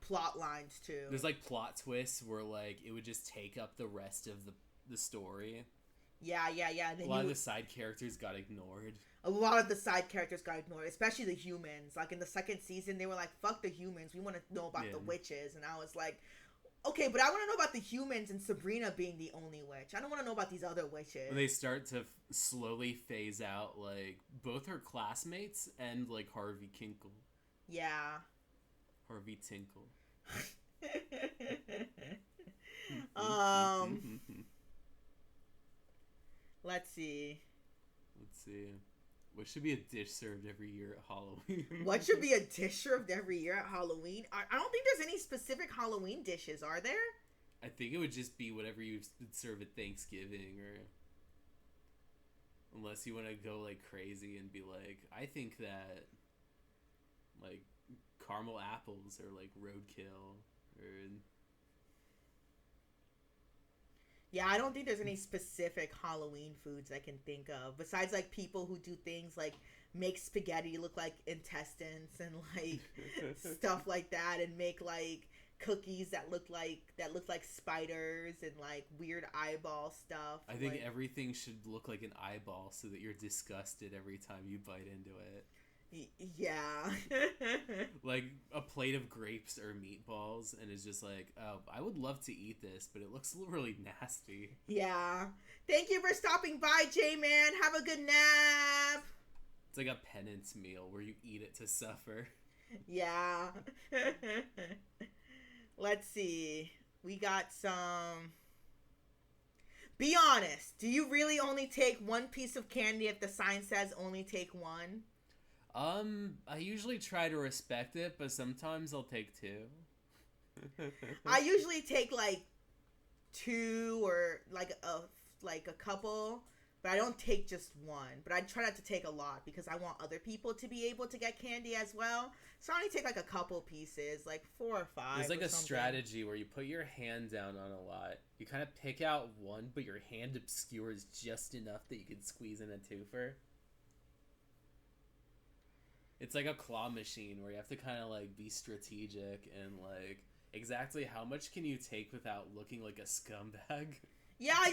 plot lines, too. There's, like, plot twists where, like, it would just take up the rest of the story. Yeah. And then a lot of the side characters got ignored. A lot of the side characters got ignored, especially the humans. Like, in the second season, they were like, fuck the humans, we want to know about the witches. And I was like... Okay, but I want to know about the humans and Sabrina being the only witch. I don't want to know about these other witches. When they start to slowly phase out, like, both her classmates and, like, Harvey Kinkle. Yeah. Harvey Tinkle. Let's see. What should be a dish served every year at Halloween? What should be a dish served every year at Halloween? I don't think there's any specific Halloween dishes, are there? I think it would just be whatever you would serve at Thanksgiving, or... Unless you want to go, like, crazy and be like, I think that, like, caramel apples are, like, roadkill, or... Yeah, I don't think there's any specific Halloween foods I can think of. Besides, like, people who do things like make spaghetti look like intestines and, like, stuff like that. And make, like, cookies that look like spiders and, like, weird eyeball stuff. I think everything should look like an eyeball so that you're disgusted every time you bite into it. Yeah. Like a plate of grapes or meatballs, and it's just like, oh, I would love to eat this, but it looks really nasty. Yeah. Thank you for stopping by, J-Man. Have a good nap. It's like a penance meal where you eat it to suffer. Yeah. Let's see. We got some... Be honest. Do you really only take one piece of candy if the sign says only take one? I usually try to respect it, but sometimes I'll take 2. I usually take, like, 2 or, like, a couple, but I don't take just one. But I try not to take a lot because I want other people to be able to get candy as well. So I only take, like, a couple pieces, like 4 or 5. There's, like, a strategy where you put your hand down on a lot. You kind of pick out one, but your hand obscures just enough that you can squeeze in a twofer. It's like a claw machine where you have to kind of, like, be strategic and, like, exactly how much can you take without looking like a scumbag? Yeah, I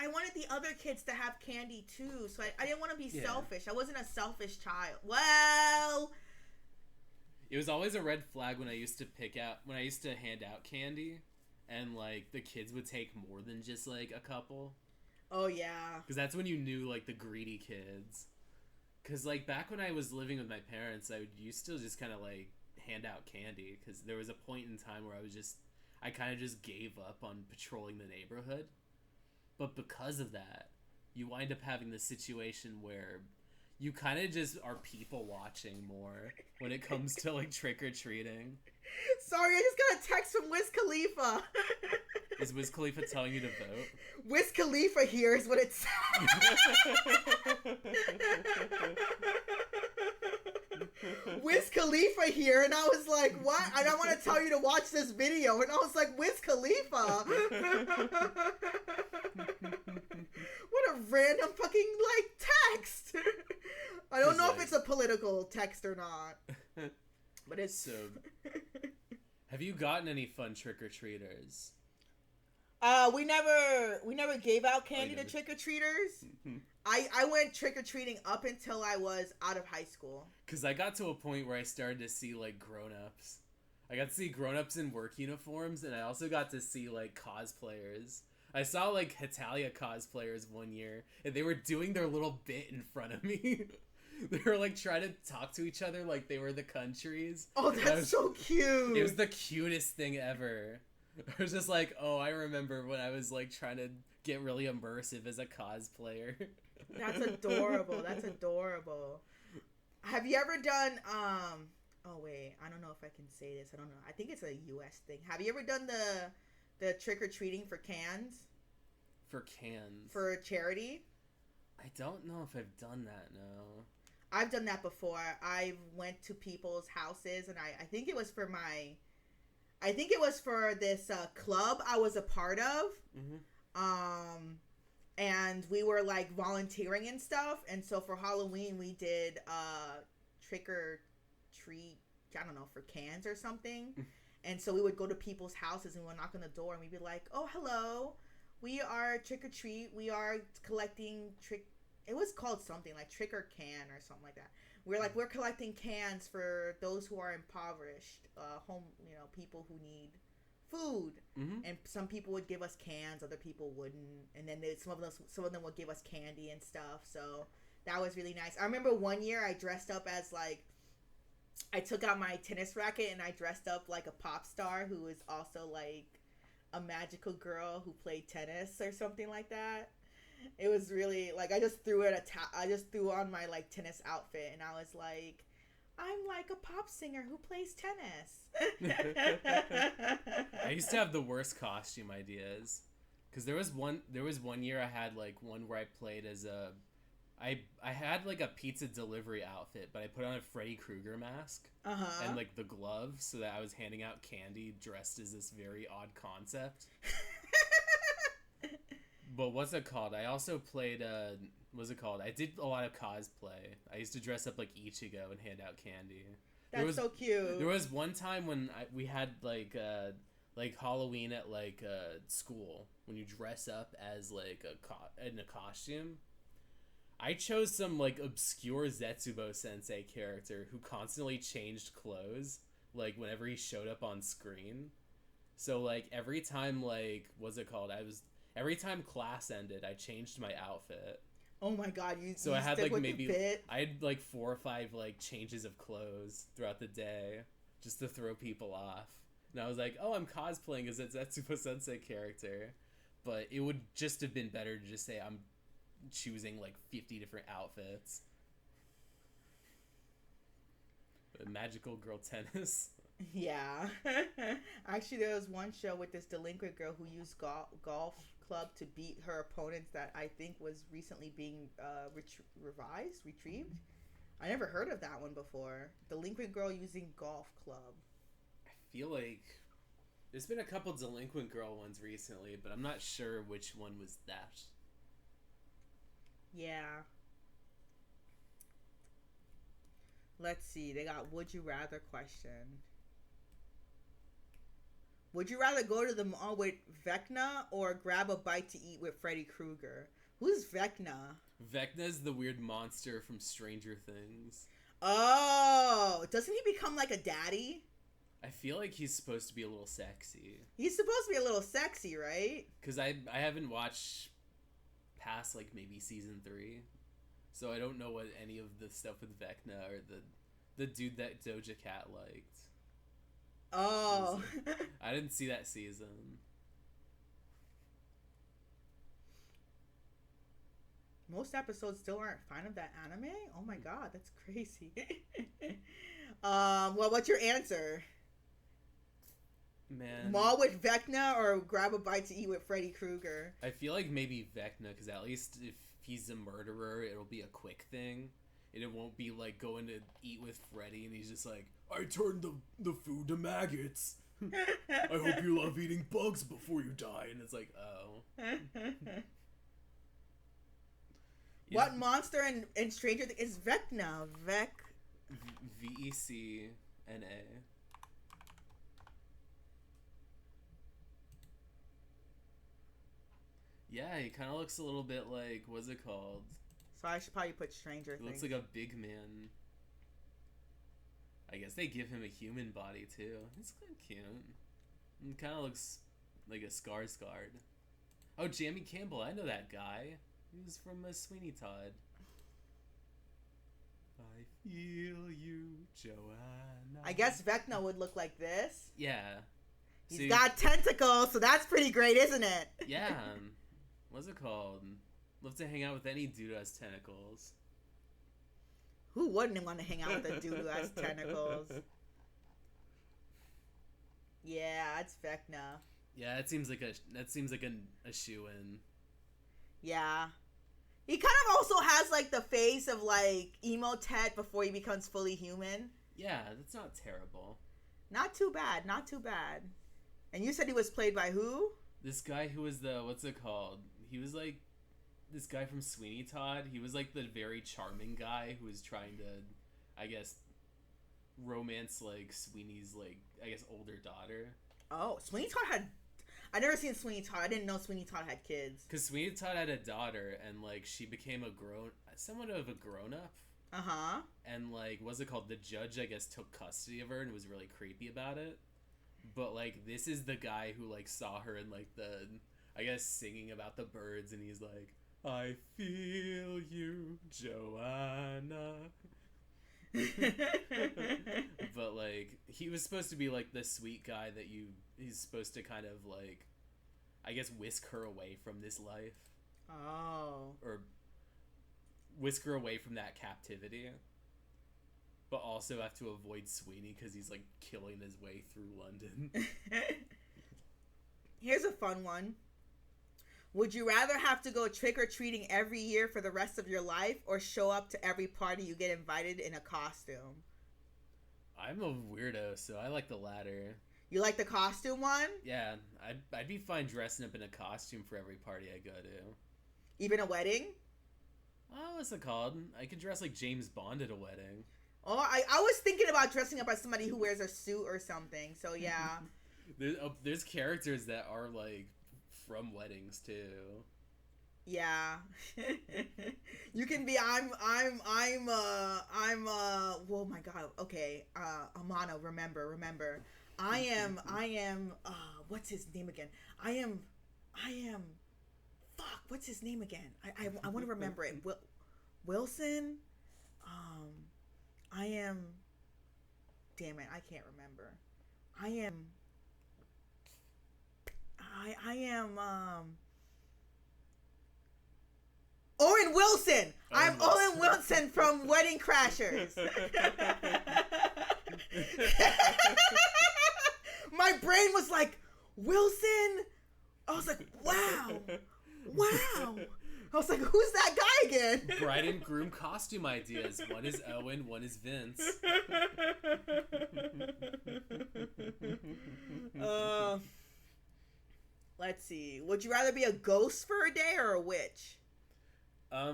wanted the other kids to have candy too, so I didn't want to be selfish. I wasn't a selfish child. Well... It was always a red flag when I used to hand out candy, and, like, the kids would take more than just, like, a couple. Oh, yeah. Because that's when you knew, like, the greedy kids. Because, like, back when I was living with my parents, I used to just kind of, like, hand out candy. Because there was a point in time where I kind of just gave up on patrolling the neighborhood. But because of that, you wind up having this situation where you kind of just are people watching more when it comes to, like, trick-or-treating. Sorry, I just got a text from Wiz Khalifa. Is Wiz Khalifa telling you to vote? Wiz Khalifa here is what it says. Wiz Khalifa here, and I was like, what? And I want to tell you to watch this video, and I was like, Wiz Khalifa? What a random fucking, like, text. I don't know if it's a political text or not, but it's... So, have you gotten any fun trick-or-treaters? We never gave out candy to trick-or-treaters. I went trick-or-treating up until I was out of high school. Because I got to a point where I started to see, like, grown-ups. I got to see grown-ups in work uniforms, and I also got to see, like, cosplayers. I saw, like, Hetalia cosplayers one year, and they were doing their little bit in front of me. They were, like, trying to talk to each other like they were the countries. Oh, that's so cute. It was the cutest thing ever. I was just like, oh, I remember when I was, like, trying to get really immersive as a cosplayer. That's adorable. That's adorable. Have you ever done, oh, wait, I don't know if I can say this. I don't know. I think it's a U.S. thing. Have you ever done the trick-or-treating for cans? For cans? For charity? I don't know if I've done that, no. I've done that before. I went to people's houses, and I think it was for this club I was a part of. Mm-hmm. And we were, like, volunteering and stuff. And so for Halloween, we did trick or treat, I don't know, for cans or something. And so we would go to people's houses and we would knock on the door and we'd be like, oh, hello. We are trick or treat. We are collecting it was called something like trick or can or something like that. We're collecting cans for those who are impoverished, people who need food. Mm-hmm. And some people would give us cans, other people wouldn't. And then some of them would give us candy and stuff. So that was really nice. I remember one year I dressed up as, like, I took out my tennis racket and I dressed up like a pop star who was also, like, a magical girl who played tennis or something like that. It was really, like, I just threw on my, like, tennis outfit and I was like, I'm like a pop singer who plays tennis. I used to have the worst costume ideas. Because there was one year I had, like, one where I played as I had, like, a pizza delivery outfit, but I put on a Freddy Krueger mask. Uh-huh. And, like, the gloves so that I was handing out candy dressed as this very odd concept. But what's it called? I also played, I did a lot of cosplay. I used to dress up like Ichigo and hand out candy. That's so cute. There was one time when we had, like Halloween at, like, school, when you dress up as, like, in a costume. I chose some, like, obscure Zetsubo Sensei character who constantly changed clothes, like, whenever he showed up on screen. So, like, every time, like, every time class ended, I changed my outfit. Oh my god, I had, like, I had, like, 4 or 5, like, changes of clothes throughout the day just to throw people off. And I was like, oh, I'm cosplaying as a Zetsubo Sensei character. But it would just have been better to just say I'm choosing, like, 50 different outfits. But magical girl tennis. Yeah. Actually, there was one show with this delinquent girl who used golf club to beat her opponents that I think was recently being retrieved. I never heard of that one before. Delinquent girl using golf club. I feel like there's been a couple delinquent girl ones recently, but I'm not sure which one was that. Yeah. Let's see. They got would you rather question. Would you rather go to the mall with Vecna or grab a bite to eat with Freddy Krueger? Who's Vecna? Vecna's the weird monster from Stranger Things. Oh, doesn't he become like a daddy? I feel like he's supposed to be a little sexy. He's supposed to be a little sexy, right? Because I haven't watched past, like, maybe season 3. So I don't know what any of the stuff with Vecna or the dude that Doja Cat liked. Oh. I didn't see that season. Most episodes still aren't fan of that anime? Oh my god, that's crazy. Well, what's your answer? Man. Mall with Vecna or grab a bite to eat with Freddy Krueger? I feel like maybe Vecna, because at least if he's a murderer, it'll be a quick thing. And it won't be like going to eat with Freddy and he's just like, I turned the food to maggots. I hope you love eating bugs before you die. And it's like, oh. What monster in Stranger Things is Vecna? Vecna. Yeah, he kind of looks a little bit like, what's it called? So I should probably put Stranger Things. He looks like a big man. I guess they give him a human body too. It's kind of cute. It kind of looks like a Skarsgård. Oh, Jamie Campbell, I know that guy. He was from Sweeney Todd. I feel you, Joanna. I guess Vecna would look like this. Yeah. He's got tentacles, so that's pretty great, isn't it? Yeah. What's it called? Love to hang out with any dude who has tentacles. Who wouldn't want to hang out with a dude who has tentacles? Yeah, it's Vecna. Yeah, that seems like a shoe-in. Yeah. He kind of also has like the face of like emo Ted before he becomes fully human. Yeah, that's not terrible. Not too bad, not too bad. And you said he was played by who? This guy who was the, what's it called? He was like this guy from Sweeney Todd. He was like the very charming guy who was trying to, I guess, romance like Sweeney's like, I guess, older daughter. Oh, Sweeney Todd had... I never seen Sweeney Todd. I didn't know Sweeney Todd had kids. Because Sweeney Todd had a daughter and like she became somewhat of a grown-up. Uh-huh. And like, what's it called? The judge, I guess, took custody of her and was really creepy about it. But like, this is the guy who like saw her in like the, I guess, singing about the birds, and he's like, I feel you, Joanna. But like, he was supposed to be like the sweet guy that he's supposed to kind of like, I guess, whisk her away from this life. Oh. Or whisk her away from that captivity. But also have to avoid Sweeney because he's like killing his way through London. Here's a fun one. Would you rather have to go trick-or-treating every year for the rest of your life or show up to every party you get invited in a costume? I'm a weirdo, so I like the latter. You like the costume one? Yeah, I'd be fine dressing up in a costume for every party I go to. Even a wedding? Oh, what's it called? I could dress like James Bond at a wedding. Oh, I was thinking about dressing up as somebody who wears a suit or something, so yeah. There's characters that are like from weddings too. Yeah. You can be oh my god, okay. Amano, remember. I am what's his name again? I am fuck, what's his name again? I want to remember it. Wilson? I am, damn it, I can't remember. I am Owen Wilson. I'm Owen Wilson from Wedding Crashers. My brain was like, Wilson? I was like, wow. I was like, who's that guy again? Bride and groom costume ideas. One is Owen, one is Vince. Let's see. Would you rather be a ghost for a day or a witch? I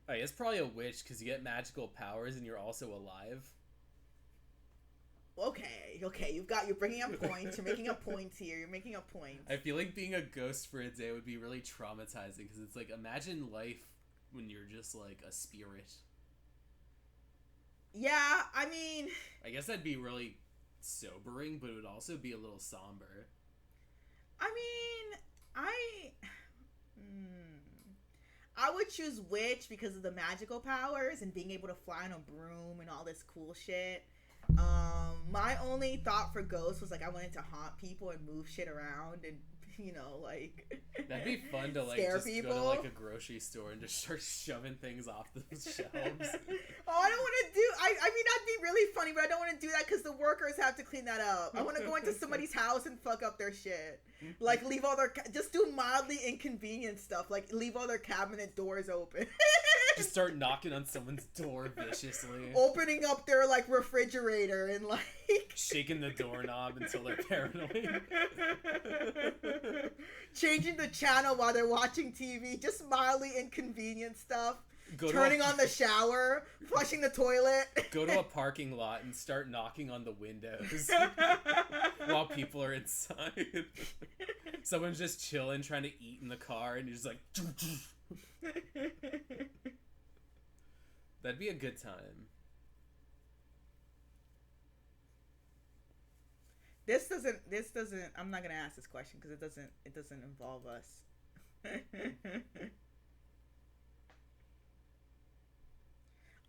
guess probably a witch because you get magical powers and you're also alive. Okay, you're bringing up points. You're making up points here. You're making up points. I feel like being a ghost for a day would be really traumatizing because it's like, imagine life when you're just like a spirit. Yeah, I mean, I guess that'd be really sobering, but it would also be a little somber. I mean, I would choose witch because of the magical powers and being able to fly on a broom and all this cool shit. My only thought for ghost was like I wanted to haunt people and move shit around and like that'd be fun to like scare just people. go to like a grocery store and just start shoving things off the shelves. Oh, I don't want to do. I mean that'd be really funny, but I don't want to do that because the workers have to clean that up. I want to go into somebody's house and fuck up their shit. Like leave all their just do mildly inconvenient stuff. Like leave all their cabinet doors open. Just start knocking on someone's door viciously. Opening up their like refrigerator and like shaking the doorknob until they're paranoid. Changing the channel while they're watching TV. Just mildly inconvenient stuff. Turning on the shower, flushing the toilet. Go to a parking lot and start knocking on the windows while people are inside. Someone's just chilling, trying to eat in the car, and you're just like... That'd be a good time. This doesn't, I'm not going to ask this question because it doesn't involve us.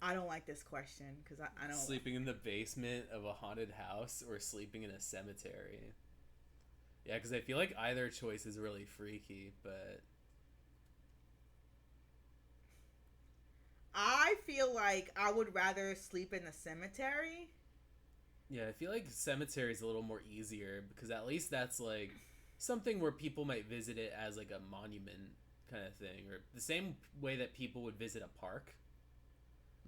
I don't like this question because I don't... Sleeping in the basement of a haunted house or sleeping in a cemetery? Yeah, because I feel like either choice is really freaky, but... I feel like I would rather sleep in the cemetery. Yeah, I feel like cemetery is a little more easier because at least that's like something where people might visit it as like a monument kind of thing, or the same way that people would visit a park.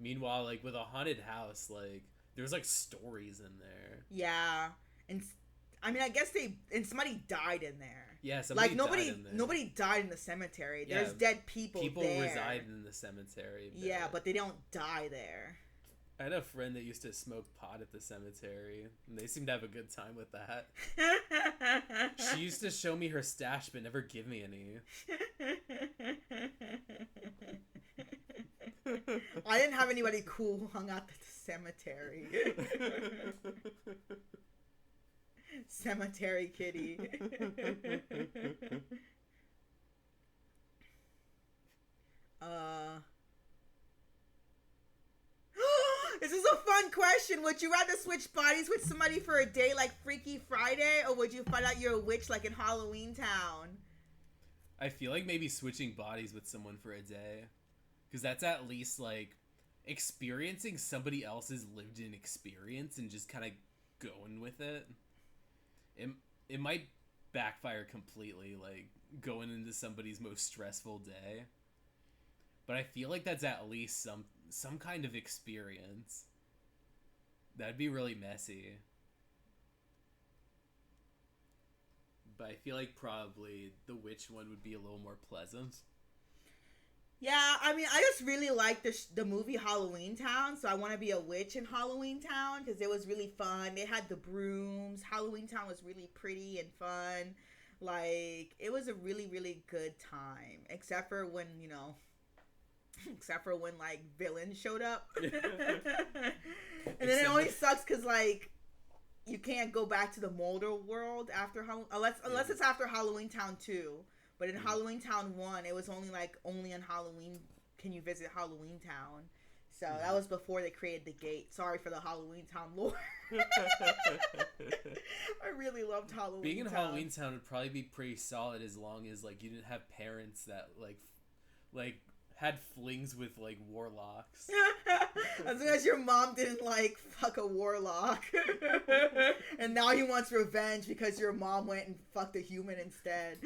Meanwhile, like with a haunted house, like there's like stories in there. Yeah, and I mean, I guess somebody died in there. Yeah, somebody nobody died in there. Nobody died in the cemetery. Yeah, there's dead people there. People reside in the cemetery. Yeah, but they don't die there. I had a friend that used to smoke pot at the cemetery, and they seemed to have a good time with that. She used to show me her stash, but never give me any. I didn't have anybody cool who hung out at the cemetery. Cemetery kitty. This is a fun question. Would you rather switch bodies with somebody for a day like Freaky Friday, or would you find out you're a witch like in Halloween Town? I feel like maybe switching bodies with someone for a day, because that's at least like experiencing somebody else's lived in experience and just kind of going with it. It might backfire completely, like going into somebody's most stressful day. But I feel like that's at least some kind of experience. That'd be really messy. But I feel like probably the witch one would be a little more pleasant. Yeah, I mean, I just really like the movie Halloween Town, so I want to be a witch in Halloween Town because it was really fun. They had the brooms. Halloween Town was really pretty and fun. Like, it was a really, really good time, except for when, like villains showed up. And then it only sucks because like you can't go back to the Molder world after unless it's after Halloween Town 2. But in Halloween Town 1, it was only on Halloween can you visit Halloween Town. So that was before they created the gate. Sorry for the Halloween Town lore. I really loved Halloween Town. Being in Halloween Town would probably be pretty solid as long as like you didn't have parents that like had flings with like warlocks. As long as your mom didn't like fuck a warlock. And now he wants revenge because your mom went and fucked a human instead.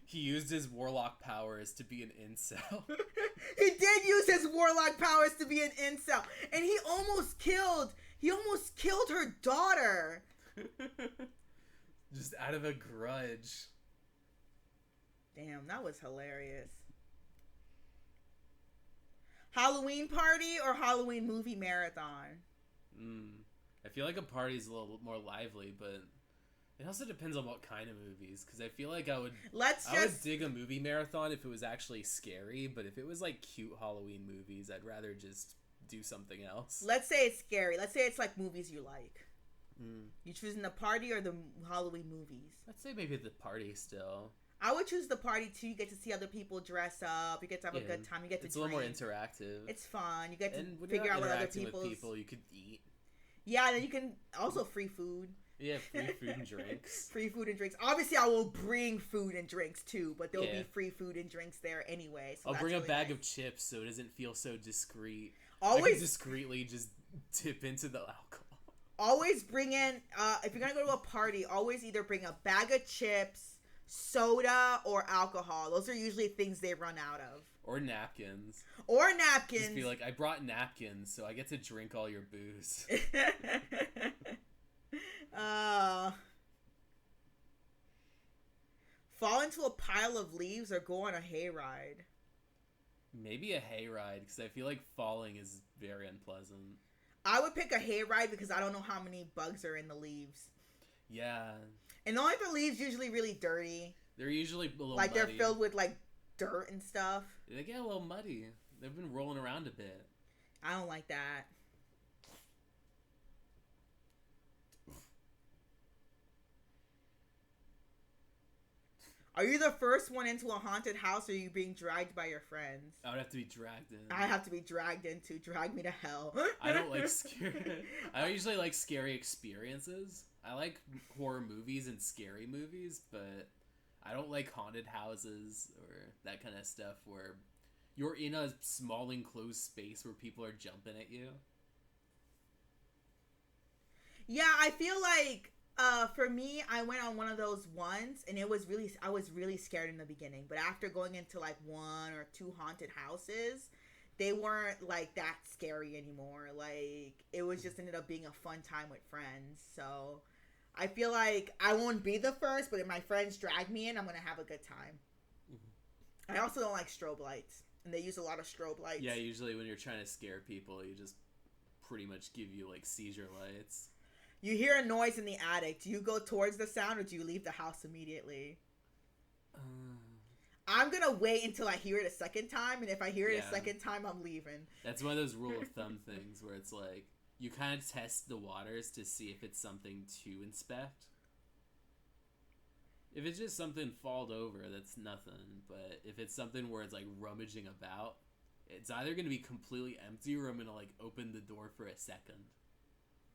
He used his warlock powers to be an incel. He did use his warlock powers to be an incel. And he almost killed her daughter. Just out of a grudge. Damn, that was hilarious. Halloween party or Halloween movie marathon? I feel like a party's a little more lively, but it also depends on what kind of movies. Because I feel like I would dig a movie marathon if it was actually scary, but if it was like cute Halloween movies, I'd rather just do something else. Let's say it's scary. Let's say it's like movies you like. You choosing the party or the Halloween movies? I'd say maybe the party still. I would choose the party too. You get to see other people dress up. You get to have a good time. You get to It's drink. a little more interactive. It's fun. You get to and when figure you're out what other interacting people's... with people, you could eat. Yeah, and then you can also free food. Yeah, free food and drinks. Free food and drinks. Obviously, I will bring food and drinks too, but there'll Yeah. be free food and drinks there anyway. So I'll bring really a bag nice. of chips so it doesn't feel so discreet. I Always can discreetly just dip into the alcohol. Always bring in, if you're gonna go to a party, always either bring a bag of chips, soda, or alcohol. Those are usually things they run out of. Or napkins. Or napkins. Just be like, I brought napkins, so I get to drink all your booze. Fall into a pile of leaves or go on a hayride. Maybe a hayride, because I feel like falling is very unpleasant. I would pick a hayride because I don't know how many bugs are in the leaves. Yeah. And only the leaves usually really dirty. They're usually a little like muddy. They're filled with like dirt and stuff. They get a little muddy. They've been rolling around a bit. I don't like that. Are you the first one into a haunted house, or are you being dragged by your friends? I would have to be dragged in. I have to be dragged into. Drag me to hell. I don't like scary. I usually like scary experiences. I like horror movies and scary movies, but I don't like haunted houses or that kind of stuff where you're in a small enclosed space where people are jumping at you. Yeah, I feel like for me, I went on one of those ones, and I was really scared in the beginning. But after going into like 1 or 2 haunted houses, they weren't like that scary anymore. Like it was just ended up being a fun time with friends. So I feel like I won't be the first, but if my friends drag me in, I'm gonna have a good time. Mm-hmm. I also don't like strobe lights, and they use a lot of strobe lights. Yeah, usually when you're trying to scare people, you just pretty much give you like seizure lights. You hear a noise in the attic. Do you go towards the sound, or do you leave the house immediately? I'm going to wait until I hear it a second time, and if I hear it a second time, I'm leaving. That's one of those rule of thumb things where it's like, you kind of test the waters to see if it's something to inspect. If it's just something falled over, that's nothing. But if it's something where it's like rummaging about, it's either going to be completely empty or I'm going to like open the door for a second.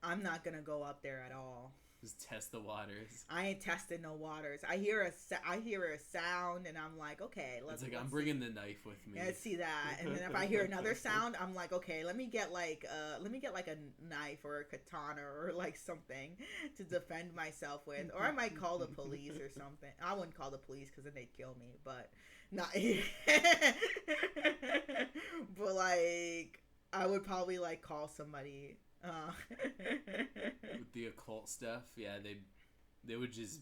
I'm not gonna go up there at all. Just test the waters. I ain't testing no waters. I hear a sound, and I'm like, okay, let's. It's like I'm bringing the knife with me. Yeah, let's see that. And then if I hear another sound, I'm like, okay, let me get like a knife or a katana or like something to defend myself with, or I might call the police or something. I wouldn't call the police because then they'd kill me, but not. But like, I would probably like call somebody. With the occult stuff, yeah, they would just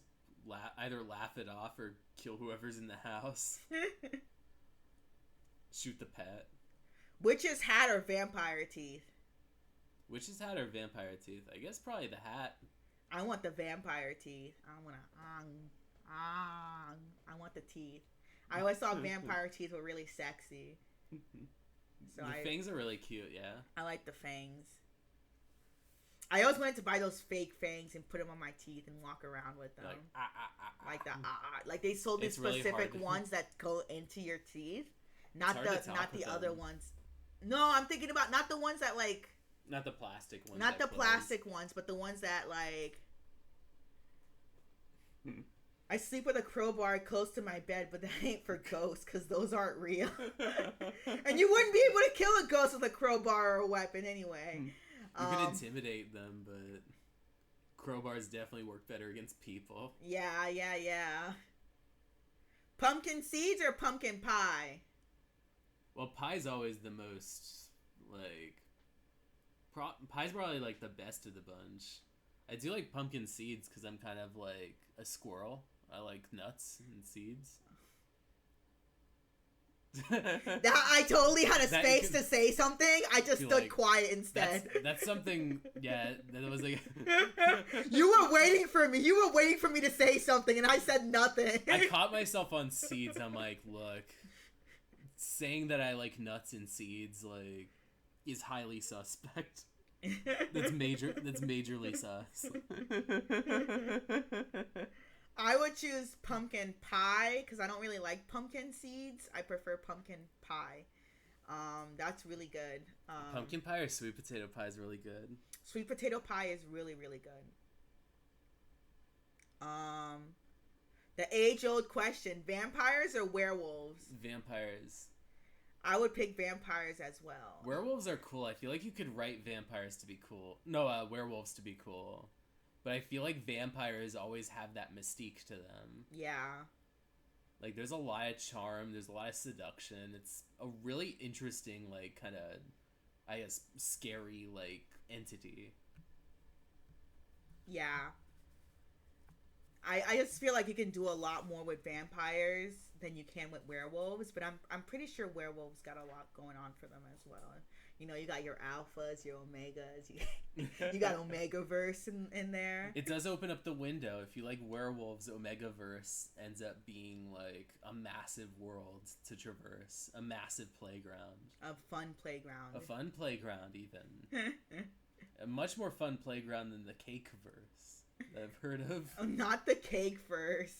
either laugh it off or kill whoever's in the house. Shoot the pet. Witch's hat or vampire teeth? Witch's hat or vampire teeth? I guess probably the hat. I want the vampire teeth. I want the teeth. I always thought vampire teeth were really sexy. So the fangs are really cute, yeah. I like the fangs. I always wanted to buy those fake fangs and put them on my teeth and walk around with them. Like they sold these specific really ones that go into your teeth, not the other ones. No, I'm thinking about not the ones that like. Not the plastic ones. Not the plastic ones, but the ones that like. I sleep with a crowbar close to my bed, but that ain't for ghosts because those aren't real. And you wouldn't be able to kill a ghost with a crowbar or a weapon anyway. You can intimidate them, but crowbars definitely work better against people. Yeah. Pumpkin seeds or pumpkin pie? Well, pie's always the most, like... pie's probably, like, the best of the bunch. I do like pumpkin seeds because I'm kind of, like, a squirrel. I like nuts and seeds. I totally had a space to say something. I just stood like, quiet instead. That's something. Yeah, that was like. You were waiting for me. You were waiting for me to say something, and I said nothing. I caught myself on seeds. I'm like, look, saying that I like nuts and seeds like is highly suspect. That's majorly sus. I would choose pumpkin pie because I don't really like pumpkin seeds. I prefer pumpkin pie. That's really good. Pumpkin pie or sweet potato pie is really good. Sweet potato pie is really, really good. The age-old question: vampires or werewolves? Vampires. I would pick vampires as well. Werewolves are cool. I feel like you could write vampires to be cool. No, werewolves to be cool. But I feel like vampires always have that mystique to them. Yeah. Like, there's a lot of charm. There's a lot of seduction. It's a really interesting, like, kind of, I guess, scary, like, entity. Yeah. I just feel like you can do a lot more with vampires than you can with werewolves, but I'm pretty sure werewolves got a lot going on for them as well. You know, you got your alphas, your omegas, you got Omegaverse in there. It does open up the window. If you like werewolves, Omegaverse ends up being like a massive world to traverse, a massive playground. A fun playground. A fun playground, even. A much more fun playground than the Cakeverse that I've heard of. Oh, not the cake first.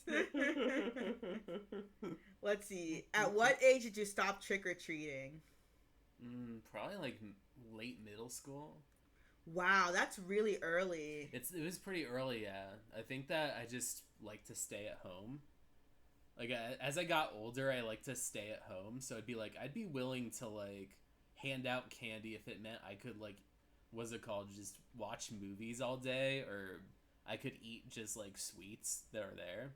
Let's see. At what age did you stop trick-or-treating? Probably like late middle school. Wow, that's really early. It was pretty early, yeah. I think that I just like to stay at home. Like, as I got older, I like to stay at home. So I'd be willing to, like, hand out candy if it meant I could, like, what's it called? Just watch movies all day, or I could eat just, like, sweets that are there.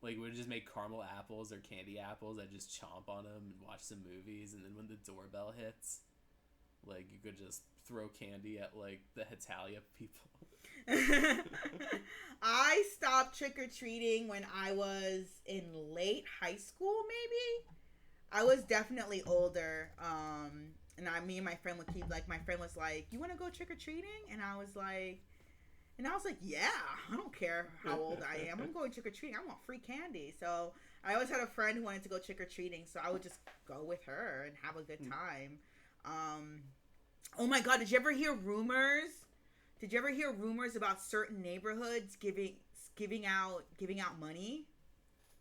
Like, we'd just make caramel apples or candy apples. I'd just chomp on them and watch some movies. And then when the doorbell hits, like, you could just throw candy at, like, the Hitalia people. I stopped trick-or-treating when I was in late high school, maybe. I was definitely older. And me and my friend would keep, like, my friend was like, you want to go trick-or-treating? And I was like, yeah, I don't care how old I am. I'm going trick-or-treating. I want free candy. So I always had a friend who wanted to go trick-or-treating. So I would just go with her and have a good time. Oh my God, did you ever hear rumors? Did you ever hear rumors about certain neighborhoods giving out money?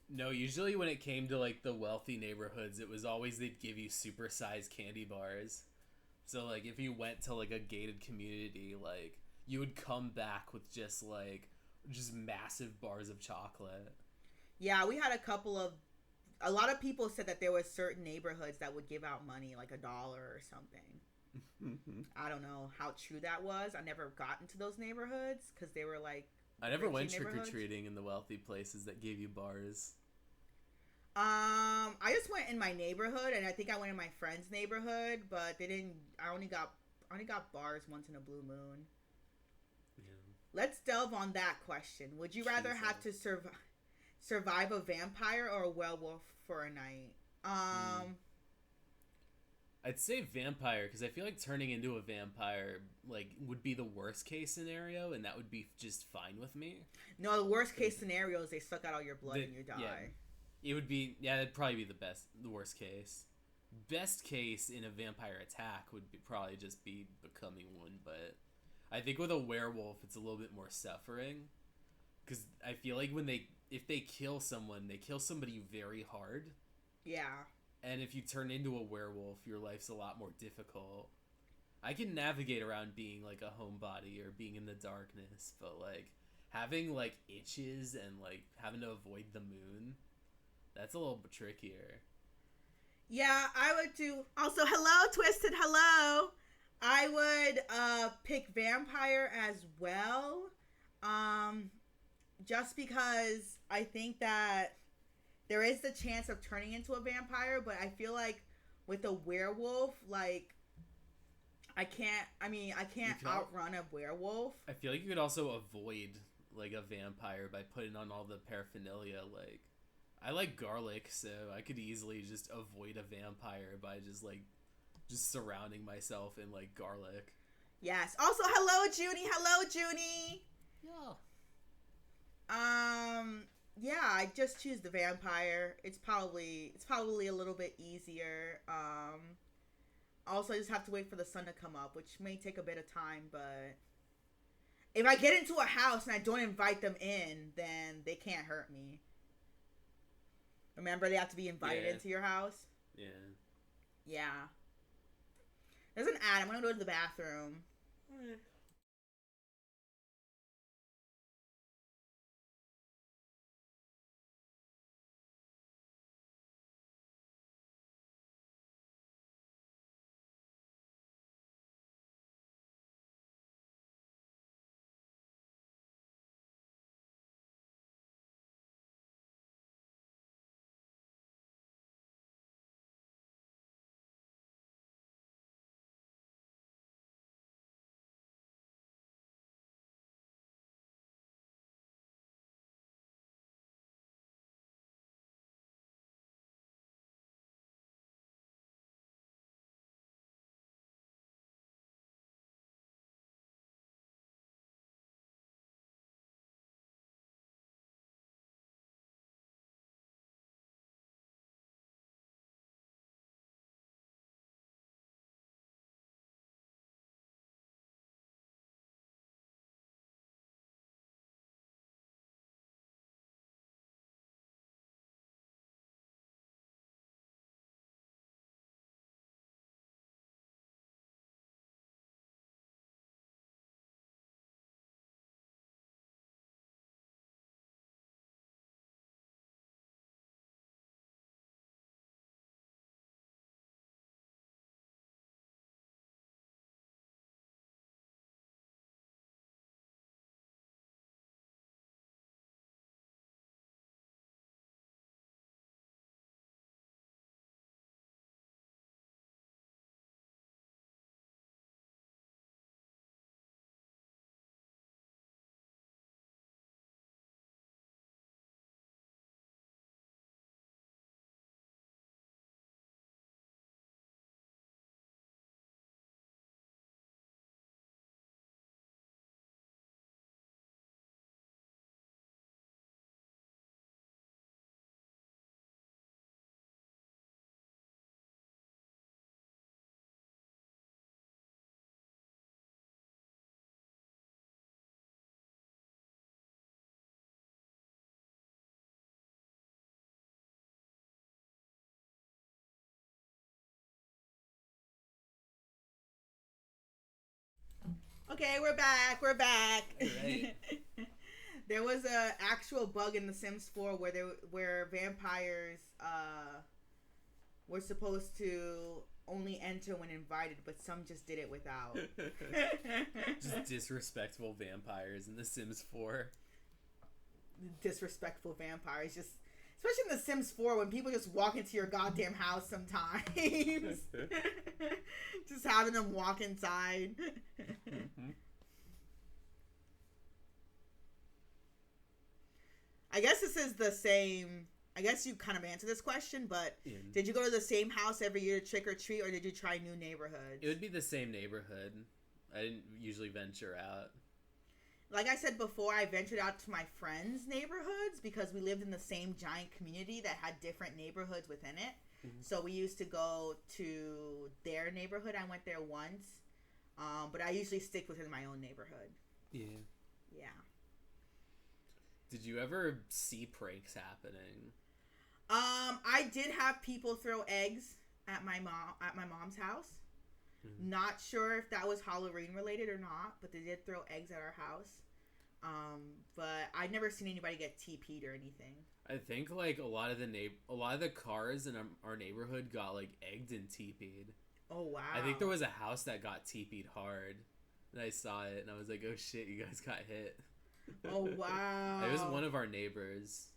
No, usually when it came to, like, the wealthy neighborhoods, it was always they'd give you supersized candy bars. So, like, if you went to, like, a gated community, like, you would come back with just massive bars of chocolate. Yeah, we had a lot of people said that there were certain neighborhoods that would give out money, like $1 or something. I don't know how true that was. I never got into those neighborhoods because they were like. I never went trick-or-treating in the wealthy places that gave you bars. I just went in my neighborhood, and I think I went in my friend's neighborhood, but they didn't. I only got bars once in a blue moon. Yeah. Let's delve on that question. Would you rather have to survive a vampire or a werewolf for a night? I'd say vampire, because I feel like turning into a vampire, like, would be the worst case scenario, and that would be just fine with me. No, the worst case scenario is they suck out all your blood and you die. Yeah, it would be, it'd probably be the worst case. Best case in a vampire attack would probably just be becoming one, but I think with a werewolf, it's a little bit more suffering, because I feel like if they kill someone, they kill somebody very hard. Yeah. And if you turn into a werewolf, your life's a lot more difficult. I can navigate around being, like, a homebody or being in the darkness, but, like, having, like, itches and, like, having to avoid the moon, that's a little bit trickier. Yeah, I would too. Also, hello, Twisted, hello. I would pick vampire as well, just because I think that there is the chance of turning into a vampire, but I feel like with a werewolf, like, I can't outrun a werewolf. I feel like you could also avoid, like, a vampire by putting on all the paraphernalia. Like, I like garlic, so I could easily just avoid a vampire by just surrounding myself in, like, garlic. Yes. Also, hello, Junie. Hello, Junie. Yeah. Yeah, I just choose the vampire. It's probably a little bit easier. Also, I just have to wait for the sun to come up, which may take a bit of time, but If I get into a house and I don't invite them in, then they can't hurt me. Remember, they have to be invited into your house? Yeah. Yeah. There's an ad. I'm going to go to the bathroom. Okay, we're back. We're back. Right. There was a actual bug in The Sims 4 where vampires were supposed to only enter when invited, but some just did it without. Just disrespectful vampires in The Sims 4. Disrespectful vampires, just especially in The Sims 4 when people just walk into your goddamn house sometimes. Just having them walk inside. I guess this is the same. I guess you kind of answered this question, but did you go to the same house every year to trick or treat, or did you try new neighborhoods? It would be the same neighborhood. I didn't usually venture out. Like I said before, I ventured out to my friends' neighborhoods because we lived in the same giant community that had different neighborhoods within it. Mm-hmm. So we used to go to their neighborhood. I went there once, but I usually stick within my own neighborhood. Yeah. Yeah. Did you ever see pranks happening? I did have people throw eggs at my mom's house. Mm-hmm. Not sure if that was Halloween related or not, but they did throw eggs at our house. But I'd never seen anybody get TP'd or anything. I think like a lot of the cars in our neighborhood got like egged and TP'd. Oh wow! I think there was a house that got TP'd hard, and I saw it and I was like, oh shit, you guys got hit. Oh wow! It was one of our neighbors.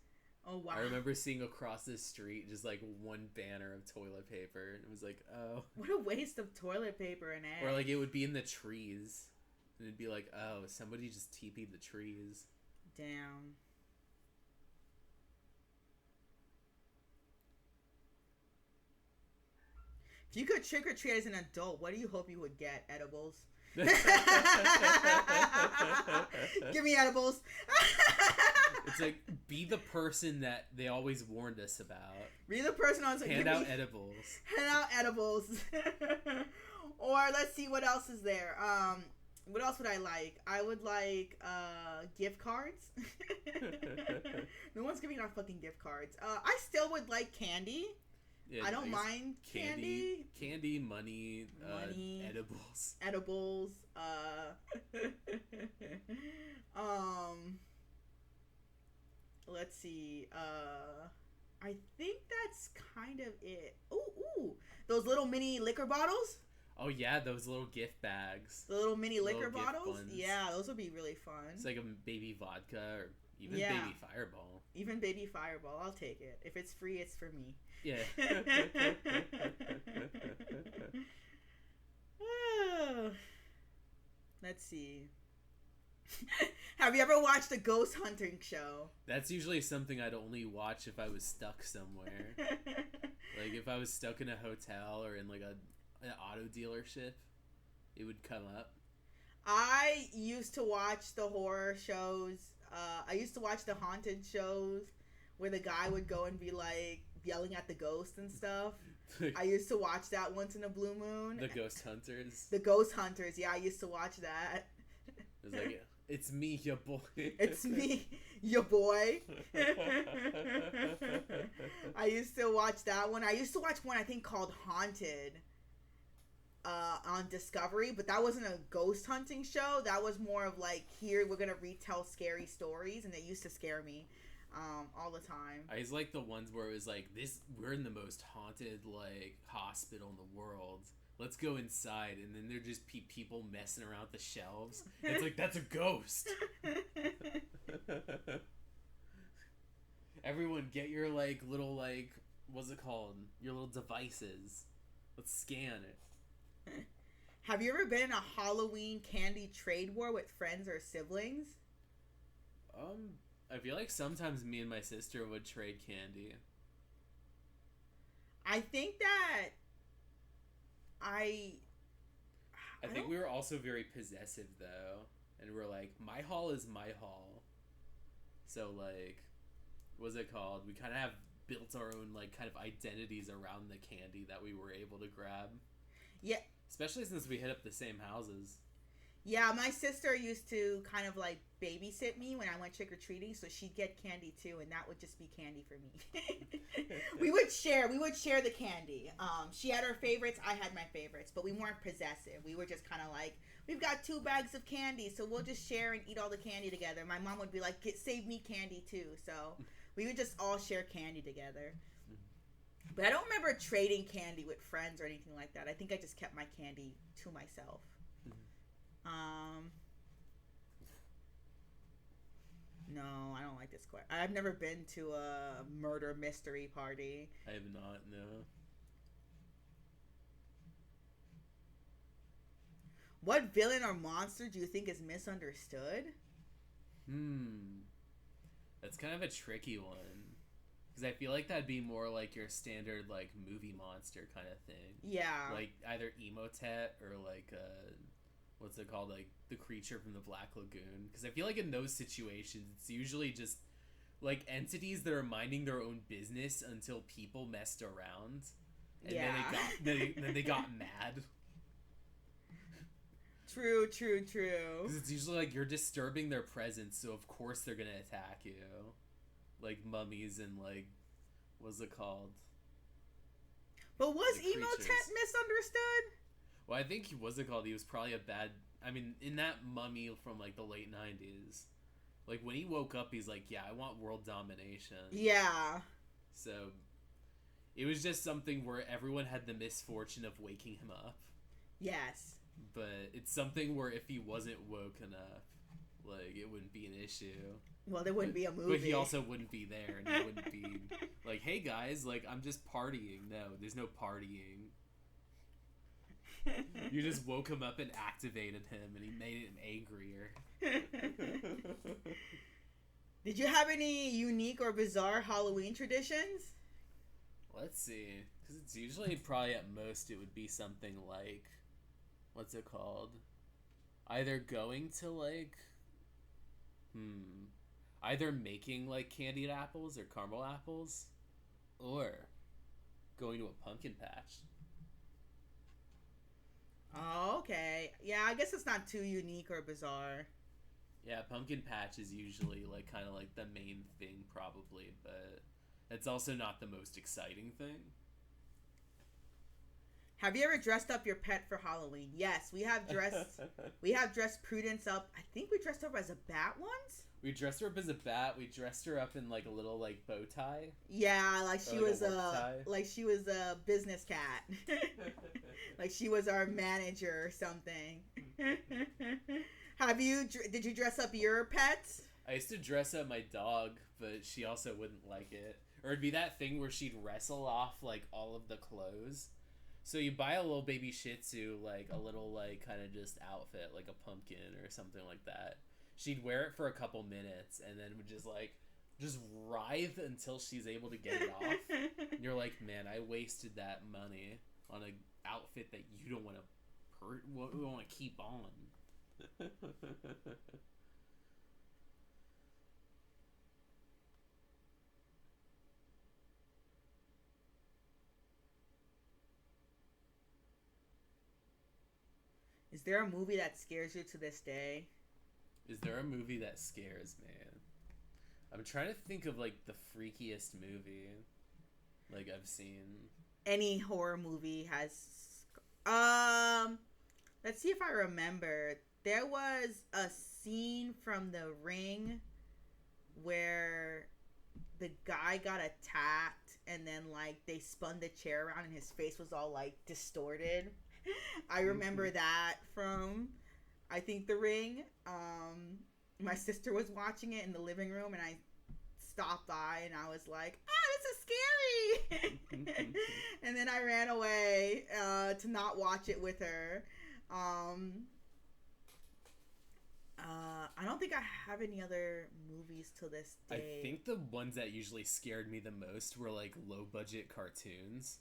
Oh wow! I remember seeing across the street just like one banner of toilet paper, and it was like, oh, what a waste of toilet paper and eggs. Or like it would be in the trees, and it'd be like, oh, somebody just TP'd the trees. Damn. If you could trick or treat as an adult, what do you hope you would get? Edibles. Give me edibles. It's like, be the person that they always warned us about. Be the person I was like, hand out edibles. Hand out edibles. Or let's see what else is there. What else would I like? I would like gift cards. No one's giving out fucking gift cards. I still would like candy. Yeah, I don't mind candy, money, edibles. Edibles. Let's see. I think that's kind of it. Ooh, those little mini liquor bottles. Oh yeah, those little gift bags. The little mini Little liquor gift bottles. buns. Yeah, those would be really fun. It's like a baby vodka or even Yeah. baby Fireball. Even baby Fireball, I'll take it. If it's free, it's for me. Yeah. Let's see. Have you ever watched a ghost hunting show? That's usually something I'd only watch if I was stuck somewhere. Like if I was stuck in a hotel or in like an auto dealership, it would come up. I used to watch the horror shows. I used to watch the haunted shows where the guy would go and be like yelling at the ghost and stuff. I used to watch that once in a blue moon. The Ghost Hunters. The Ghost Hunters. Yeah, I used to watch that. It was like, it's me, your boy. It's me, your boy. I used to watch that one. I used to watch one I think called Haunted on Discovery, but that wasn't a ghost hunting show. That was more of like, here we're gonna retell scary stories, and they used to scare me all the time. I was like the ones where it was like, we're in the most haunted like hospital in the world. Let's go inside, and then there'd just be people messing around with the shelves. And it's like, that's a ghost. Everyone, get your like little like, what's it called? Your little devices. Let's scan it. Have you ever been in a Halloween candy trade war with friends or siblings? I feel like sometimes me and my sister would trade candy. I think that I think we were also very possessive though, and we're like, my haul is my haul. So like, what's it called? We kind of have built our own like kind of identities around the candy that we were able to grab. Yeah. Especially since we hit up the same houses. Yeah, my sister used to kind of like babysit me when I went trick-or-treating, so she'd get candy too, and that would just be candy for me. we would share the candy. She had her favorites, I had my favorites, but we weren't possessive. We were just kind of like, we've got 2 bags of candy, so we'll just share and eat all the candy together. My mom would be like, save me candy too, so we would just all share candy together. But I don't remember trading candy with friends or anything like that. I think I just kept my candy to myself. No, I don't like this question. I've never been to a murder mystery party. I have not, no. What villain or monster do you think is misunderstood? That's kind of a tricky one. Because I feel like that'd be more like your standard, like, movie monster kind of thing. Yeah. Like, either Emotet or, like, what's it called? Like, the creature from the Black Lagoon. Because I feel like in those situations, it's usually just, like, entities that are minding their own business until people messed around. And then they got mad. True. Because it's usually, like, you're disturbing their presence, so of course they're gonna attack you. Like, mummies and, like, what's it called? But was Emotet misunderstood? Well, I think he was probably a bad... I mean, in that mummy from, like, the late 90s, like, when he woke up, he's like, yeah, I want world domination. Yeah. So, it was just something where everyone had the misfortune of waking him up. Yes. But it's something where if he wasn't woken up, like, it wouldn't be an issue. Well, there wouldn't be a movie. But he also wouldn't be there, and he wouldn't be like, hey, guys, like, I'm just partying. No, there's no partying. You just woke him up and activated him, and he made him angrier. Did you have any unique or bizarre Halloween traditions? Let's see. Because it's usually probably at most it would be something like, what's it called? Either going to, like, either making, like, candied apples or caramel apples, or going to a pumpkin patch. Oh, okay. Yeah, I guess it's not too unique or bizarre. Yeah, pumpkin patch is usually like kind of like the main thing probably, but it's also not the most exciting thing. Have you ever dressed up your pet for Halloween? Yes, we have dressed. We have dressed Prudence up. I think we dressed her as a bat once. We dressed her up as a bat. We dressed her up in like a little like bow tie. Yeah, like she Or, like, was a work a tie. like she was a business cat. Like she was our manager or something. Have you? Did you dress up your pets? I used to dress up my dog, but she also wouldn't like it. Or it'd be that thing where she'd wrestle off like all of the clothes. So you buy a little baby Shih Tzu, like a little like kind of just outfit, like a pumpkin or something like that. She'd wear it for a couple minutes and then would just writhe until she's able to get it off. And you're like, man, I wasted that money on a outfit that you don't want to keep on. Is there a movie that scares you to this day? Is there a movie that scares me? I'm trying to think of like the freakiest movie like I've seen. Any horror movie has. Um, let's see if I remember. There was a scene from The Ring where the guy got attacked and then like they spun the chair around and his face was all like distorted. I remember that from I think The Ring. My sister was watching it in the living room and I stopped by and I was like, "Ah, this is scary." And then I ran away to not watch it with her. I don't think I have any other movies to this day. I think the ones that usually scared me the most were like low budget cartoons.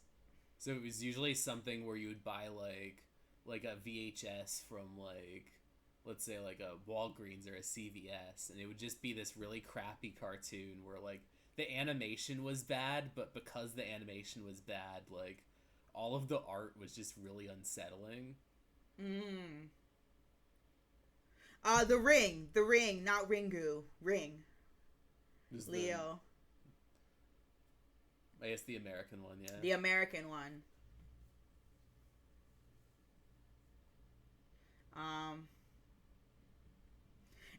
So it was usually something where you would buy like a VHS from like let's say like a Walgreens or a CVS and it would just be this really crappy cartoon where like the animation was bad, but because the animation was bad, like all of the art was just really unsettling. The Ring, not Ringu. Ring. Leo. I guess the American one, yeah. The American one.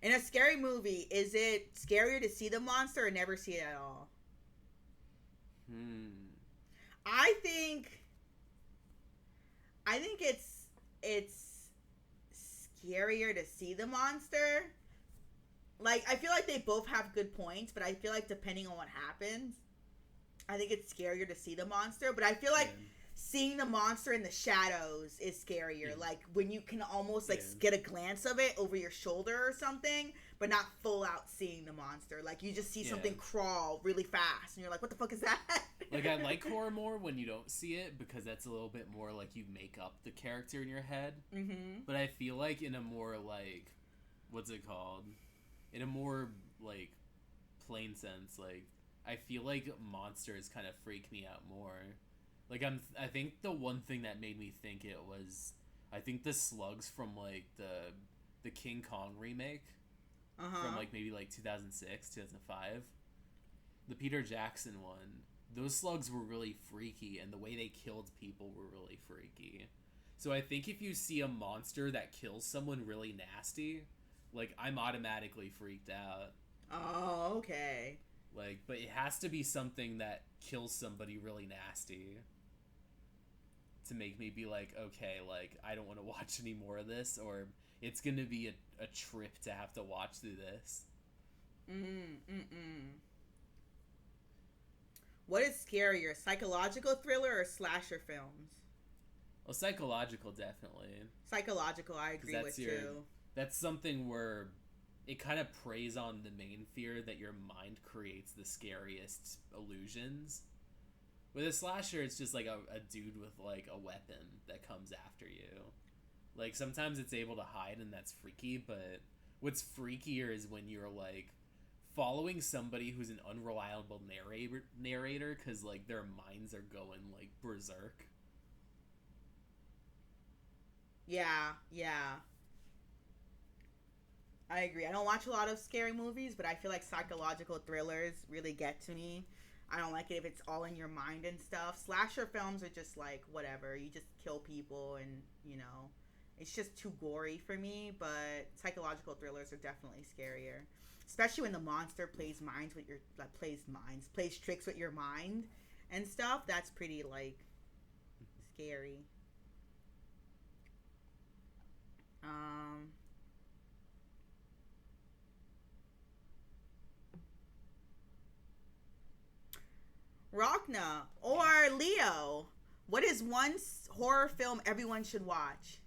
In a scary movie, is it scarier to see the monster or never see it at all? I think it's scarier to see the monster. Like I feel like they both have good points, but I feel like depending on what happens, I think it's scarier to see the monster. But I feel like seeing the monster in the shadows is scarier. Like when you can almost like get a glance of it over your shoulder or something, but not full out seeing the monster. Like you just see something crawl really fast and you're like, what the fuck is that? Like I like horror more when you don't see it because that's a little bit more like you make up the character in your head. But I feel like in a more like, what's it called? In a more like plain sense, like I feel like monsters kind of freak me out more. Like I think the one thing that made me think it was, I think the slugs from like the King Kong remake from like maybe like 2006, 2005, the Peter Jackson one. Those slugs were really freaky, and the way they killed people were really freaky. So I think if you see a monster that kills someone really nasty, like I'm automatically freaked out. Oh, okay. Like, but it has to be something that kills somebody really nasty to make me be like, okay, like, I don't want to watch any more of this, or it's going to be a trip to have to watch through this. What is scarier, psychological thriller or slasher films? Well, psychological, definitely. Psychological, I agree with too. That's something where it kind of preys on the main fear that your mind creates the scariest illusions. With a slasher, it's just like a dude with like a weapon that comes after you. Like sometimes it's able to hide and that's freaky, but what's freakier is when you're like following somebody who's an unreliable narrator because like their minds are going like berserk. Yeah, yeah. I agree. I don't watch a lot of scary movies, but I feel like psychological thrillers really get to me. I don't like it if it's all in your mind and stuff. Slasher films are just like whatever. You just kill people and, it's just too gory for me, but psychological thrillers are definitely scarier. Especially when the monster plays tricks with your mind and stuff. That's pretty like scary. Um Rockna or Leo, what is one horror film everyone should watch?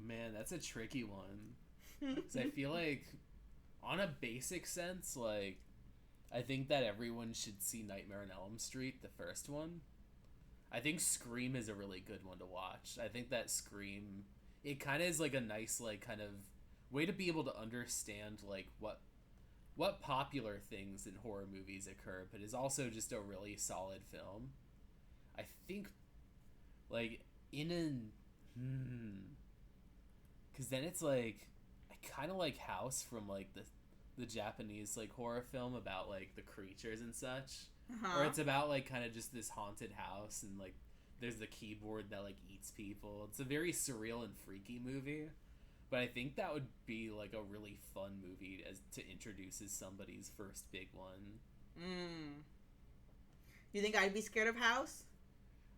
Man, that's a tricky one. 'Cause I feel like, on a basic sense, like, I think that everyone should see Nightmare on Elm Street, the first one. I think Scream is a really good one to watch. I think that Scream, it kind of is like a nice, like, kind of way to be able to understand, like, what popular things in horror movies occur, but is also just a really solid film. I think, like, in an because then it's like, I kind of like House from like the Japanese like horror film about like the creatures and such, or it's about like kind of just this haunted house and like there's the keyboard that like eats people. It's a very surreal and freaky movie, but I think that would be like a really fun movie as to introduce as somebody's first big one. Mm. You think I'd be scared of House?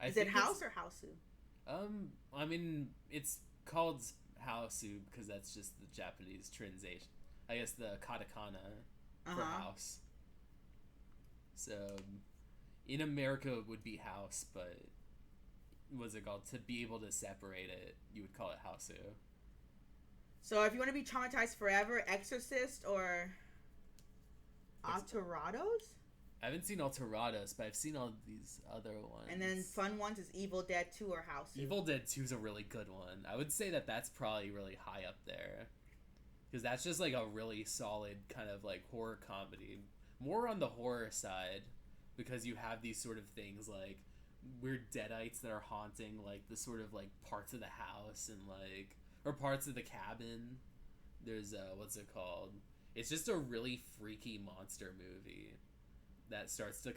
Is it House or Houseu? I mean, it's called Houseu because that's just the Japanese translation. I guess the katakana for house. So, in America it would be house, but what's it called? To be able to separate it, you would call it Houseu. So, if you want to be traumatized forever, Exorcist or Alterados? I haven't seen Alterados, but I've seen all these other ones. And then fun ones is Evil Dead 2 or House. Evil Dead 2 is a really good one. I would say that that's probably really high up there. Because that's just like a really solid kind of like horror comedy. More on the horror side. Because you have these sort of things like weird deadites that are haunting like the sort of like parts of the house and like, or parts of the cabin. There's what's it called? It's just a really freaky monster movie that starts to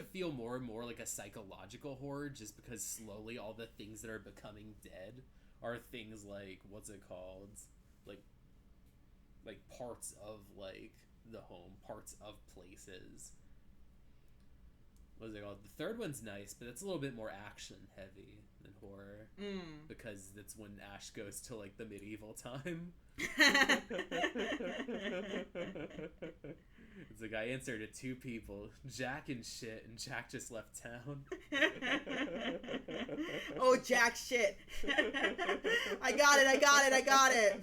feel more and more like a psychological horror, just because slowly all the things that are becoming dead are things like, what's it called, like parts of like the home, parts of places. What's it called? The third one's nice, but it's a little bit more action heavy than horror, because that's when Ash goes to like the medieval time. It's like, I answered to two people, Jack and shit, and Jack just left town. Oh, Jack shit. I got it.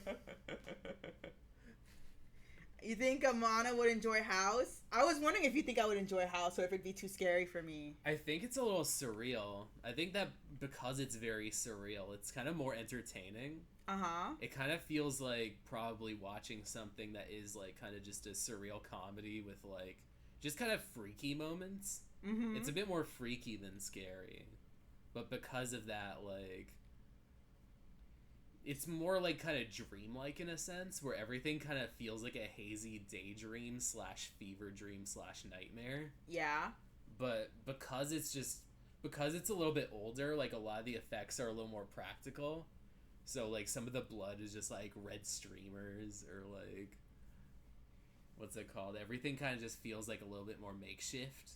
You think Amana would enjoy House? I was wondering if you think I would enjoy House or if it'd be too scary for me. I think it's a little surreal. I think that because it's very surreal, it's kind of more entertaining. It kind of feels like probably watching something that is like kind of just a surreal comedy with like just kind of freaky moments. It's a bit more freaky than scary, but because of that, like, it's more like kind of dreamlike in a sense, where everything kind of feels like a hazy daydream / fever dream / nightmare. Yeah. But because it's a little bit older, like a lot of the effects are a little more practical. So like some of the blood is just like red streamers, or like, what's it called? Everything kind of just feels like a little bit more makeshift.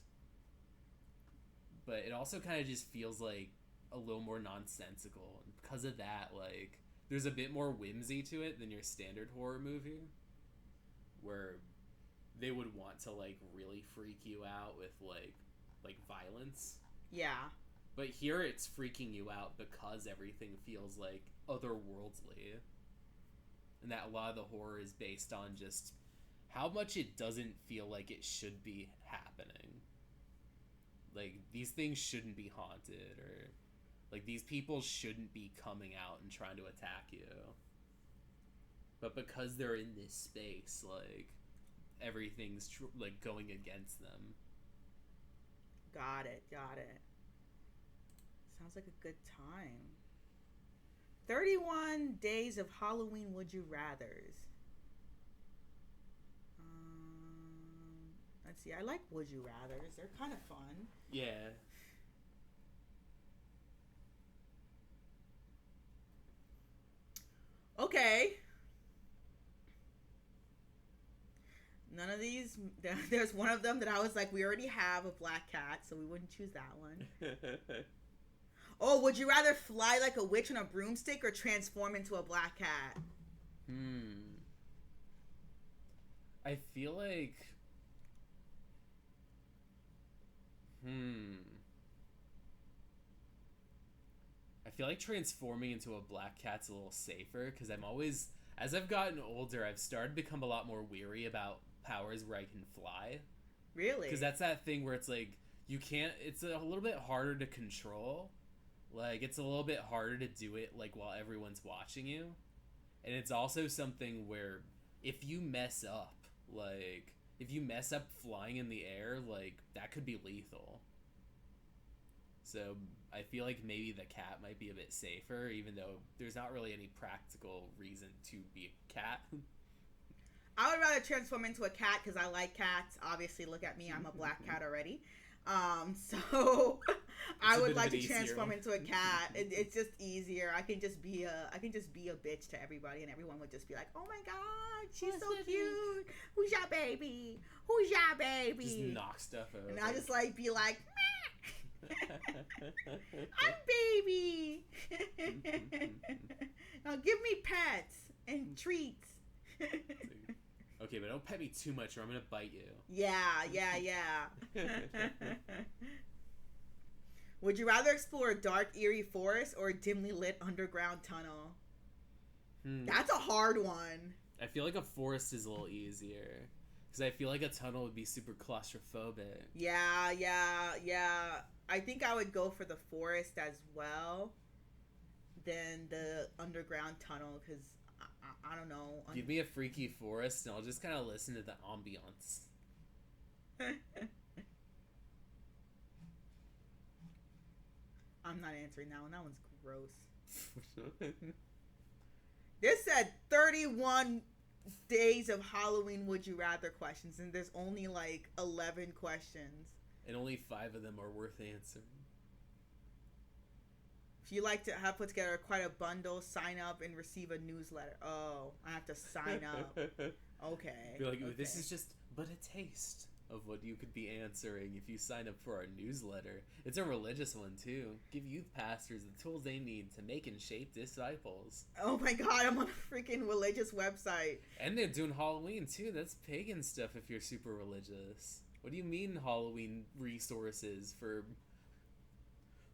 But it also kind of just feels like a little more nonsensical. And because of that, like, there's a bit more whimsy to it than your standard horror movie, where they would want to like really freak you out with like violence. Yeah. But here it's freaking you out because everything feels like otherworldly. And that a lot of the horror is based on just how much it doesn't feel like it should be happening. Like, these things shouldn't be haunted, or like these people shouldn't be coming out and trying to attack you. But because they're in this space, like, everything's like going against them. Got it. Sounds like a good time. 31 days of Halloween would you rathers. Let's see. I like would you rathers. They're kind of fun. Yeah. Okay. None of these. There's one of them that I was like, we already have a black cat, so we wouldn't choose that one. Oh, would you rather fly like a witch on a broomstick or transform into a black cat? I feel like... I feel like transforming into a black cat's a little safer, because I'm always... As I've gotten older, I've started to become a lot more weary about powers where I can fly. Really? Because that's that thing where it's like, you can't... It's a little bit harder to control. Like, it's a little bit harder to do it, like, while everyone's watching you. And it's also something where if you mess up, like, if you mess up flying in the air, like, that could be lethal. So I feel like maybe the cat might be a bit safer, even though there's not really any practical reason to be a cat. I would rather transform into a cat because I like cats. Obviously, look at me. I'm a black cat already. So I would like to transform into a cat. It's just easier. I can just be a bitch to everybody, and everyone would just be like, "Oh my god, she's so cute. Who's your baby? Who's your baby?" Just knock stuff over. And I just like be like, "I'm baby." Now give me pets and treats. Okay, but don't pet me too much or I'm gonna bite you. Yeah. Would you rather explore a dark, eerie forest or a dimly lit underground tunnel? That's a hard one. I feel like a forest is a little easier. Because I feel like a tunnel would be super claustrophobic. Yeah. I think I would go for the forest as well than the underground tunnel because... I don't know. Give me a freaky forest and I'll just kind of listen to the ambiance. I'm not answering that one. That one's gross. This said 31 days of Halloween would you rather questions, and there's only like 11 questions. And only 5 of them are worth answering. If you like to have put together quite a bundle, sign up and receive a newsletter. Oh, I have to sign up. Okay. Be like, okay. This is just but a taste of what you could be answering if you sign up for our newsletter. It's a religious one too. Give youth pastors the tools they need to make and shape disciples. Oh my god, I'm on a freaking religious website. And they're doing Halloween too. That's pagan stuff if you're super religious. What do you mean Halloween resources for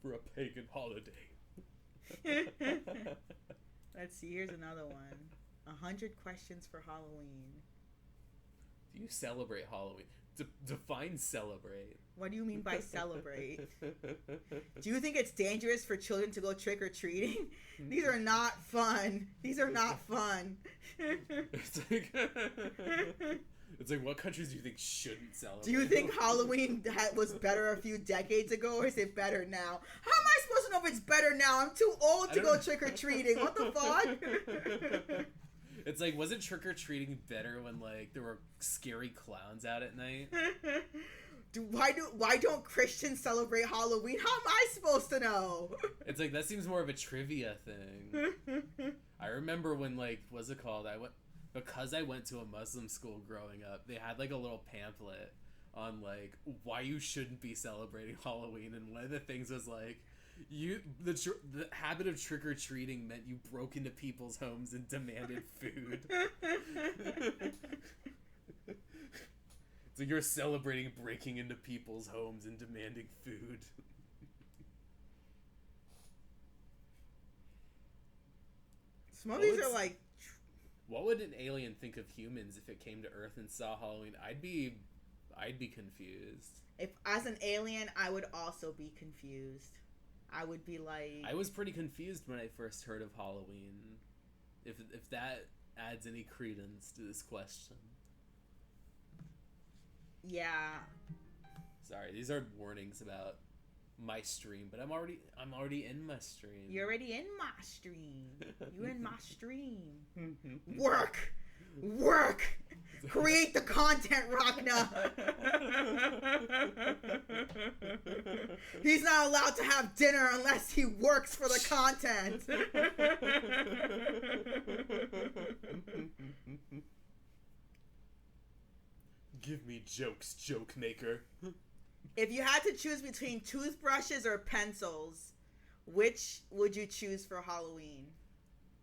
a pagan holiday? Let's see, here's another one. 100 questions for Halloween. Do you celebrate Halloween? Define celebrate. What do you mean by celebrate? Do you think it's dangerous for children to go trick-or-treating? These are not fun. It's like, what countries do you think shouldn't celebrate? Do you think Halloween was better a few decades ago, or is it better now? How am I supposed to know if it's better now? I'm too old to go trick-or-treating. What the fuck? It's like, wasn't trick-or-treating better when, like, there were scary clowns out at night? Why don't Christians celebrate Halloween? How am I supposed to know? It's like, that seems more of a trivia thing. I remember when, like, what's it called? Because I went to a Muslim school growing up, they had like a little pamphlet on like why you shouldn't be celebrating Halloween, and one of the things was like the habit of trick-or-treating meant you broke into people's homes and demanded food. So you're celebrating breaking into people's homes and demanding food. Some of these are like... What would an alien think of humans if it came to Earth and saw Halloween? I'd be confused. If as an alien, I would also be confused. I would be like... I was pretty confused when I first heard of Halloween. If that adds any credence to this question. Yeah. Sorry, these are warnings about my stream, but I'm already in my stream. You're already in my stream. You in my stream. Work. Create the content, Rachna. He's not allowed to have dinner unless he works for the content. Give me jokes, joke maker. If you had to choose between toothbrushes or pencils, which would you choose for Halloween?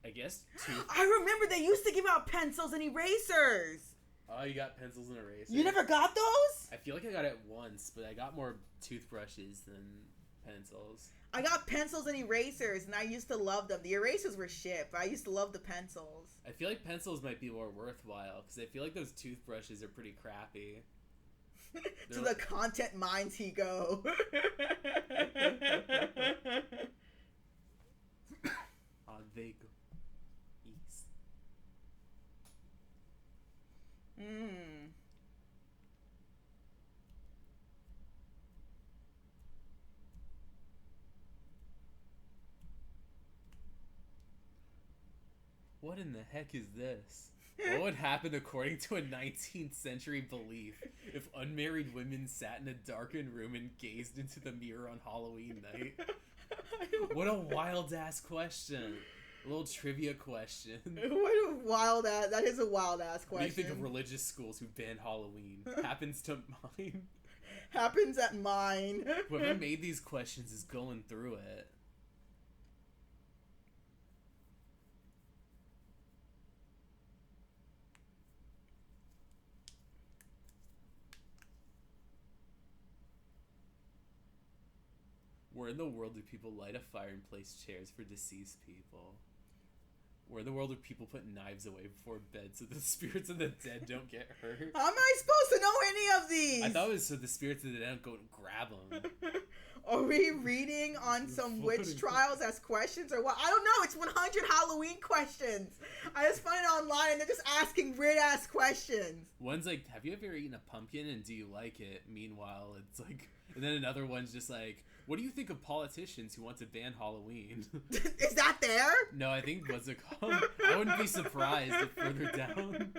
I guess I remember they used to give out pencils and erasers. Oh, you got pencils and erasers. You never got those? I feel like I got it once, but I got more toothbrushes than pencils. I got pencils and erasers, and I used to love them. The erasers were shit, but I used to love the pencils. I feel like pencils might be more worthwhile, because I feel like those toothbrushes are pretty crappy. To the content mines he go. They go east. What in the heck is this? What would happen according to a 19th century belief if unmarried women sat in a darkened room and gazed into the mirror on Halloween night? What a wild ass question. A little trivia question. What a wild ass. That is a wild ass question. What do you think of religious schools who ban Halloween? Happens to mine. Happens at mine. Whoever made these questions is going through it. Where in the world do people light a fire and place chairs for deceased people? Where in the world do people put knives away before bed so the spirits of the dead don't get hurt? How am I supposed to know any of these? I thought it was so the spirits of the dead don't go and grab them. Are we reading on some witch trials as questions or what? I don't know. It's 100 Halloween questions. I just find it online and they're just asking weird ass questions. One's like, have you ever eaten a pumpkin and do you like it? Meanwhile, it's like, and then another one's just like, what do you think of politicians who want to ban Halloween? Is that there? No, I think what's it called? I wouldn't be surprised if further down.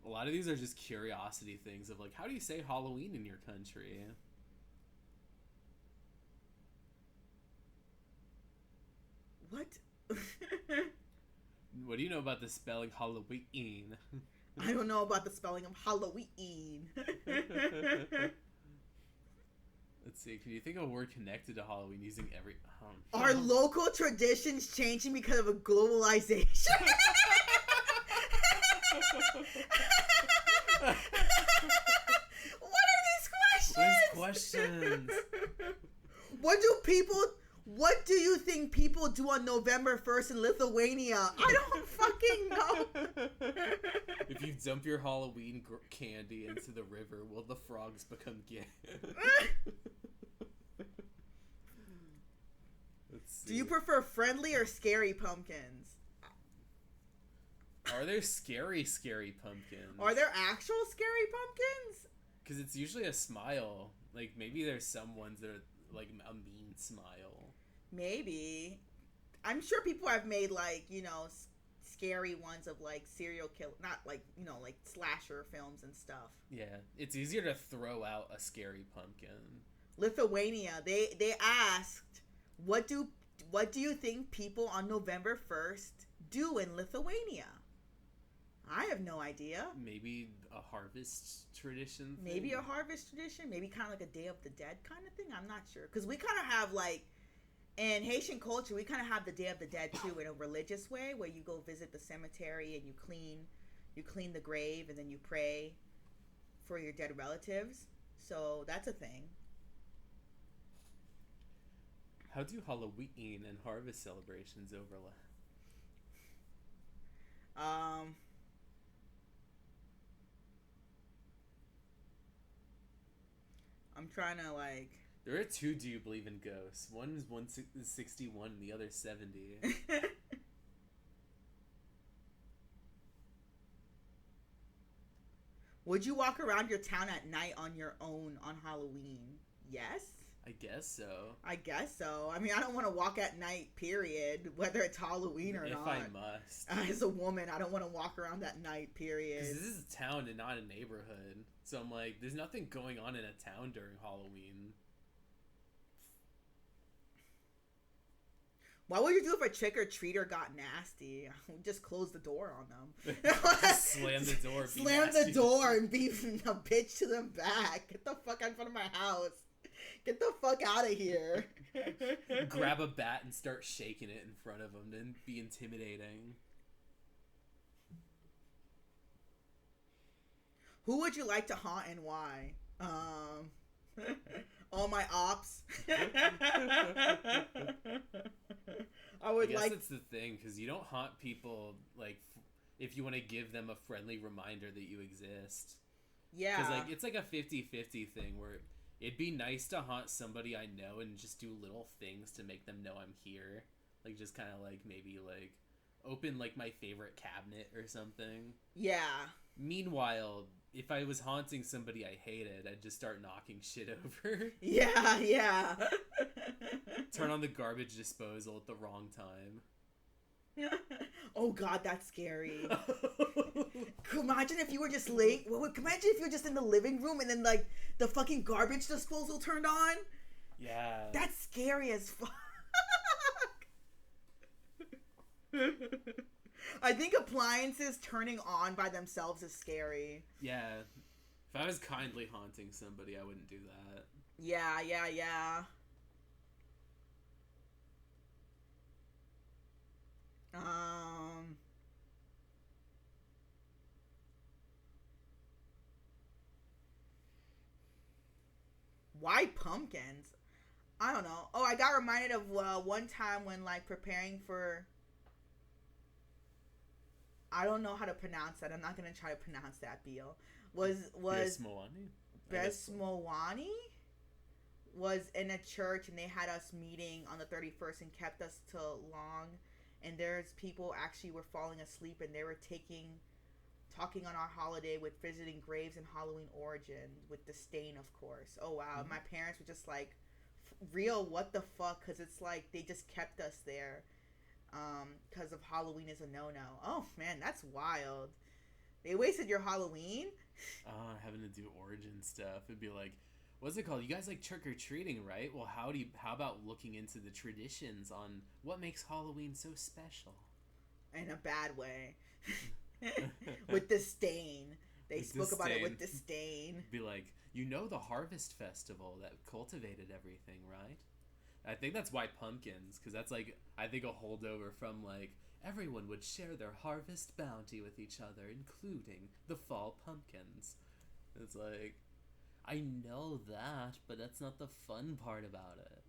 A lot of these are just curiosity things of like, how do you say Halloween in your country? What? What do you know about the spelling Halloween? I don't know about the spelling of Halloween. Let's see. Can you think of a word connected to Halloween using every... Are local traditions changing because of a globalization? What are these questions? What is questions? What do you think people do on November 1st in Lithuania? I don't fucking know. If you dump your Halloween candy into the river, will the frogs become gay? Let's see. Do you prefer friendly or scary pumpkins? Are there scary pumpkins? Are there actual scary pumpkins? Because it's usually a smile. Like, maybe there's some ones that are, like, a mean smile. Maybe. I'm sure people have made, like, you know, scary ones of, like, serial kill, not, like, you know, like, slasher films and stuff. Yeah. It's easier to throw out a scary pumpkin. Lithuania, they asked, what do you think people on November 1st do in Lithuania? I have no idea. Maybe a harvest tradition thing? Maybe a harvest tradition. Maybe kind of like a Day of the Dead kind of thing. I'm not sure. Because we kind of have like, in Haitian culture, we kind of have the Day of the Dead too in a religious way where you go visit the cemetery and you clean the grave and then you pray for your dead relatives. So that's a thing. How do Halloween and harvest celebrations overlap? I'm trying to like... There are two Do You Believe in Ghosts. One is 161 and the other 70. Would you walk around your town at night on your own on Halloween? Yes. I guess so. I guess so. I mean, I don't want to walk at night, period, whether it's Halloween or not. If I must. As a woman, I don't want to walk around at night, period. Because this is a town and not a neighborhood. So I'm like, there's nothing going on in a town during Halloween. What would you do if a trick-or-treater got nasty? Just close the door on them. Slam the door. Slam the door and be a bitch to them back. Get the fuck out in front of my house. Get the fuck out of here. Grab a bat and start shaking it in front of them and be intimidating. Who would you like to haunt and why? All my ops. I guess that's the thing, because you don't haunt people, like, if you want to give them a friendly reminder that you exist. Yeah. Because, like, it's like a 50-50 thing where it'd be nice to haunt somebody I know and just do little things to make them know I'm here. Like, just kind of, like, maybe, like, open, like, my favorite cabinet or something. Yeah. Meanwhile, if I was haunting somebody I hated, I'd just start knocking shit over. Yeah. Turn on the garbage disposal at the wrong time. Oh god, that's scary. Imagine if you were just late. Imagine if you were just in the living room and then like the fucking garbage disposal turned on. Yeah. That's scary as fuck. I think appliances turning on by themselves is scary. Yeah. If I was kindly haunting somebody, I wouldn't do that. Yeah. Why pumpkins? I don't know. Oh, I got reminded of one time when like preparing for. I don't know how to pronounce that. I'm not gonna try to pronounce that. Beal was Besmowani was in a church and they had us meeting on the 31st and kept us till long. And there's people actually were falling asleep and they were talking on our holiday with visiting graves and Halloween origin with disdain, of course. Oh wow, my parents were just like, real what the fuck? Because it's like they just kept us there. Because of Halloween is a no-no. Oh man, that's wild. They wasted your Halloween? Having to do origin stuff. It'd be like, what's it called? You guys like trick-or-treating, right? Well, how about looking into the traditions on what makes Halloween so special? In a bad way. With disdain. They spoke about it with disdain. Be like, you know the Harvest Festival that cultivated everything, right? I think that's why pumpkins, because that's like, I think a holdover from like, everyone would share their harvest bounty with each other, including the fall pumpkins. It's like, I know that, but that's not the fun part about it.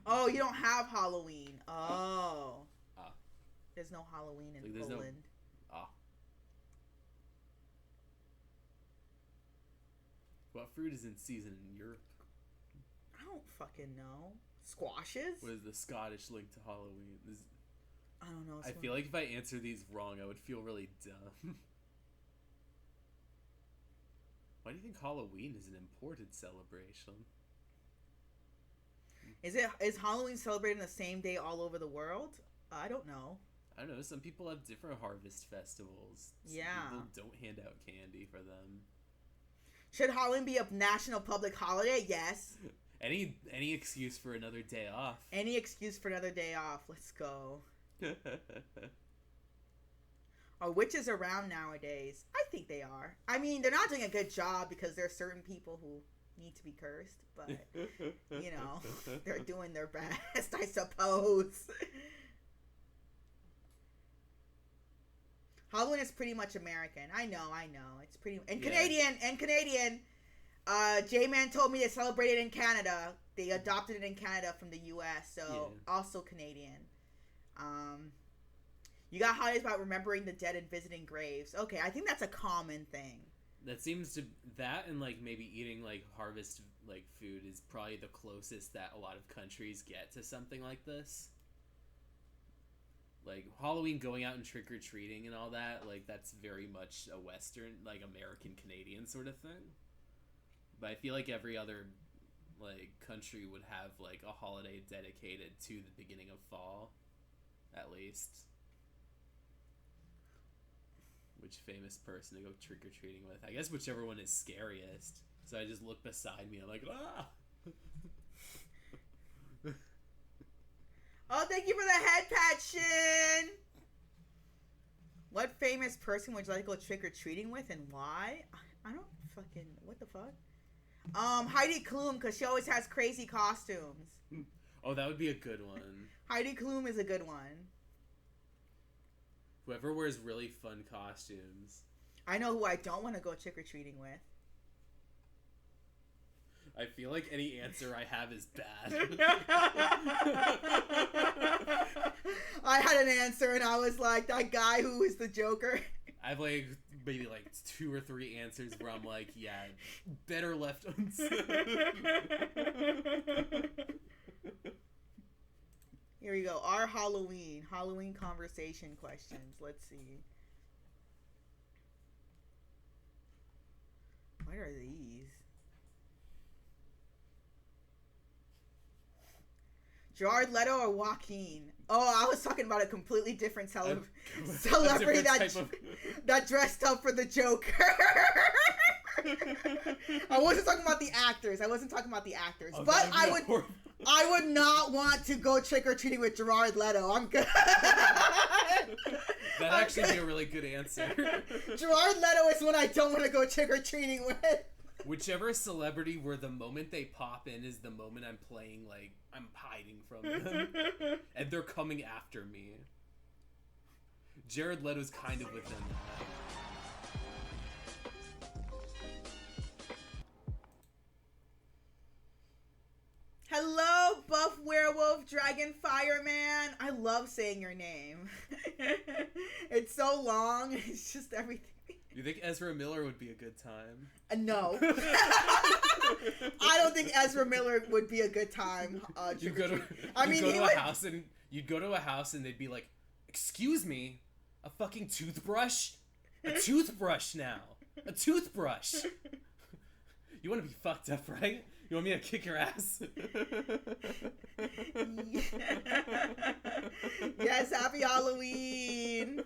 Oh, you don't have Halloween. Oh. There's no Halloween in Poland. What fruit is in season in Europe? I don't fucking know. Squashes? What is the Scottish link to Halloween? I don't know. I feel like if I answer these wrong, I would feel really dumb. Why do you think Halloween is an imported celebration? Is Halloween celebrated the same day all over the world? I don't know. I don't know. Some people have different harvest festivals. Some people don't hand out candy for them. Should Halloween be a national public holiday? Yes. Any excuse for another day off. Any excuse for another day off. Let's go. Are witches around nowadays? I think they are. I mean, they're not doing a good job because there are certain people who need to be cursed, but, you know, they're doing their best, I suppose. Halloween is pretty much American. I know. It's pretty... And Canadian! J-Man told me they celebrated in Canada. They adopted it in Canada from the U.S., so also Canadian. You got holidays about remembering the dead and visiting graves. Okay, I think that's a common thing. That seems to... That and, like, maybe eating, like, harvest, like, food is probably the closest that a lot of countries get to something like this. like Halloween, going out and trick or treating and all that, like that's very much a Western, like American Canadian sort of thing. But I feel like every other like country would have like a holiday dedicated to the beginning of fall, at least. Which famous person to go trick or treating with? I guess whichever one is scariest. So I just look beside me. I'm like, ah. Oh, thank you for the head pat, Shin. What famous person would you like to go trick or treating with, and why? I don't fucking, what the fuck? Heidi Klum, because she always has crazy costumes. Oh, that would be a good one. Heidi Klum is a good one. Whoever wears really fun costumes. I know who I don't want to go trick or treating with. I feel like any answer I have is bad. I had an answer and I was like, that guy who is the Joker. I have like maybe like 2 or 3 answers where I'm like, yeah, better left unsaid. Here we go. Our Halloween conversation questions. Let's see. What are these? Jared Leto or Joaquin? Oh, I was talking about a completely different celebrity that dressed up for the Joker. I wasn't talking about the actors. Oh, but I would not want to go trick or treating with Jared Leto. I'm good. That'd actually be a really good answer. Jared Leto is one I don't want to go trick or treating with. Whichever celebrity where the moment they pop in is the moment I'm playing, like, I'm hiding from them. And they're coming after me. Jared Leto's kind of within that. Hello, Buff Werewolf Dragon Fireman. I love saying your name. It's so long. It's just everything. You think Ezra Miller would be a good time? No. I don't think Ezra Miller would be a good time. You'd go to a house and they'd be like, "Excuse me, a fucking toothbrush? A toothbrush now. A toothbrush." You want to be fucked up, right? You want me to kick your ass? Yes, happy Halloween.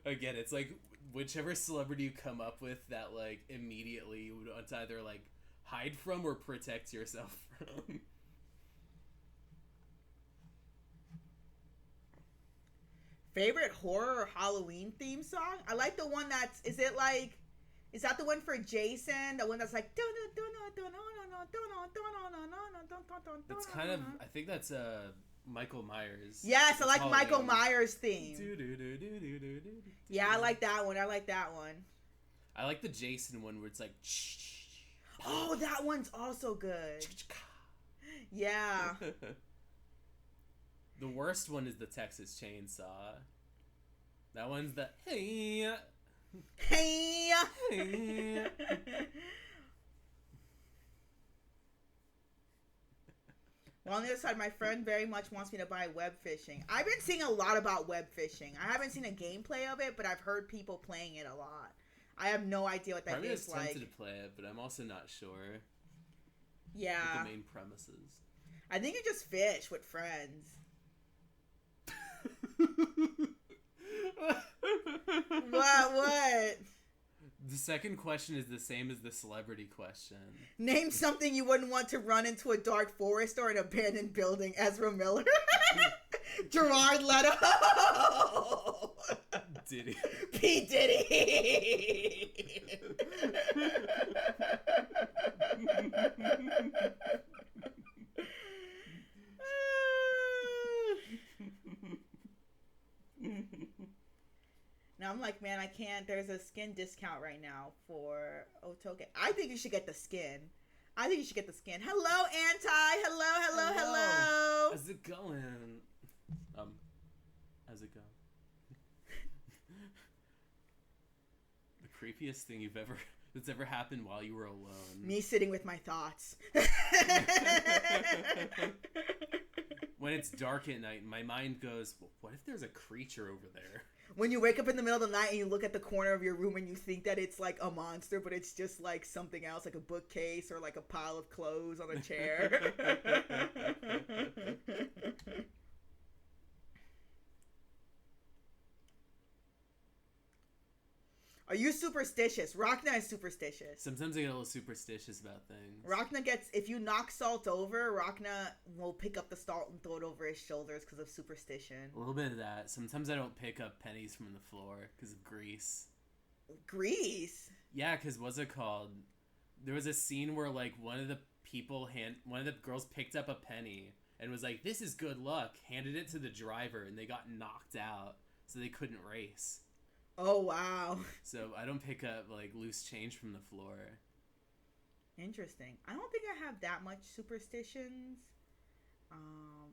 Again, it's like whichever celebrity you come up with that like immediately you would want to either like hide from or protect yourself from. Favorite horror or Halloween theme song? I like the one is that the one for Jason? The one that's like It's kind of, I think that's Michael Myers. Yes, I like Halloween. Michael Myers theme. Yeah, I like that one. I like the Jason one where it's like. Oh, that one's also good. Yeah. The worst one is the Texas Chainsaw. That one's the hey. Well, on the other side, my friend very much wants me to buy web fishing. I've been seeing a lot about web fishing. I haven't seen a gameplay of it, but I've heard people playing it a lot. I have no idea what that Part of me is is like. tempted to play it, but I'm also not sure. Yeah. What the main premises. I think you just fish with friends. What? The second question is the same as the celebrity question. Name something you wouldn't want to run into a dark forest or an abandoned building. Ezra Miller. Jared Leto. Diddy. P. Diddy. Now I'm like, man, I can't. There's a skin discount right now for Otoke. I think you should get the skin. Hello, Anti. Hello. How's it going? How's it going? The creepiest thing that's ever happened while you were alone? Me sitting with my thoughts. When it's dark at night, my mind goes, well, what if there's a creature over there? When you wake up in the middle of the night and you look at the corner of your room and you think that it's like a monster, but it's just like something else, like a bookcase or like a pile of clothes on a chair. Are you superstitious? Rachna is superstitious. Sometimes I get a little superstitious about things. Rachna gets, if you knock salt over, Rachna will pick up the salt and throw it over his shoulders because of superstition. A little bit of that. Sometimes I don't pick up pennies from the floor because of grease. Grease? Yeah, because what's it called? There was a scene where like one of the girls picked up a penny and was like, "This is good luck." Handed it to the driver and they got knocked out, so they couldn't race. Oh, wow. So I don't pick up like loose change from the floor. Interesting. I don't think I have that much superstitions.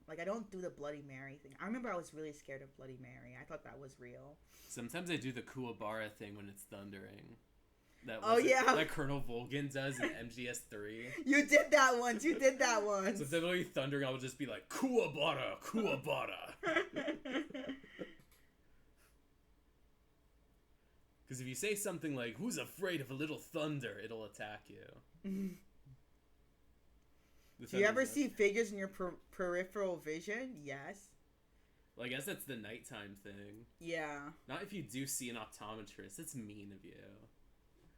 Like I don't do the Bloody Mary thing. I remember I was really scared of Bloody Mary. I thought that was real. Sometimes I do the Kuwabara thing when it's thundering. That Colonel Volgin does in MGS3. You did that once. So if they're really thundering, I would just be like, Kuwabara, Kuwabara. Because if you say something like, who's afraid of a little thunder, it'll attack you. Do you ever see figures in your peripheral vision? Yes. Well, I guess that's the nighttime thing. Yeah. Not if you do see an optometrist. That's mean of you.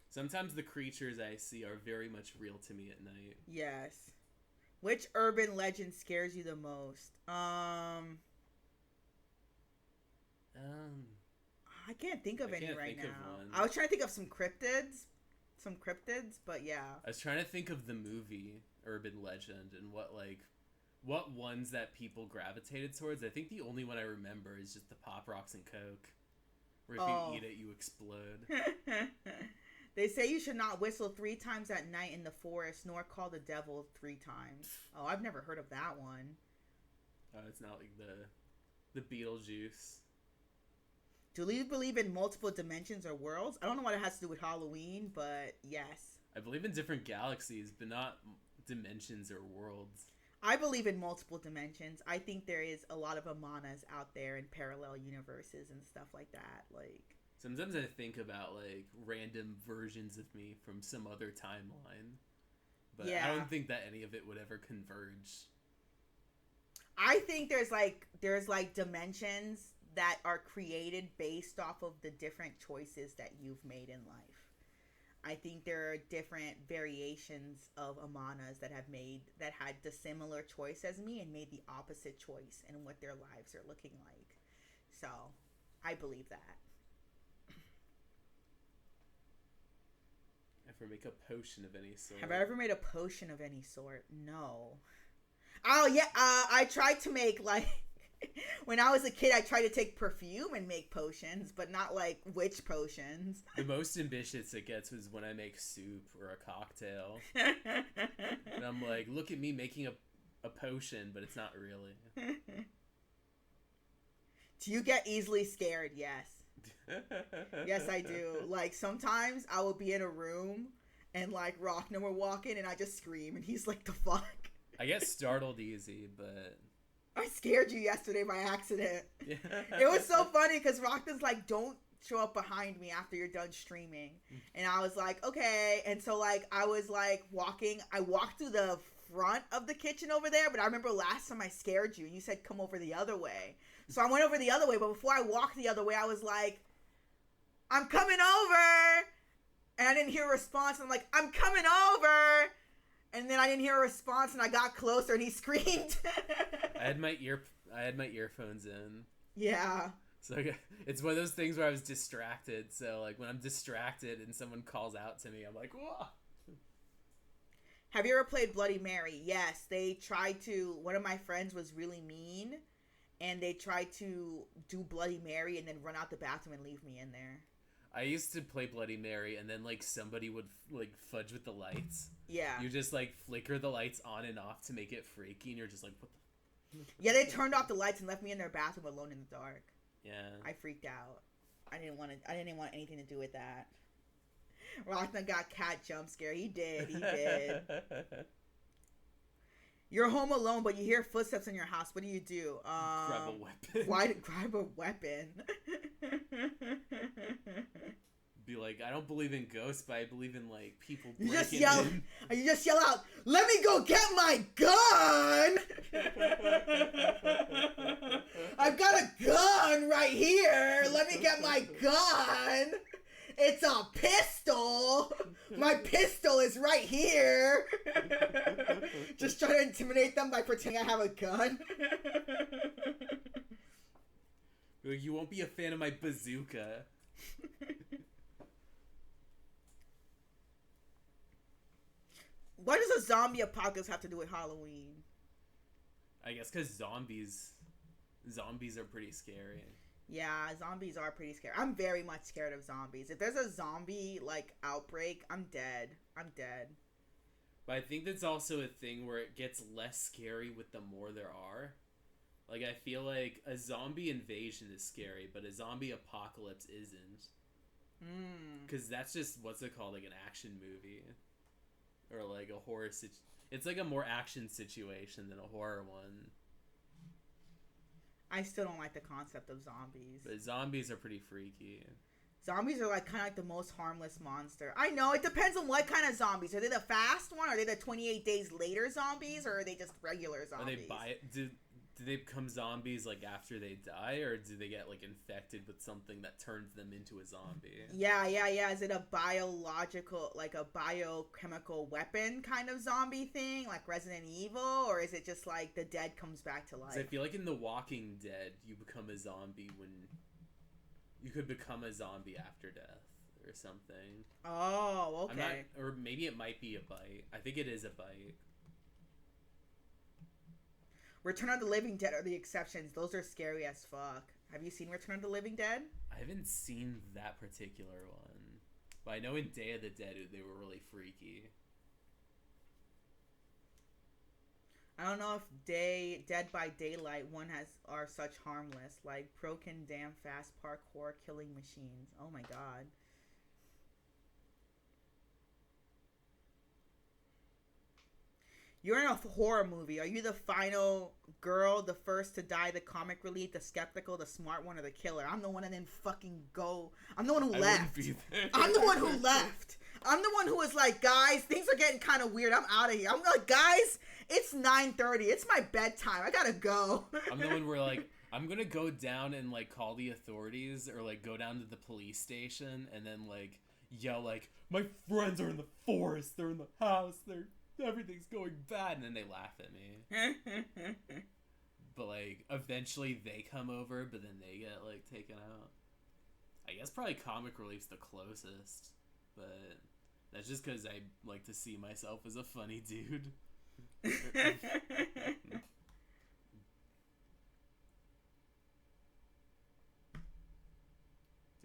Sometimes the creatures I see are very much real to me at night. Yes. Which urban legend scares you the most? I can't think of any right now. I was trying to think of some cryptids, but yeah. I was trying to think of the movie Urban Legend and what ones that people gravitated towards. I think the only one I remember is just the Pop Rocks and Coke, where if you eat it, you explode. They say you should not whistle 3 times at night in the forest, nor call the devil 3 times. Oh, I've never heard of that one. It's not like the Beetlejuice. Do you believe in multiple dimensions or worlds? I don't know what it has to do with Halloween, but yes. I believe in different galaxies, but not dimensions or worlds. I believe in multiple dimensions. I think there is a lot of Amanas out there in parallel universes and stuff like that. Like sometimes I think about like random versions of me from some other timeline, but yeah. I don't think that any of it would ever converge. I think there's like dimensions that are created based off of the different choices that you've made in life. I think there are different variations of Amanas that had the similar choice as me and made the opposite choice in what their lives are looking like. So, I believe that. Ever make a potion of any sort? Have I ever made a potion of any sort? No. Oh, yeah, I tried to make, like... When I was a kid, I tried to take perfume and make potions, but not like witch potions. The most ambitious it gets was when I make soup or a cocktail. And I'm like, look at me making a potion, but it's not really. Do you get easily scared? Yes. Yes, I do. Like, sometimes I will be in a room and like Rachna will walk in and I just scream and he's like, the fuck? I get startled easy, but... I scared you yesterday by accident. Yeah. It was so funny because Rachna's like, don't show up behind me after you're done streaming. And I was like, okay. And so like, I was like I walked through the front of the kitchen over there, but I remember last time I scared you and you said, come over the other way. So I went over the other way, but before I walked the other way, I was like, I'm coming over. And I didn't hear a response. And I'm like, I'm coming over. And then I didn't hear a response, and I got closer, and he screamed. I had my earphones in. Yeah. So it's one of those things where I was distracted. So like when I'm distracted and someone calls out to me, I'm like, whoa. Have you ever played Bloody Mary? Yes. They tried to. One of my friends was really mean, and they tried to do Bloody Mary and then run out the bathroom and leave me in there. I used to play Bloody Mary, and then, like, somebody would, like, fudge with the lights. Yeah. You just, like, flicker the lights on and off to make it freaky, and you're just like, what the... Yeah, they turned off the lights and left me in their bathroom alone in the dark. Yeah. I freaked out. I didn't want anything to do with that. Rachna got cat jump scare. He did. He did. You're home alone, but you hear footsteps in your house. What do? Grab a weapon. Why grab a weapon? Be like, I don't believe in ghosts, but I believe in like people You breaking you just yell out, "Let me go get my gun!" I've got a gun right here. Let me get my gun. It's a pistol. My pistol is right here. Just try to intimidate them by pretending I have a gun. You won't be a fan of my bazooka. What does a zombie apocalypse have to do with Halloween? I guess because zombies are pretty scary. Yeah, zombies are pretty scary. I'm very much scared of zombies. If there's a zombie, like, outbreak, I'm dead. I'm dead. But I think that's also a thing where it gets less scary with the more there are. Like, I feel like a zombie invasion is scary, but a zombie apocalypse isn't. Because that's just, what's it called, like an action movie. Or like a horror it's like a more action situation than a horror one. I still don't like the concept of zombies. But zombies are pretty freaky. Zombies are like kind of like the most harmless monster. I know, it depends on what kind of zombies. Are they the fast one? Are they the 28 days later zombies? Or are they just regular zombies? Are they do they become zombies like after they die, or do they get like infected with something that turns them into a zombie? Yeah. Is it a biological, like a biochemical weapon kind of zombie thing, like Resident Evil, or is it just like the dead comes back to life? I feel like in The Walking Dead, you become a zombie when you could become a zombie after death or something. Oh, okay. Or maybe it might be a bite. I think it is a bite. Return of the Living Dead are the exceptions. Those are scary as fuck. Have you seen Return of the Living Dead? I haven't seen that particular one. But I know in Day of the Dead, they were really freaky. I don't know if Dead by Daylight are such harmless. Like broken damn fast parkour killing machines. Oh my god. You're in a horror movie. Are you the final girl, the first to die, the comic relief, the skeptical, the smart one, or the killer? I'm the one that didn't fucking go. I'm the one who left. I'm the one who left. I'm the one who was like, guys, things are getting kind of weird. I'm out of here. I'm like, guys, it's 9:30. It's my bedtime. I gotta go. I'm the one where like, I'm gonna go down and like call the authorities or like go down to the police station and then like yell like, my friends are in the forest. They're in the house. Everything's going bad, and then they laugh at me. But like eventually they come over, but then they get like taken out. I guess probably comic relief's the closest, but that's just because I like to see myself as a funny dude. You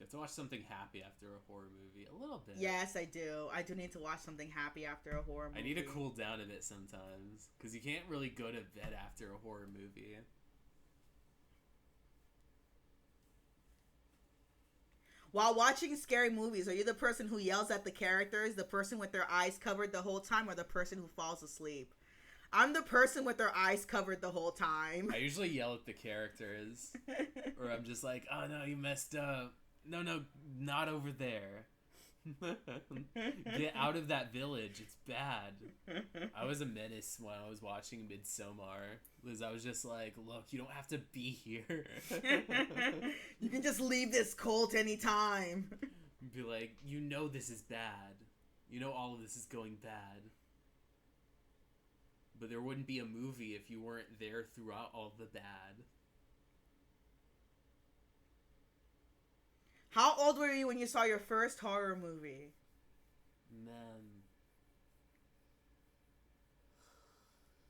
have to watch something happy after a horror movie. A little bit. Yes, I do. I do need to watch something happy after a horror movie. I need to cool down a bit sometimes. Because you can't really go to bed after a horror movie. While watching scary movies, are you the person who yells at the characters, the person with their eyes covered the whole time, or the person who falls asleep? I'm the person with their eyes covered the whole time. I usually yell at the characters. Or I'm just like, oh no, you messed up. No, not over there. Get out of that village. It's bad. I was a menace when I was watching Midsommar. Because I was just like, look, you don't have to be here. You can just leave this cult anytime. Be like, you know this is bad. You know all of this is going bad. But there wouldn't be a movie if you weren't there throughout all the bad. How old were you when you saw your first horror movie? Man.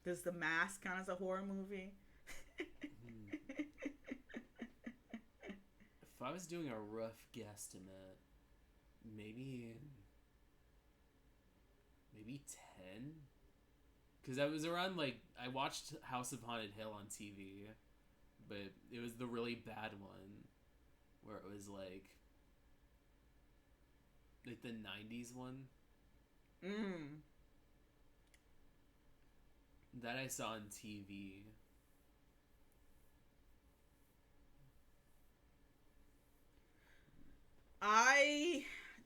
Does The Mask count as a horror movie? If I was doing a rough guesstimate, maybe 10? Because I was around, like, I watched House of Haunted Hill on TV, but it was the really bad one, where it was, like, Like the 90s one Mm. that I saw on TV. I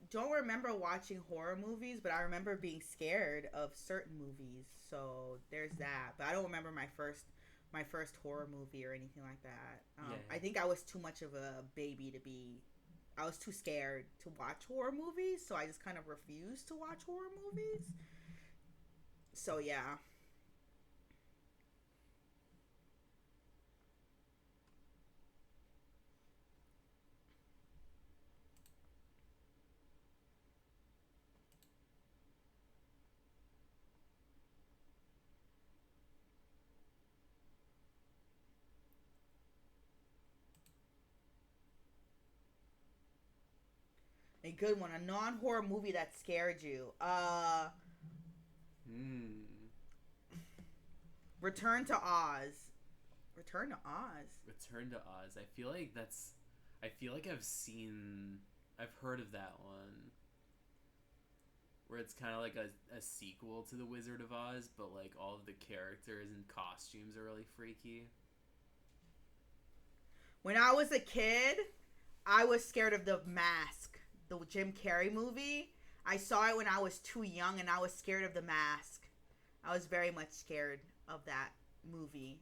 don't remember watching horror movies, but I remember being scared of certain movies. So there's that. But I don't remember my first horror movie or anything like that. Yeah. I think I was too much of a baby to be. I was too scared to watch horror movies, so I just kind of refused to watch horror movies. So yeah. A good one, a non-horror movie that scared you. Hmm. Return to Oz. Return to Oz. Return to Oz. I feel like I've heard of that one. Where it's kind of like a sequel to The Wizard of Oz, but like all of the characters and costumes are really freaky. When I was a kid, I was scared of The Mask, the Jim Carrey movie. I saw it when I was too young, and I was scared of The Mask. I was very much scared of that movie.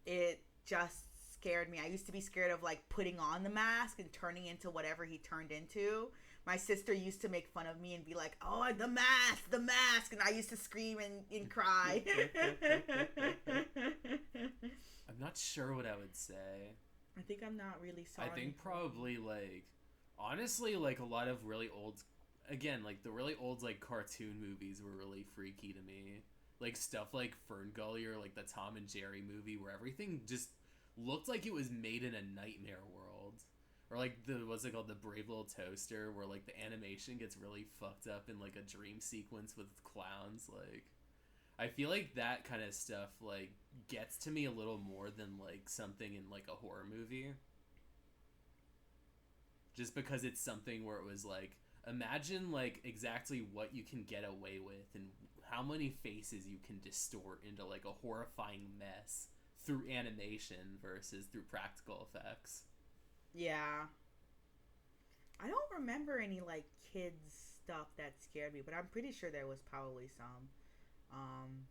It just scared me. I used to be scared of like putting on the mask and turning into whatever he turned into. My sister used to make fun of me and be like, "Oh, the mask," and I used to scream and cry. I'm not sure what I would say. I think I'm not really sorry. I think probably like honestly like a lot of really old again like the really old like cartoon movies were really freaky to me. Like stuff like Ferngully or like the Tom and Jerry movie where everything just looked like it was made in a nightmare world. Or like the what's it called, the Brave Little Toaster, where like the animation gets really fucked up in like a dream sequence with clowns. Like I feel like that kind of stuff like gets to me a little more than like something in like a horror movie. Just because it's something where it was like imagine like exactly what you can get away with and how many faces you can distort into like a horrifying mess through animation versus through practical effects. Yeah. I don't remember any like kids stuff that scared me, but I'm pretty sure there was probably some. Um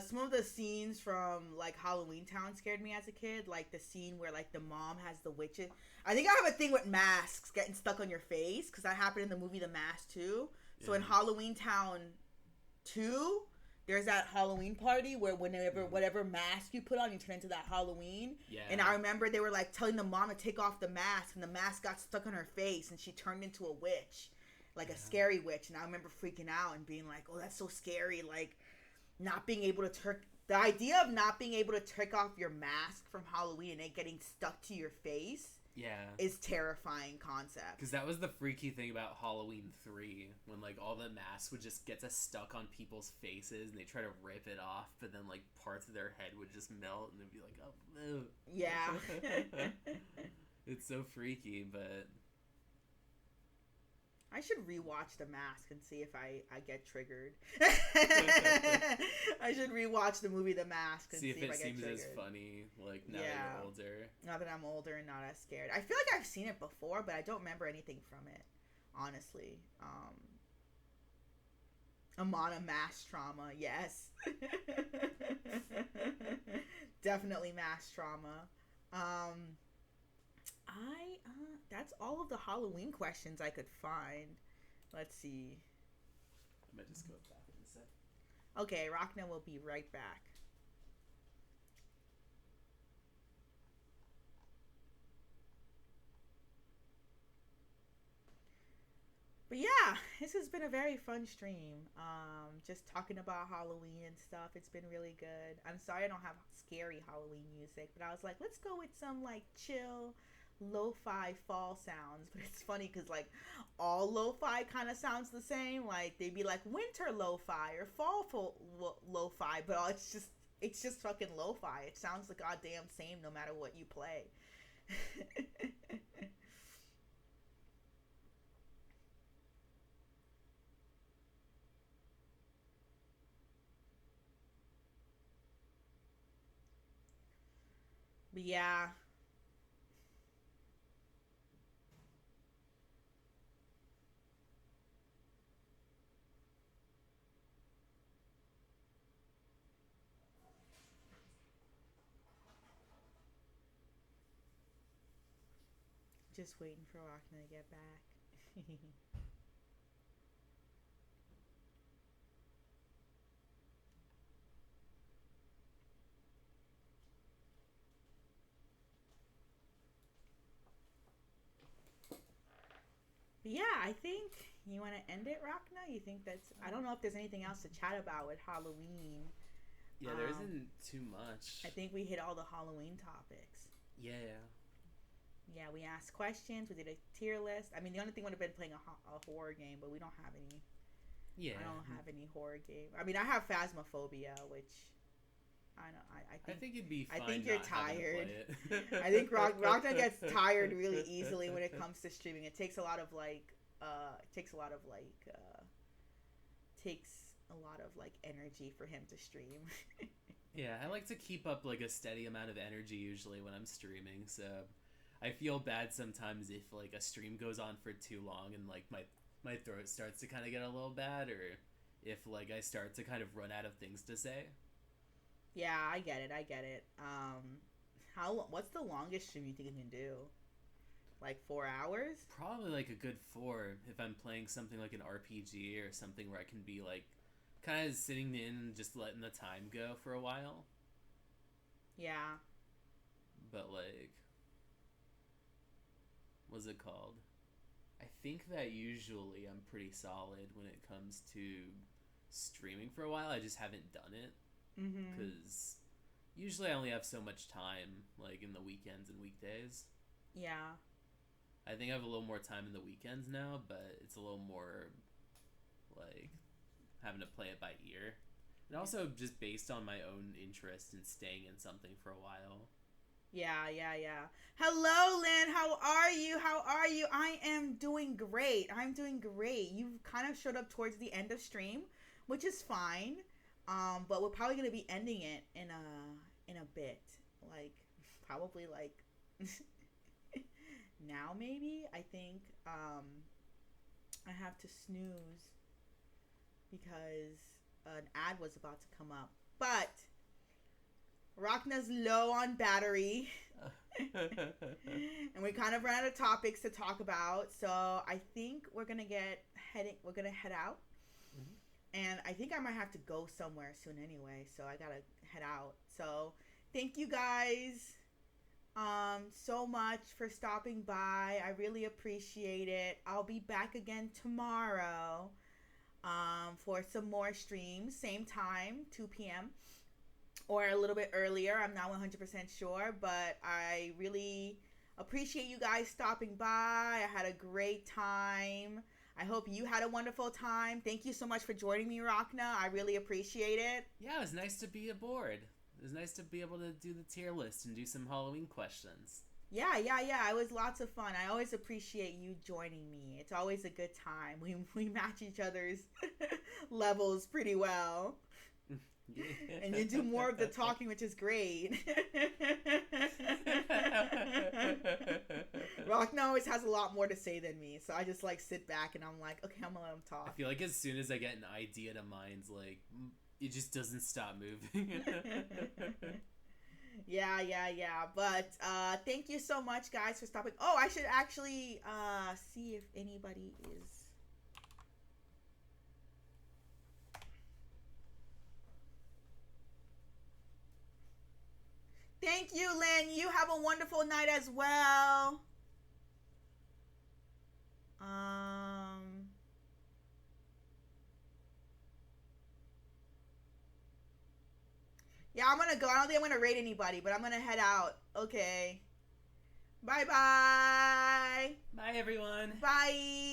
some of the scenes from like Halloween Town scared me as a kid, like the scene where like the mom has the witches. I think I have a thing with masks getting stuck on your face because that happened in the movie The Mask too. So in Halloween Town 2, there's that Halloween party where whatever mask you put on, you turn into that Halloween. Yeah. And I remember they were like telling the mom to take off the mask, and the mask got stuck on her face, and she turned into a witch, like a scary witch. And I remember freaking out and being like, "Oh, that's so scary!" Like not being able to the idea of not being able to take off your mask from Halloween and it getting stuck to your face. Yeah. Is terrifying concept. Because that was the freaky thing about Halloween 3, when like all the masks would just get stuck on people's faces and they try to rip it off, but then like parts of their head would just melt and they'd be like, oh, ew. Yeah. It's so freaky, but I should rewatch The Mask and see if I get triggered. I should rewatch the movie The Mask and see if I get triggered. See if it seems as funny, like, now that you're older. Now that I'm older and not as scared. I feel like I've seen it before, but I don't remember anything from it, honestly. Amana mass trauma, yes. Definitely mass trauma. That's all of the Halloween questions I could find. Let's see. I might just go back in a sec. Okay, Rachna will be right back. But yeah, this has been a very fun stream. Just talking about Halloween and stuff. It's been really good. I'm sorry I don't have scary Halloween music, but I was like, let's go with some like chill lo-fi fall sounds. But it's funny because like all lo-fi kind of sounds the same. Like they'd be like winter lo-fi or fall lo-fi, but it's just fucking lo-fi. It sounds the goddamn same no matter what you play. But yeah. Just waiting for Rachna to get back. But yeah, I think you want to end it, Rachna? You think that's... I don't know if there's anything else to chat about with Halloween. Yeah, there isn't too much. I think we hit all the Halloween topics. Yeah. Yeah, we asked questions. We did a tier list. I mean, the only thing would have been playing a horror game, but we don't have any. Yeah. I don't have any horror game. I mean, I have Phasmophobia, which I don't. I think it'd be fine. I think you're not having to tired. play it. I think Rachna gets tired really easily when it comes to streaming. It takes a lot of energy for him to stream. Yeah, I like to keep up like a steady amount of energy usually when I'm streaming, so I feel bad sometimes if like a stream goes on for too long and like my throat starts to kind of get a little bad, or if like I start to kind of run out of things to say. Yeah, I get it. What's the longest stream you think you can do? Like 4 hours? Probably like a good 4 if I'm playing something like an RPG or something where I can be like kind of sitting in and just letting the time go for a while. Yeah. But like, what's it called? I think that usually I'm pretty solid when it comes to streaming for a while. I just haven't done it because usually I only have so much time, like in the weekends and weekdays. Yeah. I think I have a little more time in the weekends now, but it's a little more like having to play it by ear. And also just based on my own interest in staying in something for a while. Yeah. Hello, Lynn. How are you? I am doing great. You kind of showed up towards the end of stream, which is fine. But we're probably gonna be ending it in a bit. Like, probably like now maybe. I think I have to snooze because an ad was about to come up. But Rachna's low on battery. And we kind of ran out of topics to talk about. So I think we're gonna head out. And I think I might have to go somewhere soon anyway. So I gotta head out. So thank you guys so much for stopping by. I really appreciate it. I'll be back again tomorrow for some more streams. Same time, 2 p.m. or a little bit earlier. I'm not 100% sure, but I really appreciate you guys stopping by. I had a great time. I hope you had a wonderful time. Thank you so much for joining me, Rachna. I really appreciate it. Yeah, it was nice to be aboard. It was nice to be able to do the tier list and do some Halloween questions. Yeah. It was lots of fun. I always appreciate you joining me. It's always a good time. We match each other's levels pretty well. Yeah. And you do more of the talking, which is great. Rachna always has a lot more to say than me, so I just like sit back and I'm like, okay, I'm gonna let him talk. I feel like as soon as I get an idea to mind's like, it just doesn't stop moving. Yeah. But thank you so much, guys, for stopping. Oh, I should actually see if anybody is. Thank you, Lynn. You have a wonderful night as well. Yeah, I'm gonna go. I don't think I'm gonna raid anybody, but I'm gonna head out. Okay. Bye-bye. Bye, everyone. Bye.